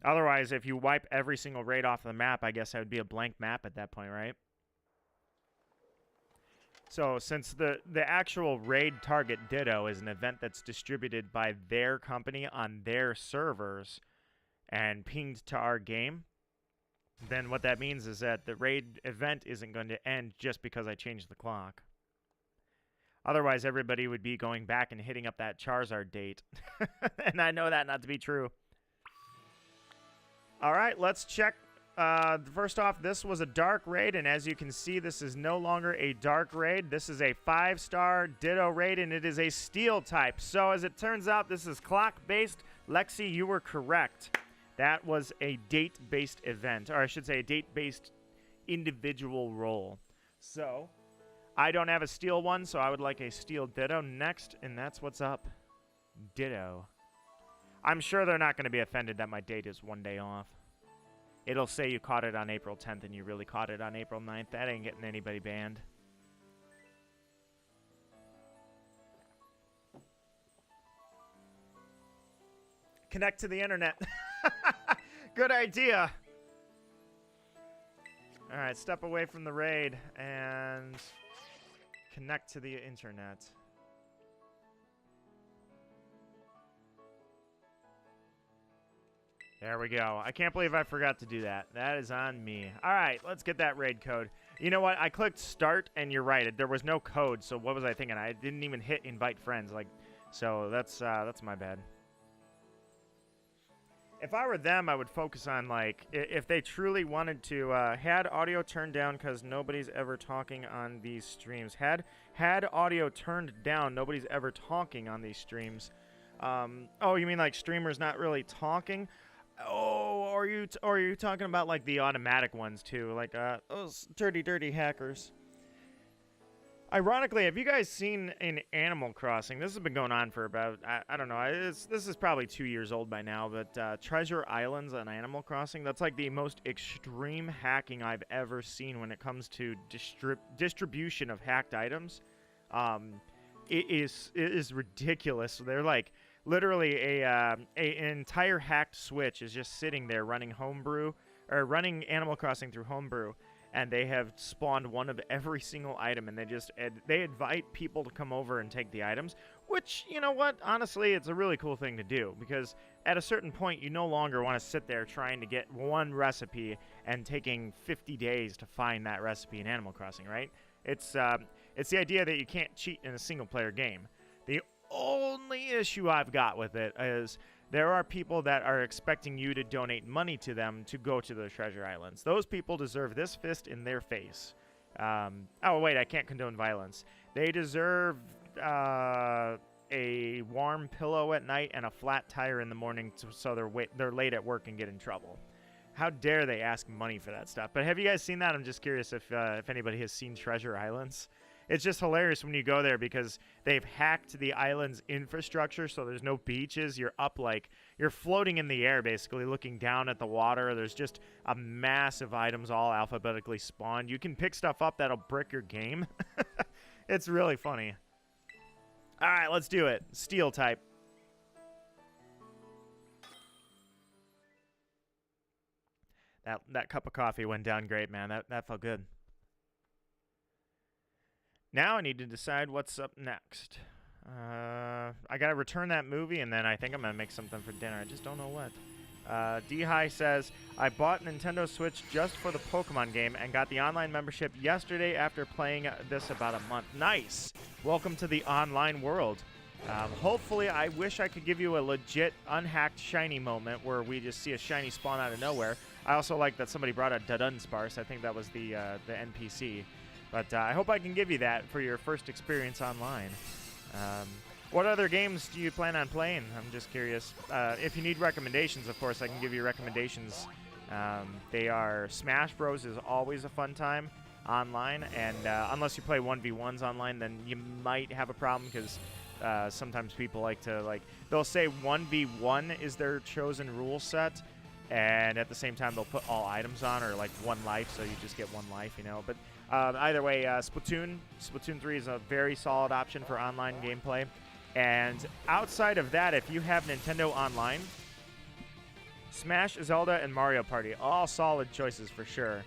Otherwise, if you wipe every single raid off the map, I guess that would be a blank map at that point, right? So since the actual raid target Ditto is an event that's distributed by their company on their servers and pinged to our game, then what that means is that the raid event isn't going to end just because I changed the clock. Otherwise, everybody would be going back and hitting up that Charizard date. And I know that not to be true. All right, let's check. First off, this was a dark raid, and as you can see, this is no longer a dark raid. This is a 5-star Ditto raid, and it is a steel type. So as it turns out, this is clock-based. Lexi, you were correct. That was a date-based event, or I should say a date-based individual role. So I don't have a steel one, so I would like a steel Ditto next, and that's what's up. Ditto. I'm sure they're not going to be offended that my date is one day off. It'll say you caught it on April 10th and you really caught it on April 9th. That ain't getting anybody banned. Connect to the internet. Good idea. All right, step away from the raid and connect to the internet. There we go. I can't believe I forgot to do that. That is on me. All right, let's get that raid code. You know what? I clicked start, and you're right. There was no code, so what was I thinking? I didn't even hit invite friends. So that's my bad. If I were them, I would focus on, if they truly wanted to, had audio turned down because nobody's ever talking on these streams. Had audio turned down, nobody's ever talking on these streams. Oh, you mean like streamers not really talking? Oh, are you talking about like the automatic ones too? Like those dirty hackers. Ironically, have you guys seen in Animal Crossing? This has been going on for about, I don't know, this is probably 2 years old by now, but Treasure Islands on Animal Crossing, that's like the most extreme hacking I've ever seen when it comes to distribution of hacked items. It is ridiculous. They're like, literally an entire hacked Switch is just sitting there running Homebrew, or running Animal Crossing through Homebrew. And they have spawned one of every single item, and they invite people to come over and take the items, which, you know what, honestly, it's a really cool thing to do, because at a certain point, you no longer want to sit there trying to get one recipe and taking 50 days to find that recipe in Animal Crossing, right? It's the idea that you can't cheat in a single-player game. The only issue I've got with it is there are people that are expecting you to donate money to them to go to the treasure islands. Those people deserve this fist in their face. Oh, wait, I can't condone violence. They deserve a warm pillow at night and a flat tire in the morning so they're late at work and get in trouble. How dare they ask money for that stuff? But have you guys seen that? I'm just curious if anybody has seen Treasure Islands. It's just hilarious when you go there because they've hacked the island's infrastructure, so there's no beaches. You're up you're floating in the air, basically, looking down at the water. There's just a mass of items all alphabetically spawned. You can pick stuff up that'll brick your game. It's really funny. All right, let's do it. Steel type. That cup of coffee went down great, man. That felt good. Now I need to decide what's up next. I gotta return that movie, and then I think I'm gonna make something for dinner. I just don't know what. D-High says, I bought Nintendo Switch just for the Pokemon game and got the online membership yesterday after playing this about a month. Nice! Welcome to the online world. Hopefully, I wish I could give you a legit unhacked shiny moment where we just see a shiny spawn out of nowhere. I also like that somebody brought a Dudunsparce. I think that was the NPC. But I hope I can give you that for your first experience online. What other games do you plan on playing? I'm just curious. If you need recommendations, of course, I can give you recommendations. They are Smash Bros. Is always a fun time online. And unless you play 1v1s online, then you might have a problem because sometimes people like to, they'll say 1v1 is their chosen rule set. And at the same time, they'll put all items on or, one life, so you just get one life, you know. But either way, Splatoon 3 is a very solid option for online gameplay. And outside of that, if you have Nintendo Online, Smash, Zelda, and Mario Party, all solid choices for sure.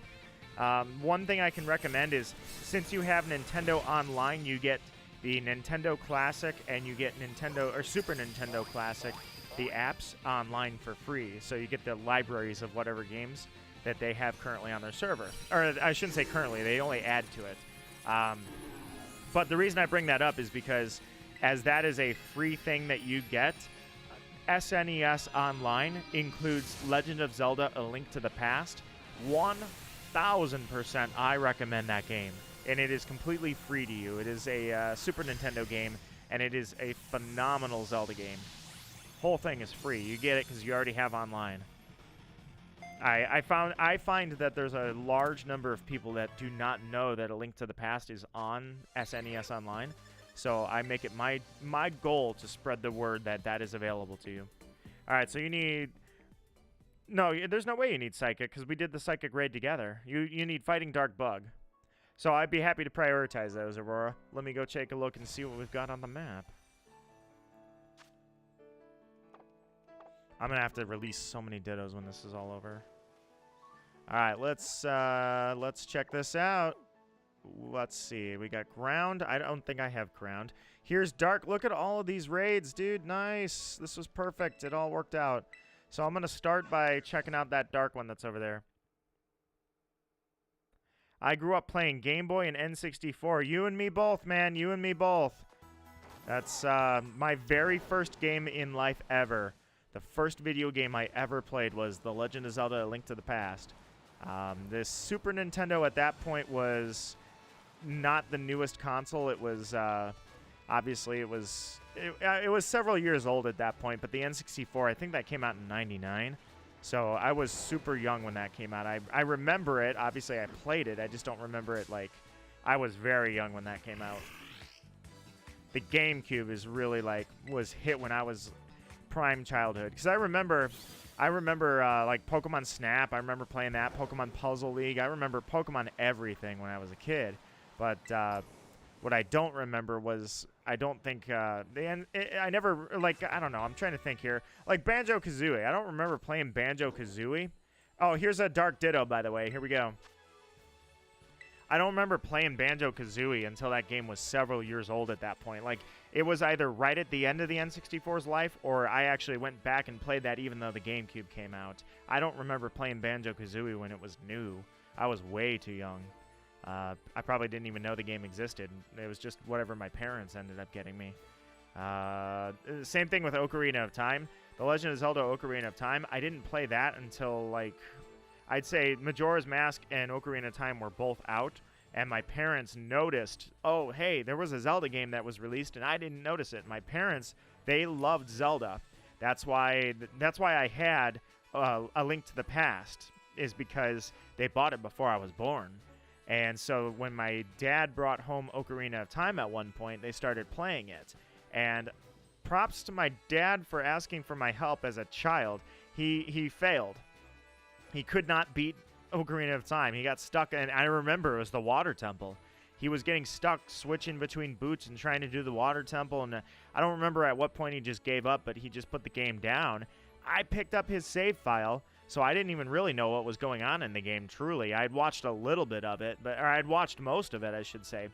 One thing I can recommend is, since you have Nintendo Online, you get the Nintendo Classic and you get Nintendo or Super Nintendo Classic, the apps online for free. So you get the libraries of whatever games that they have currently on their server. Or I shouldn't say currently, they only add to it. But the reason I bring that up is because as that is a free thing that you get, SNES Online includes Legend of Zelda: A Link to the Past. 1000% I recommend that game. And it is completely free to you. It is a Super Nintendo game, and it is a phenomenal Zelda game. Whole thing is free. You get it because you already have online. I find that there's a large number of people that do not know that A Link to the Past is on SNES Online. So I make it my goal to spread the word that that is available to you. All right, so you need... No, there's no way you need Psychic, because we did the Psychic raid together. You need Fighting Dark Bug. So I'd be happy to prioritize those, Aurora. Let me go take a look and see what we've got on the map. I'm going to have to release so many Dittos when this is all over. All right, let's check this out. Let's see. We got Ground. I don't think I have Ground. Here's Dark. Look at all of these raids, dude. Nice. This was perfect. It all worked out. So I'm going to start by checking out that Dark one that's over there. I grew up playing Game Boy and N64. You and me both, man. You and me both. That's my very first game in life ever. The first video game I ever played was The Legend of Zelda: A Link to the Past. This Super Nintendo at that point was not the newest console. It was obviously it was several years old at that point. But the N64, I think that came out in '99. So I was super young when that came out. I remember it. Obviously, I played it. I just don't remember it like I was very young when that came out. The GameCube is really like was hit when I was prime childhood, because I remember like Pokemon Snap. I remember playing that, Pokemon Puzzle League. I remember Pokemon everything when I was a kid. But what I don't remember was I don't think I never, like, I don't know. I'm trying to think here. Like Banjo-Kazooie. I don't remember playing Banjo-Kazooie. Oh, here's a Dark Ditto, by the way. Here we go. I don't remember playing Banjo-Kazooie until that game was several years old at that point. Like, it was either right at the end of the N64's life, or I actually went back and played that even though the GameCube came out. I don't remember playing Banjo-Kazooie when it was new. I was way too young. I probably didn't even know the game existed. It was just whatever my parents ended up getting me. Same thing with Ocarina of Time. The Legend of Zelda: Ocarina of Time, I didn't play that until, like, I'd say Majora's Mask and Ocarina of Time were both out, and my parents noticed, oh, hey, there was a Zelda game that was released, and I didn't notice it. My parents, they loved Zelda. That's why I had A Link to the Past, is because they bought it before I was born. And so when my dad brought home Ocarina of Time at one point, they started playing it. And props to my dad for asking for my help as a child. He failed. He could not beat Ocarina of Time. He got stuck, and I remember it was the Water Temple. He was getting stuck switching between boots and trying to do the Water Temple, and I don't remember at what point he just gave up, but he just put the game down. I picked up his save file, so I didn't even really know what was going on in the game, truly. I'd watched a little bit of it, or I'd watched most of it, I should say,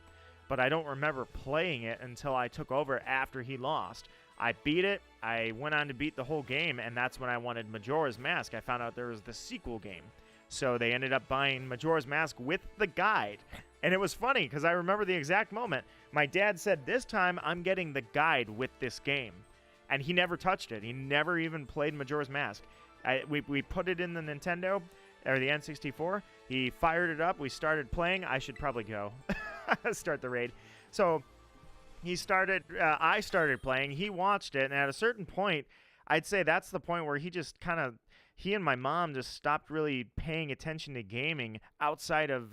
but I don't remember playing it until I took over after he lost. I beat it, I went on to beat the whole game, and that's when I wanted Majora's Mask. I found out there was the sequel game. So they ended up buying Majora's Mask with the guide. And it was funny, because I remember the exact moment. My dad said, this time I'm getting the guide with this game. And he never touched it. He never even played Majora's Mask. We put it in the Nintendo, or the N64. He fired it up. We started playing. I should probably go start the raid. So I started playing. He watched it. And at a certain point, I'd say that's the point where he just kind of, he and my mom just stopped really paying attention to gaming outside of,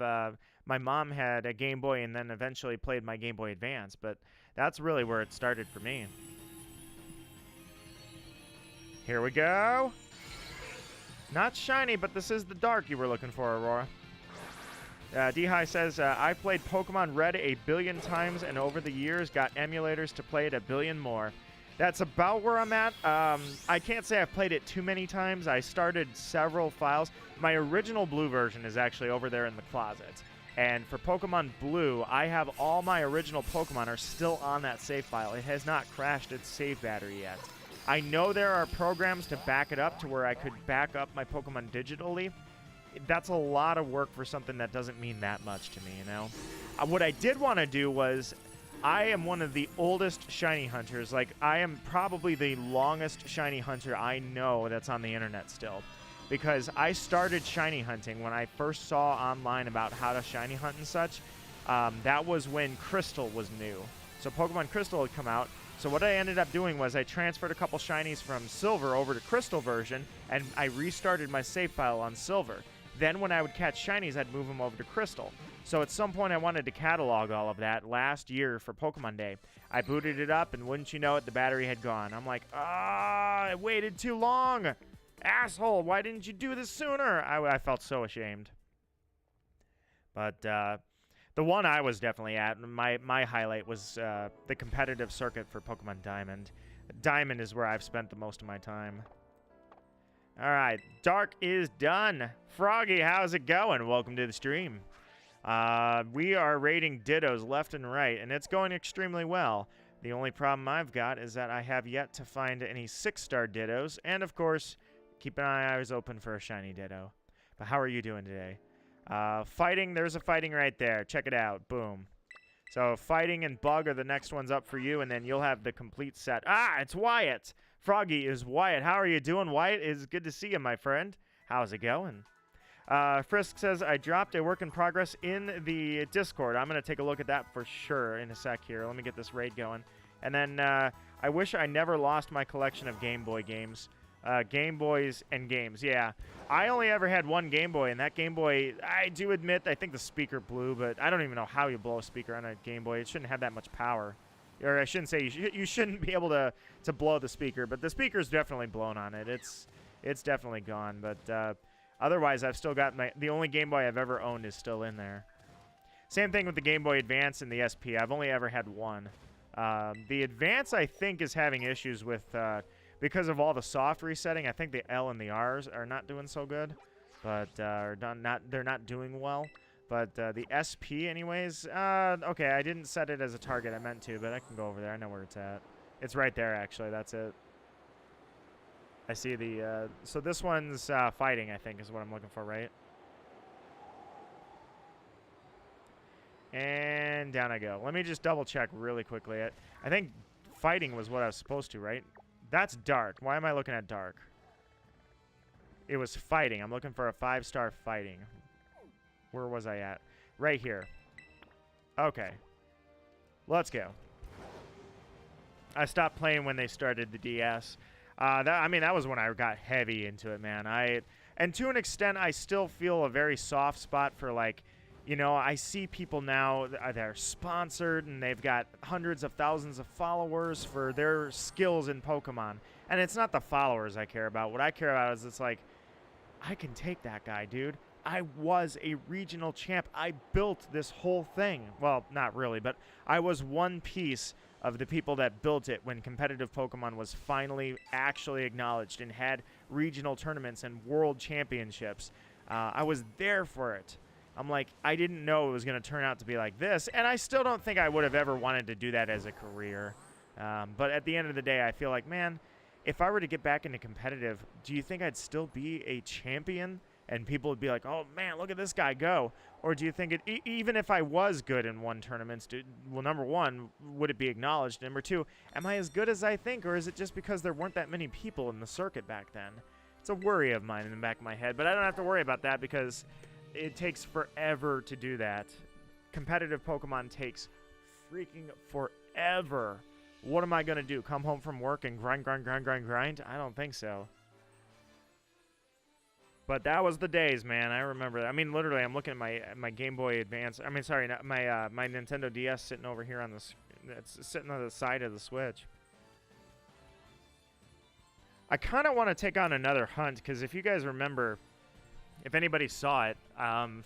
my mom had a Game Boy and then eventually played my Game Boy Advance. But that's really where it started for me. Here we go. Not shiny, but this is the Dark you were looking for, Aurora. D-High says, I played Pokemon Red 1 billion times, and over the years got emulators to play it 1 billion more. That's about where I'm at. I can't say I've played it too many times. I started several files. My original Blue version is actually over there in the closet. And for Pokemon Blue, I have all my original Pokemon are still on that save file. It has not crashed its save battery yet. I know there are programs to back it up to where I could back up my Pokemon digitally. That's a lot of work for something that doesn't mean that much to me, you know? What I did want to do was I am one of the oldest shiny hunters. Like, I am probably the longest shiny hunter I know that's on the internet still. Because I started shiny hunting when I first saw online about how to shiny hunt and such. That was when Crystal was new. So Pokemon Crystal had come out. So what I ended up doing was I transferred a couple shinies from Silver over to Crystal version, and I restarted my save file on Silver. Then when I would catch shinies, I'd move them over to Crystal. So at some point I wanted to catalog all of that last year for Pokemon Day. I booted it up, and wouldn't you know it, the battery had gone. I'm like, I waited too long. Asshole, why didn't you do this sooner? I felt so ashamed. But the one I was definitely at, my highlight was the competitive circuit for Pokemon Diamond. Diamond is where I've spent the most of my time. All right, Dark is done. Froggy, how's it going? Welcome to the stream. We are rating Dittos left and right, and it's going extremely well. The only problem I've got is that I have yet to find any 6-star Dittos, and of course, keep an eyes open for a shiny Ditto. But how are you doing today? Fighting, there's a fighting right there. Check it out. Boom. So fighting and bug are the next ones up for you, and then you'll have the complete set. Ah, it's Wyatt. Froggy is Wyatt. How are you doing, Wyatt? It's good to see you, my friend. How's it going? Frisk says, I dropped a work in progress in the Discord. I'm going to take a look at that for sure in a sec here. Let me get this raid going. And then I wish I never lost my collection of Game Boy games. Game Boys and games. Yeah, I only ever had one Game Boy, and that Game Boy, I do admit, I think the speaker blew, but I don't even know how you blow a speaker on a Game Boy. It shouldn't have that much power. Or I shouldn't say you shouldn't be able to blow the speaker, but the speaker's definitely blown on it. It's definitely gone, but otherwise I've still got the only Game Boy I've ever owned is still in there. Same thing with the Game Boy Advance and the SP. I've only ever had one. The Advance, I think, is having issues with because of all the soft resetting. I think the L and the R's are not doing so good, but they're not doing well. But the SP, anyways, okay, I didn't set it as a target. I meant to, but I can go over there. I know where it's at. It's right there, actually. That's it. I see the, so this one's fighting, I think, is what I'm looking for, right? And down I go. Let me just double check really quickly. I think fighting was what I was supposed to, right? That's dark. Why am I looking at dark? It was fighting. I'm looking for a 5-star fighting. Where was I at? Right here. Okay. Let's go. I stopped playing when they started the DS. I mean, that was when I got heavy into it, man. And to an extent, I still feel a very soft spot for, like, you know, I see people now that are sponsored and they've got hundreds of thousands of followers for their skills in Pokemon. And it's not the followers I care about. What I care about is it's like, I can take that guy, dude. I was a regional champ. I built this whole thing. Well, not really, but I was one piece of the people that built it when competitive Pokemon was finally actually acknowledged and had regional tournaments and world championships. I was there for it. I'm like, I didn't know it was going to turn out to be like this, and I still don't think I would have ever wanted to do that as a career. But at the end of the day, I feel like, man, if I were to get back into competitive, do you think I'd still be a champion? And people would be like, oh, man, look at this guy go. Or do you think even if I was good in one tournament, well, number one, would it be acknowledged? Number two, am I as good as I think? Or is it just because there weren't that many people in the circuit back then? It's a worry of mine in the back of my head. But I don't have to worry about that because it takes forever to do that. Competitive Pokemon takes freaking forever. What am I going to do? Come home from work and grind? I don't think so. But that was the days, man. I remember that. I mean, literally, I'm looking at my Game Boy Advance. I mean, sorry, not my my Nintendo DS sitting over here on this. It's sitting on the side of the Switch. I kind of want to take on another hunt because if you guys remember, if anybody saw it,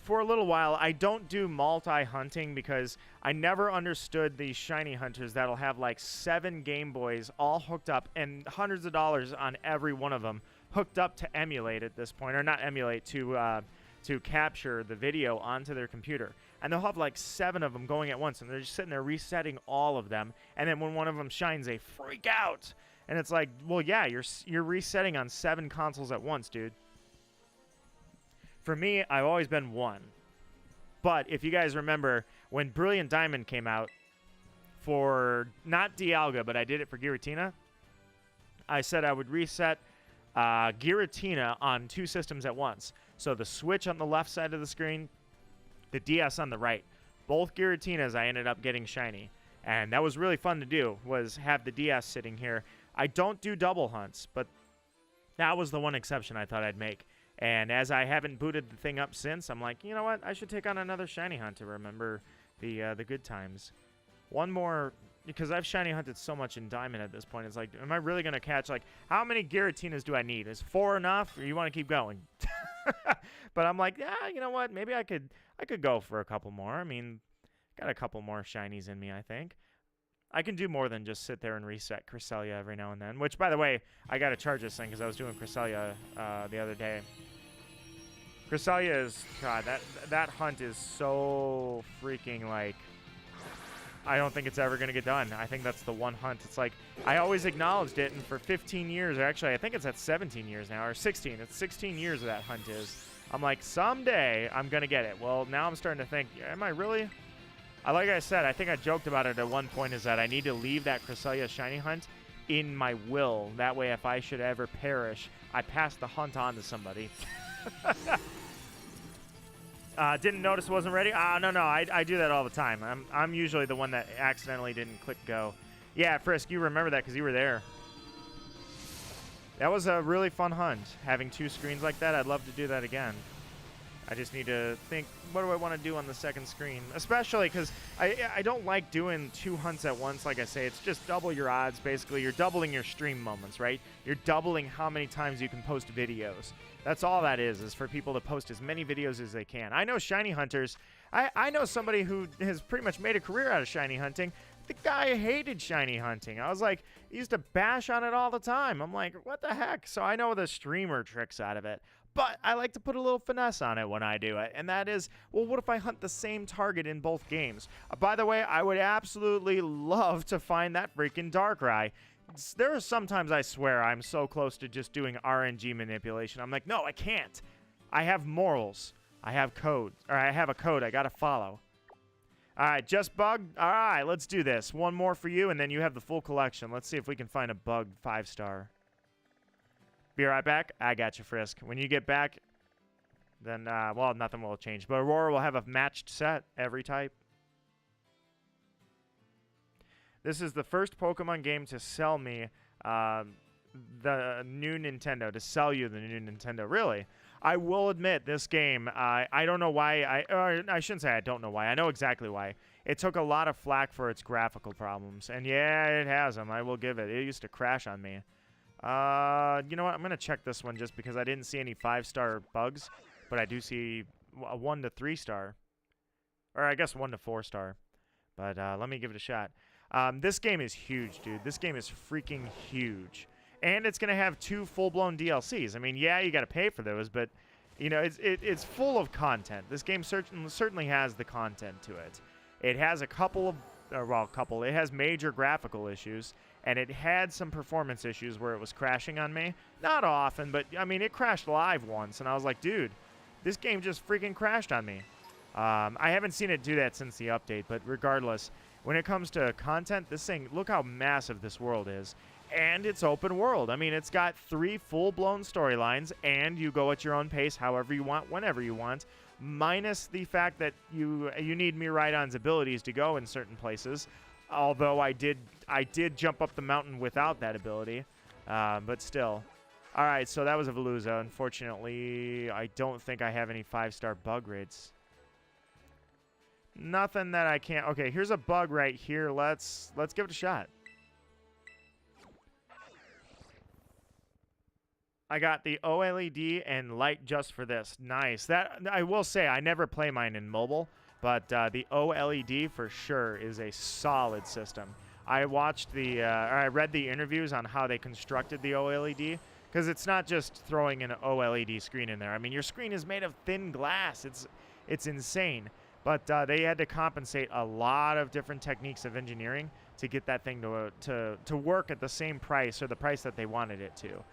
for a little while, I don't do multi-hunting because I never understood these shiny hunters that'll have like 7 Game Boys all hooked up and hundreds of dollars on every one of them hooked up to emulate at this point, or not emulate, to capture the video onto their computer. And they'll have like 7 of them going at once, and they're just sitting there resetting all of them. And then when one of them shines, they freak out. And it's like, well, yeah, you're resetting on 7 consoles at once, dude. For me, I've always been 1. But if you guys remember, when Brilliant Diamond came out, for not Dialga, but I did it for Giratina. I said I would reset Giratina on 2 systems at once. So the Switch on the left side of the screen, the DS on the right. Both Giratinas I ended up getting shiny. And that was really fun to do, was have the DS sitting here. I don't do double hunts, but that was the one exception I thought I'd make. And as I haven't booted the thing up since, I'm like, you know what? I should take on another shiny hunt to remember the good times. One more, because I've shiny hunted so much in Diamond at this point. It's like, am I really going to catch, like, how many Giratinas do I need? Is 4 enough, or you want to keep going? But I'm like, yeah, you know what? Maybe I could go for a couple more. I mean, got a couple more shinies in me, I think. I can do more than just sit there and reset Cresselia every now and then. Which, by the way, I got to charge this thing because I was doing Cresselia the other day. Cresselia is, God, that hunt is so freaking, like, I don't think it's ever going to get done. I think that's the one hunt. It's like, I always acknowledged it, and for 15 years, or actually, I think it's at 17 years now, or 16. It's 16 years that hunt is. I'm like, someday I'm going to get it. Well, now I'm starting to think, am I really? Like I said, I think I joked about it at one point, is that I need to leave that Cresselia shiny hunt in my will. That way, if I should ever perish, I pass the hunt on to somebody. Didn't notice it wasn't ready? No, I do that all the time. I'm usually the one that accidentally didn't click go. Yeah, Frisk, you remember that because you were there. That was a really fun hunt. Having 2 screens like that, I'd love to do that again. I just need to think, what do I want to do on the second screen? Especially because I don't like doing 2 hunts at once. Like I say, it's just double your odds, basically. You're doubling your stream moments, right? You're doubling how many times you can post videos. That's all that is for people to post as many videos as they can. I know shiny hunters. I know somebody who has pretty much made a career out of shiny hunting. The guy hated shiny hunting. I was like, he used to bash on it all the time. I'm like, what the heck? So I know the streamer tricks out of it. But I like to put a little finesse on it when I do it. And that is, well, what if I hunt the same target in both games? By the way, I would absolutely love to find that freaking Darkrai. There are sometimes I swear I'm so close to just doing RNG manipulation. I'm like, no, I can't. I have morals. I have code. Or I have a code I gotta follow. Alright, just bugged? Alright, let's do this. One more for you, and then you have the full collection. Let's see if we can find a bugged 5-star. Be right back. I got you, Frisk. When you get back, then, well, nothing will change. But Aurora will have a matched set, every type. This is the first Pokemon game to sell me the new Nintendo, to sell you the new Nintendo. Really? I will admit, this game, I don't know why, or I shouldn't say I don't know why. I know exactly why. It took a lot of flack for its graphical problems. And yeah, it has them. I will give it. It used to crash on me. You know what? I'm going to check this one just because I didn't see any 5-star bugs. But I do see a 1 to 3-star. Or I guess 1 to 4-star. But let me give it a shot. This game is huge, dude. This game is freaking huge. And it's going to have 2 full-blown DLCs. I mean, yeah, you got to pay for those, but, you know, it's full of content. This game certainly has the content to it. It has a couple of, it has major graphical issues, and it had some performance issues where it was crashing on me. Not often, but, I mean, it crashed live once, and I was like, dude, this game just freaking crashed on me. I haven't seen it do that since the update, but regardless, when it comes to content, this thing, look how massive this world is. And it's open world. I mean, it's got 3 full-blown storylines, and you go at your own pace however you want, whenever you want, minus the fact that you need Miraidon's abilities to go in certain places, although I did jump up the mountain without that ability, but still. All right, so that was a Veluza. Unfortunately, I don't think I have any 5-star bug rates. Nothing that I can't. Okay, here's a bug right here. Let's give it a shot. I got the OLED and light just for this. Nice. That I will say, I never play mine in mobile, but the OLED for sure is a solid system. I watched or I read the interviews on how they constructed the OLED, because it's not just throwing an OLED screen in there. I mean, your screen is made of thin glass. It's insane. But they had to compensate a lot of different techniques of engineering to get that thing to work at the same price, or the price that they wanted it to.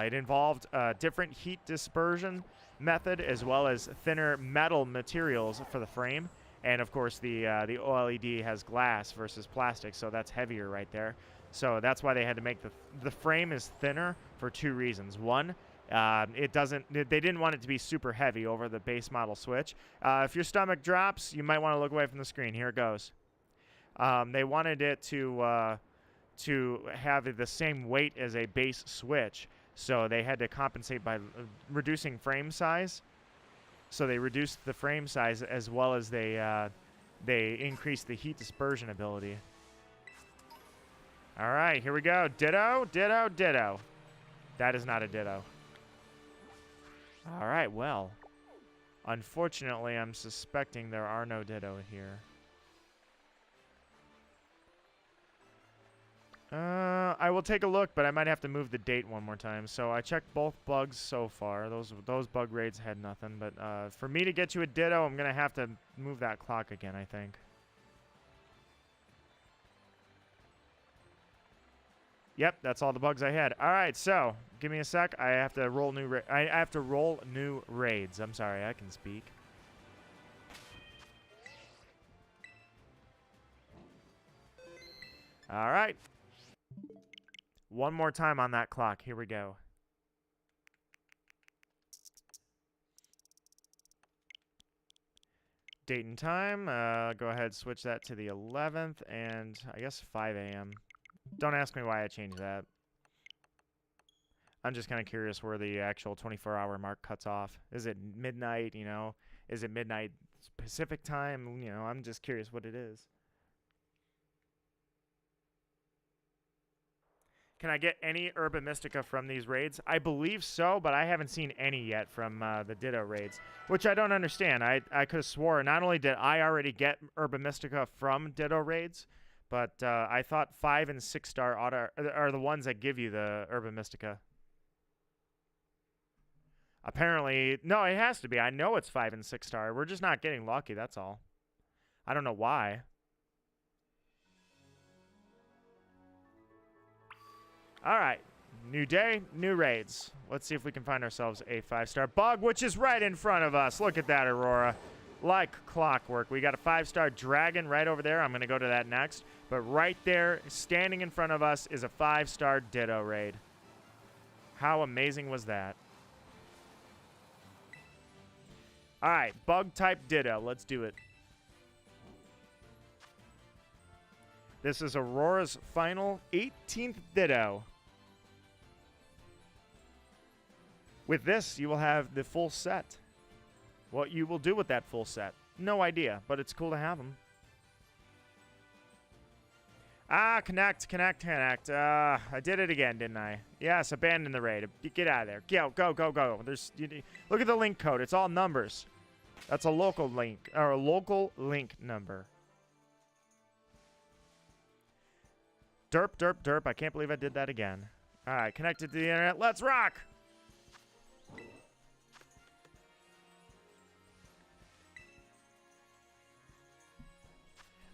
It involved a different heat dispersion method, as well as thinner metal materials for the frame. And of course, the OLED has glass versus plastic, so that's heavier right there. So that's why they had to make the frame is thinner for 2 reasons. One, they didn't want it to be super heavy over the base model Switch. If your stomach drops, you might want to look away from the screen. Here it goes. They wanted it to have the same weight as a base Switch, so they had to compensate by reducing frame size. So they reduced the frame size as well as they increased the heat dispersion ability. All right, here we go. Ditto, ditto, ditto. That is not a ditto. All right, well, unfortunately, I'm suspecting there are no ditto here. I will take a look, but I might have to move the date one more time. So I checked both bugs so far. Those bug raids had nothing. But for me to get you a ditto, I'm going to have to move that clock again, I think. Yep, that's all the bugs I had. All right, so give me a sec. I have to roll new raids. I'm sorry, I can speak. All right. One more time on that clock. Here we go. Date and time. Go ahead, switch that to the 11th, and I guess 5 a.m. Don't ask me why I changed that. I'm just kind of curious where the actual 24-hour mark cuts off. Is it midnight, you know? Is it midnight Pacific time? You know, I'm just curious what it is. Can I get any Herba Mystica from these raids? I believe so, but I haven't seen any yet from the Ditto raids, which I don't understand. I could have swore not only did I already get Herba Mystica from Ditto raids, but I thought 5 and 6 star are the ones that give you the Herba Mystica. Apparently, no, it has to be. I know it's 5 and 6 star. We're just not getting lucky, that's all. I don't know why. All right, new day, new raids. Let's see if we can find ourselves a 5-star bug, which is right in front of us. Look at that, Aurora. Like clockwork. We got a 5-star dragon right over there. I'm going to go to that next. But right there, standing in front of us, is a 5-star Ditto raid. How amazing was that? All right, bug-type Ditto. Let's do it. This is Aurora's final 18th Ditto. With this, you will have the full set. What you will do with that full set, no idea, but it's cool to have them. Ah, connect. I did it again, didn't I? Yes, abandon the raid. Get out of there. Go. Look at the link code. It's all numbers. That's a local link, or a local link number. Derp. I can't believe I did that again. All right, connected to the internet. Let's rock!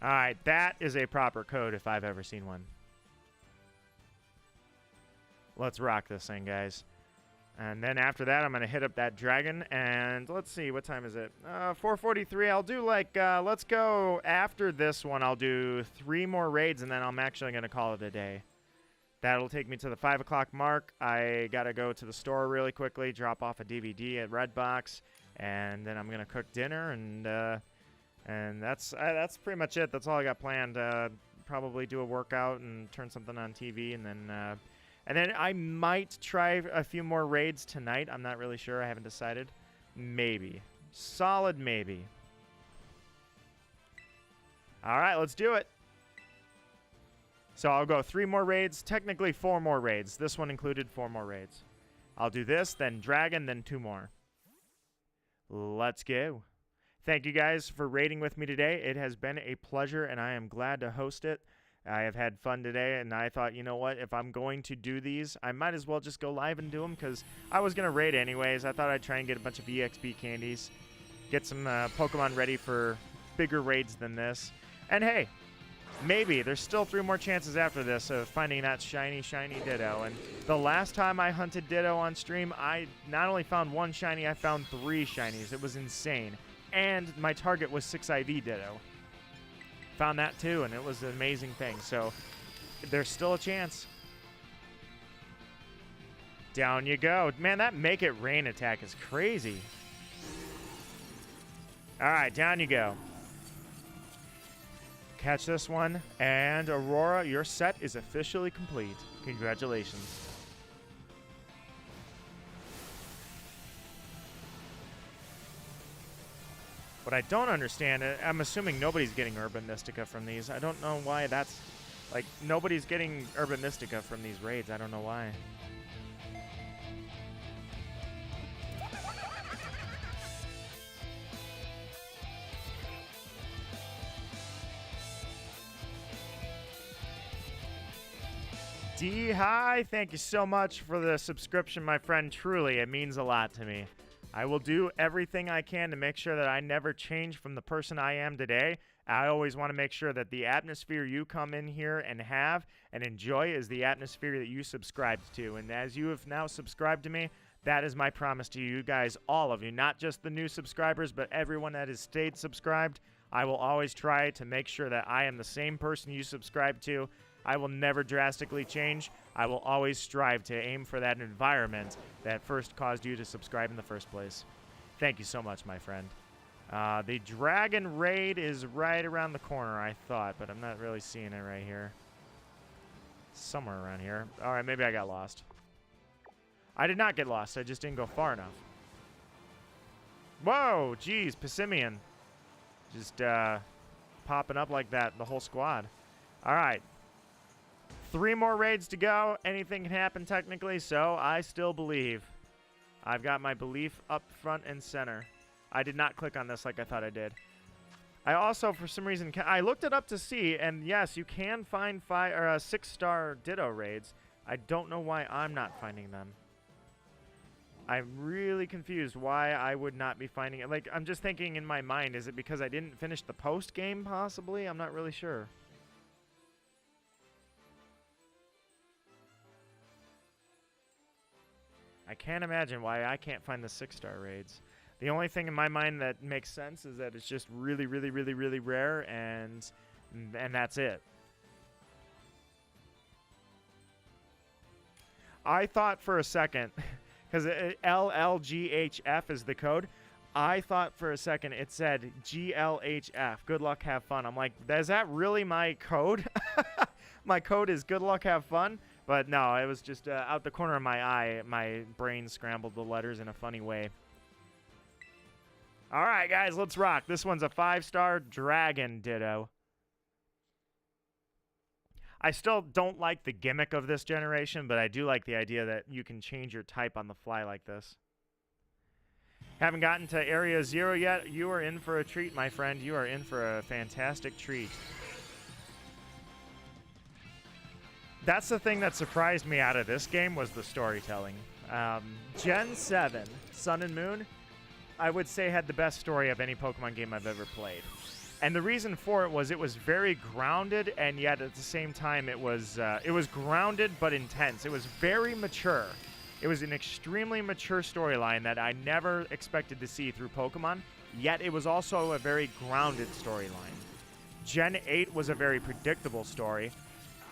All right, that is a proper code if I've ever seen one. Let's rock this thing, guys. And then after that, I'm going to hit up that dragon. And let's see, what time is it? 4:43. I'll do like, let's go after this one. I'll do 3 more raids, and then I'm actually going to call it a day. That'll take me to the 5 o'clock mark. I got to go to the store really quickly, drop off a DVD at Redbox, and then I'm going to cook dinner, and that's pretty much it. That's all I got planned. Probably do a workout and turn something on TV, and then I might try a few more raids tonight. I'm not really sure. I haven't decided. Maybe. Solid maybe. All right, let's do it. So I'll go 3 more raids. Technically 4 more raids. This one included 4 more raids. I'll do this, then Dragon, then 2 more. Let's go. Thank you guys for raiding with me today. It has been a pleasure, and I am glad to host it. I have had fun today, and I thought, you know what? If I'm going to do these, I might as well just go live and do them, because I was going to raid anyways. I thought I'd try and get a bunch of EXP candies, get some Pokemon ready for bigger raids than this. And hey, maybe there's still 3 more chances after this of finding that shiny Ditto. And the last time I hunted Ditto on stream, I not only found 1 shiny, I found 3 shinies. It was insane. and my target was 6 IV Ditto. Found that too, and it was an amazing thing. So there's still a chance. Down you go. Man, that Make It Rain attack is crazy. All right, down you go. Catch this one. And Aurora, your set is officially complete. Congratulations. What I don't understand, I'm assuming nobody's getting Urban Mystica from these. I don't know why that's... Like, nobody's getting Urban Mystica from these raids. I don't know why. D-Hi, thank you so much for the subscription, my friend. Truly, it means a lot to me. I will do everything I can to make sure that I never change from the person I am today. I always want to make sure that the atmosphere you come in here and have and enjoy is the atmosphere that you subscribed to. And as you have now subscribed to me, that is my promise to you guys, all of you, not just the new subscribers, but everyone that has stayed subscribed. I will always try to make sure that I am the same person you subscribe to. I will never drastically change. I will always strive to aim for that environment that first caused you to subscribe in the first place. Thank you so much, my friend. The Dragon Raid is right around the corner, I thought, but I'm not really seeing it right here. Somewhere around here. All right, maybe I got lost. I did not get lost. I just didn't go far enough. Whoa, geez, Pessimian. Just popping up like that, the whole squad. All right. 3 more raids to go. Anything can happen technically, so I still believe. I've got my belief up front and center. I did not click on this like I thought I did. I also, for some reason, I looked it up to see, and yes, you can find 6-star Ditto raids. I don't know why I'm not finding them. I'm really confused why I would not be finding it. Like, I'm just thinking in my mind, is it because I didn't finish the post game, possibly? I'm not really sure. I can't imagine why I can't find the 6-star raids. The only thing in my mind that makes sense is that it's just really, really, really, really rare, and that's it. I thought for a second, because LLGHF is the code, I thought for a second it said GLHF, good luck, have fun. I'm like, is that really my code? My code is good luck, have fun? But no, it was just out the corner of my eye. My brain scrambled the letters in a funny way. All right, guys, let's rock. This one's a 5-star Dragon Ditto. I still don't like the gimmick of this generation, but I do like the idea that you can change your type on the fly like this. Haven't gotten to Area 0 yet? You are in for a treat, my friend. You are in for a fantastic treat. That's the thing that surprised me out of this game was the storytelling. Gen 7, Sun and Moon, I would say had the best story of any Pokemon game I've ever played. And the reason for it was very grounded, and yet at the same time it was grounded but intense. It was very mature. It was an extremely mature storyline that I never expected to see through Pokemon, yet it was also a very grounded storyline. Gen 8 was a very predictable story.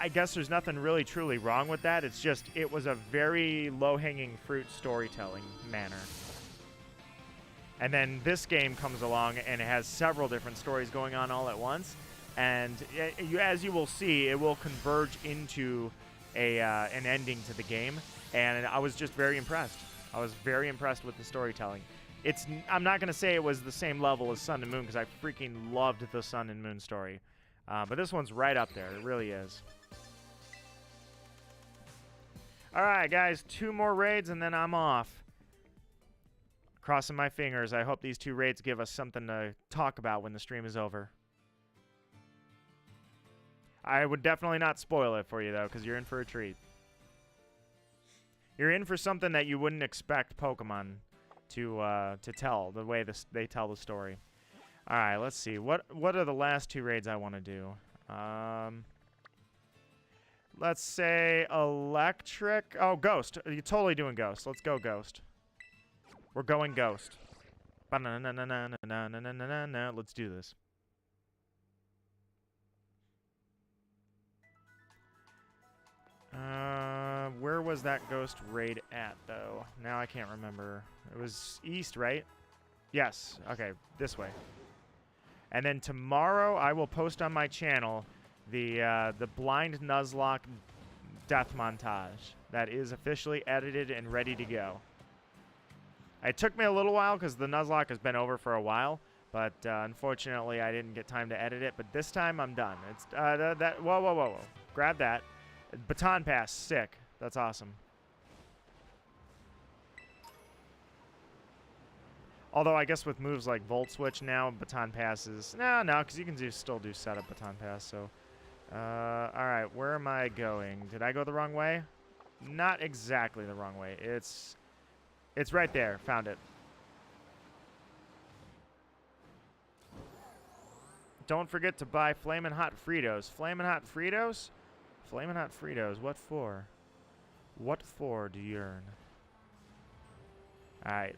I guess there's nothing really truly wrong with that. It's just, it was a very low-hanging fruit storytelling manner. And then this game comes along and it has several different stories going on all at once. And as you will see, it will converge into an ending to the game. And I was just very impressed. I was very impressed with the storytelling. I'm not going to say it was the same level as Sun and Moon because I freaking loved the Sun and Moon story. But this one's right up there. It really is. All right, guys, 2 more raids and then I'm off. Crossing my fingers. I hope these 2 raids give us something to talk about when the stream is over. I would definitely not spoil it for you, though, because you're in for a treat. You're in for something that you wouldn't expect Pokemon to tell, the way they tell the story. All right, let's see. What are the last 2 raids I want to do? Let's say Electric. Oh, Ghost. You're totally doing Ghost. Let's go Ghost. We're going Ghost. Let's do this. Where was that ghost raid at, though? Now I can't remember. It was east, right? Yes. Okay, this way. And then tomorrow I will post on my channel the blind Nuzlocke death montage that is officially edited and ready to go. It took me a little while because the Nuzlocke has been over for a while, but unfortunately I didn't get time to edit it. But this time I'm done. It's whoa. Grab that. Baton pass, sick. That's awesome. Although I guess with moves like Volt Switch now, Baton Pass is... No, because you can still do setup Baton Pass, so... Alright, where am I going? Did I go the wrong way? Not exactly the wrong way. It's right there. Found it. Don't forget to buy Flamin' Hot Fritos. Flamin' Hot Fritos? Flamin' Hot Fritos. What for? What for do you earn? Alright.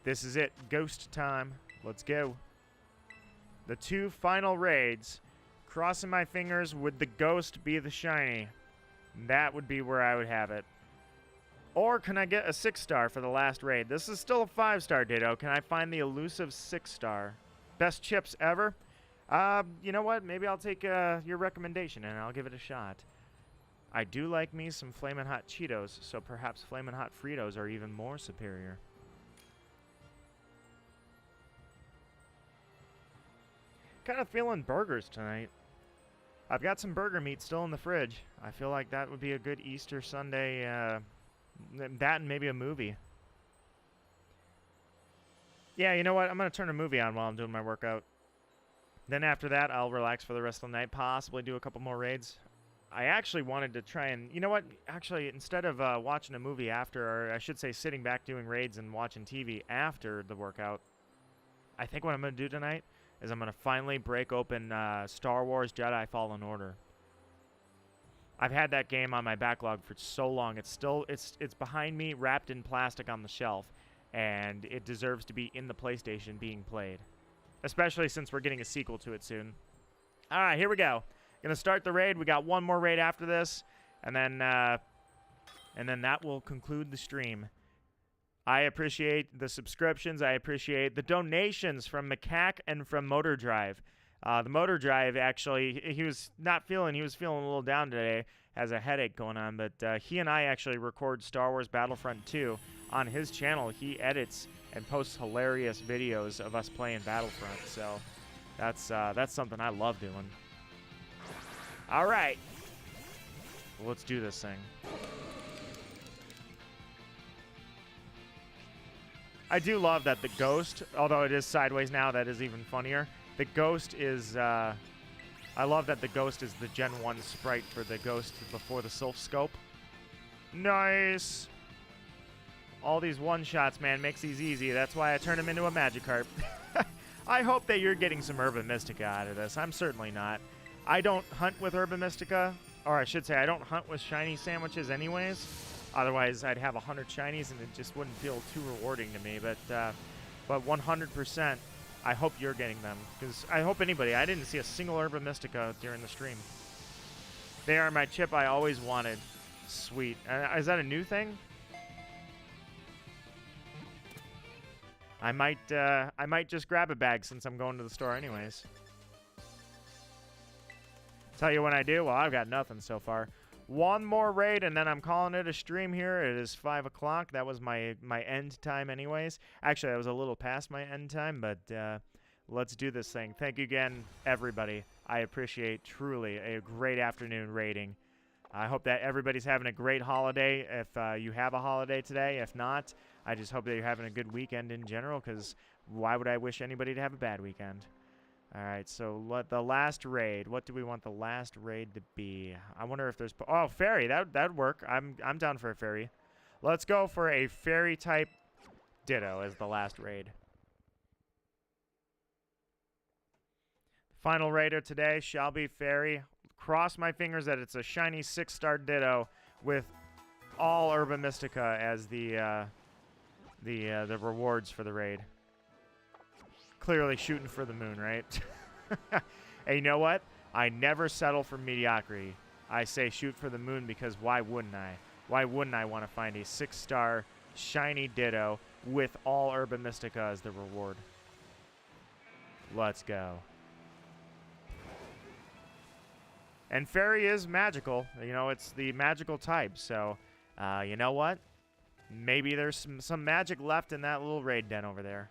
This is it. Ghost time. Let's go. The 2 final raids. Crossing my fingers, would the ghost be the shiny? That would be where I would have it. Or can I get a 6-star for the last raid? This is still a 5-star Ditto. Can I find the elusive 6-star? Best chips ever? You know what? Maybe I'll take your recommendation and I'll give it a shot. I do like me some Flamin' Hot Cheetos, so perhaps Flamin' Hot Fritos are even more superior. Kind of feeling burgers tonight. I've got some burger meat still in the fridge. I feel like that would be a good Easter Sunday, that and maybe a movie. Yeah, you know what? I'm going to turn a movie on while I'm doing my workout. Then after that, I'll relax for the rest of the night, possibly do a couple more raids. I actually wanted to try and... You know what? Actually, instead of watching a movie after, or I should say sitting back doing raids and watching TV after the workout, I think what I'm going to do tonight is I'm going to finally break open Star Wars Jedi Fallen Order. I've had that game on my backlog for so long. It's behind me, wrapped in plastic on the shelf, and it deserves to be in the PlayStation being played. Especially since we're getting a sequel to it soon. All right, here we go. Gonna start the raid. We got one more raid after this, and then that will conclude the stream. I appreciate the subscriptions. I appreciate the donations from Macaque and from Motor Drive. The Motor Drive, actually, he was feeling a little down today, has a headache going on, but he and I actually record Star Wars Battlefront 2 on his channel. He edits and posts hilarious videos of us playing Battlefront, so that's something I love doing. All right, let's do this thing. I do love that the ghost, although it is sideways now, that is even funnier. The ghost is, I love that the ghost is the Gen 1 sprite for the ghost before the Sylph Scope. Nice! All these one-shots, man, makes these easy. That's why I turn them into a Magikarp. I hope that you're getting some Urban Mystica out of this. I'm certainly not. I don't hunt with Urban Mystica, or I should say I don't hunt with shiny sandwiches anyways. Otherwise, I'd have 100 shinies and it just wouldn't feel too rewarding to me. But 100%, I hope you're getting them. Because I hope anybody, I didn't see a single Urban Mystica during the stream. They are my chip I always wanted. Sweet. Is that a new thing? I might just grab a bag since I'm going to the store anyways. Tell you when I do. Well, I've got nothing so far. One more raid, and then I'm calling it a stream here. It is 5 o'clock. That was my end time anyways. Actually, I was a little past my end time, but let's do this thing. Thank you again, everybody. I appreciate truly a great afternoon raiding. I hope that everybody's having a great holiday if you have a holiday today. If not, I just hope that you're having a good weekend in general, because why would I wish anybody to have a bad weekend? All right, so the last raid. What do we want the last raid to be? I wonder if there's... Oh, fairy. That'd work. I'm down for a fairy. Let's go for a fairy-type Ditto as the last raid. Final raider today shall be fairy. Cross my fingers that it's a shiny 6-star Ditto with all Urban Mystica as the rewards for the raid. clearly shooting for the moon, right? Hey, you know what? I never settle for mediocrity. I say shoot for the moon because why wouldn't I? Why wouldn't I want to find a 6-star shiny Ditto with all Urban Mystica as the reward? Let's go. And Fairy is magical. You know, it's the magical type. So, you know what? Maybe there's some magic left in that little raid den over there.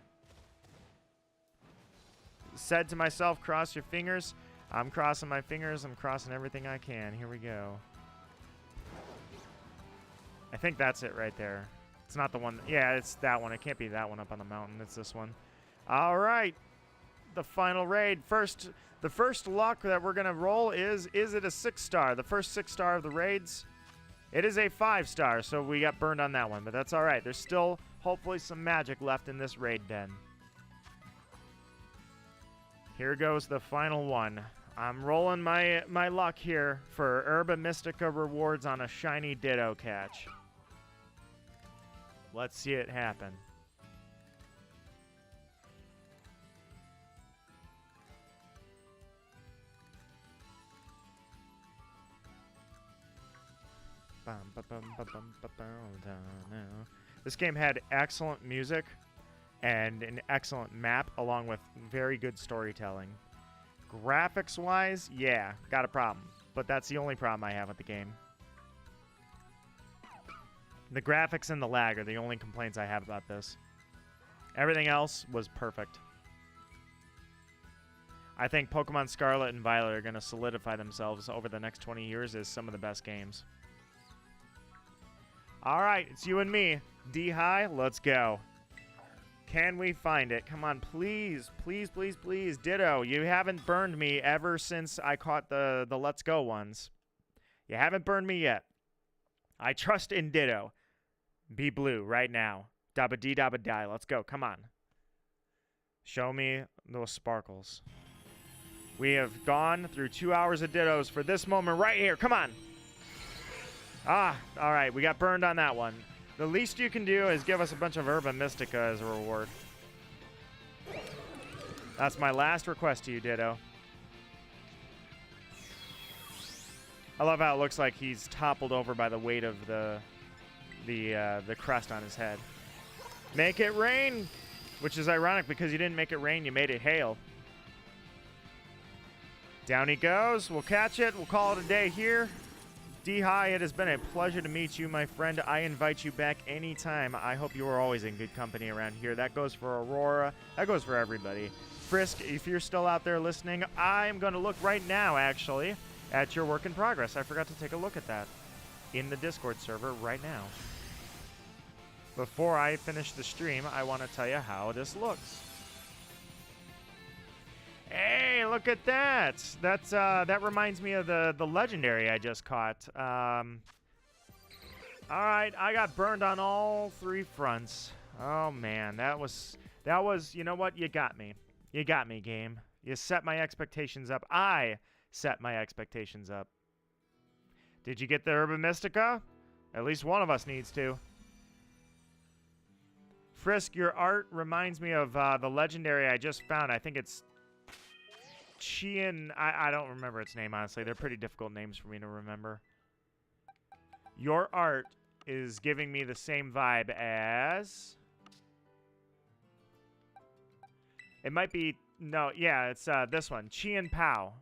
Said to myself, cross your fingers. I'm crossing my fingers. I'm crossing everything I can. Here we go. I think that's it right there. It's not the one. Yeah, it's that one. It can't be that one up on the mountain. It's this one. All right. The final raid. The first luck that we're going to roll is it a 6-star? The first 6-star of the raids. It is a 5-star, so we got burned on that one. But that's all right. There's still, hopefully, some magic left in this raid den. Here goes the final one. I'm rolling my luck here for Urban Mystica rewards on a shiny Ditto catch. Let's see it happen. This game had excellent music and an excellent map along with very good storytelling. Graphics-wise, yeah, got a problem. But that's the only problem I have with the game. The graphics and the lag are the only complaints I have about this. Everything else was perfect. I think Pokemon Scarlet and Violet are going to solidify themselves over the next 20 years as some of the best games. All right, it's you and me. D-High, let's go. Can we find it? Come on, please, please, please, please. Ditto, you haven't burned me ever since I caught the Let's Go ones. You haven't burned me yet. I trust in Ditto. Be blue right now. Dabba dee dabba die. Let's go. Come on. Show me those sparkles. We have gone through 2 hours of Dittos for this moment right here. Come on. Ah, all right. We got burned on that one. The least you can do is give us a bunch of Urban Mystica as a reward. That's my last request to you, Ditto. I love how it looks like he's toppled over by the weight of the crest on his head. Make it rain! Which is ironic because you didn't make it rain, you made it hail. Down he goes. We'll catch it. We'll call it a day here. D-High, it has been a pleasure to meet you, my friend. I invite you back anytime. I hope you are always in good company around here. That goes for Aurora. That goes for everybody. Frisk, if you're still out there listening, I'm going to look right now, actually, at your work in progress. I forgot to take a look at that in the Discord server right now. Before I finish the stream, I want to tell you how this looks. Hey, look at that! That reminds me of the legendary I just caught. All right, I got burned on all 3 fronts. Oh man, that was. You know what? You got me. You got me, game. You set my expectations up. I set my expectations up. Did you get the Urban Mystica? At least one of us needs to. Frisk, your art reminds me of the legendary I just found. I think it's Chian. I don't remember its name, honestly. They're pretty difficult names for me to remember. Your art is giving me the same vibe as... It might be... No, yeah, it's this one. Chian Pao.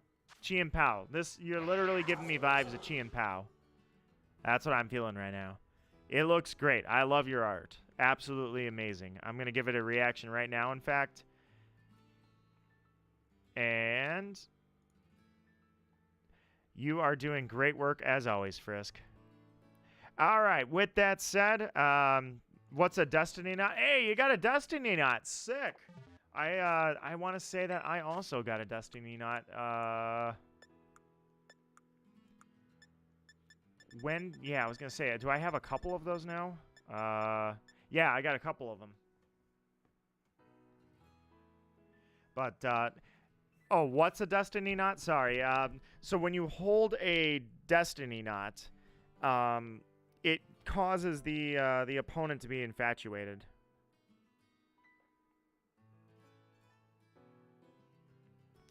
Chian Pao. You're literally giving me vibes of Chian Pao. That's what I'm feeling right now. It looks great. I love your art. Absolutely amazing. I'm going to give it a reaction right now, in fact. And you are doing great work as always, Frisk. All right. With that said, what's a Destiny Knot? Hey, you got a Destiny Knot. Sick. I want to say that I also got a Destiny Knot. Yeah, I was going to say, do I have a couple of those now? Yeah, I got a couple of them. But, oh, what's a Destiny Knot? Sorry. So when you hold a Destiny Knot, it causes the opponent to be infatuated.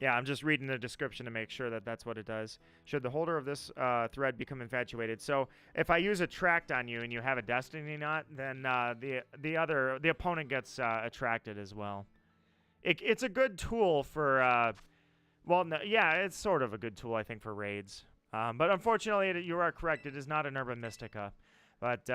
Yeah, I'm just reading the description to make sure that that's what it does. Should the holder of this thread become infatuated? So if I use attract on you and you have a destiny knot, then the opponent gets attracted as well. It's a good tool for well, no, yeah, it's sort of a good tool I think for raids. But unfortunately, you are correct. It is not an Urban Mystica. But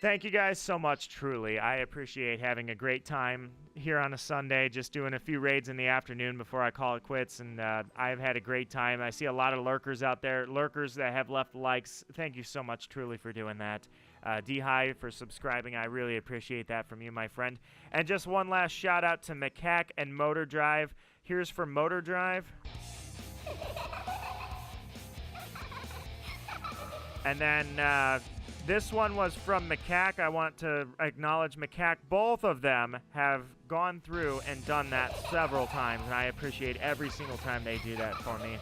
thank you guys so much, truly. I appreciate having a great time here on a Sunday, just doing a few raids in the afternoon before I call it quits, and I've had a great time. I see a lot of lurkers out there, lurkers that have left likes. Thank you so much, truly, for doing that. D-High for subscribing. I really appreciate that from you, my friend. And just one last shout-out to Macaque and Motor Drive. Here's for Motor Drive. And then this one was from Macaque. I want to acknowledge Macaque. Both of them have gone through and done that several times, and I appreciate every single time they do that for me.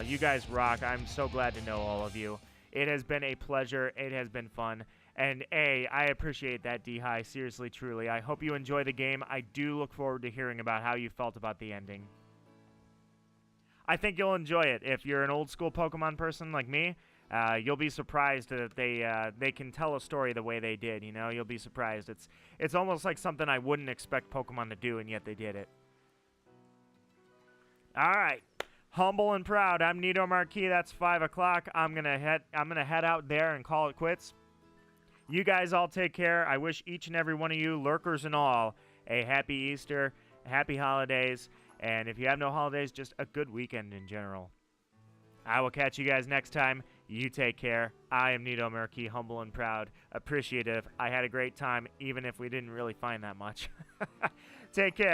You guys rock. I'm so glad to know all of you. It has been a pleasure. It has been fun. And I appreciate that, D-High. Seriously, truly. I hope you enjoy the game. I do look forward to hearing about how you felt about the ending. I think you'll enjoy it. If you're an old school Pokemon person like me, you'll be surprised that they can tell a story the way they did. You know, you'll be surprised. It's almost like something I wouldn't expect Pokemon to do, and yet they did it. All right, humble and proud. I'm Nito Marquis. That's 5 o'clock. I'm gonna head out there and call it quits. You guys all take care. I wish each and every one of you, lurkers and all, a happy Easter, happy holidays, and if you have no holidays, just a good weekend in general. I will catch you guys next time. You take care. I am Nito Marquis, humble and proud, appreciative. I had a great time, even if we didn't really find that much. Take care.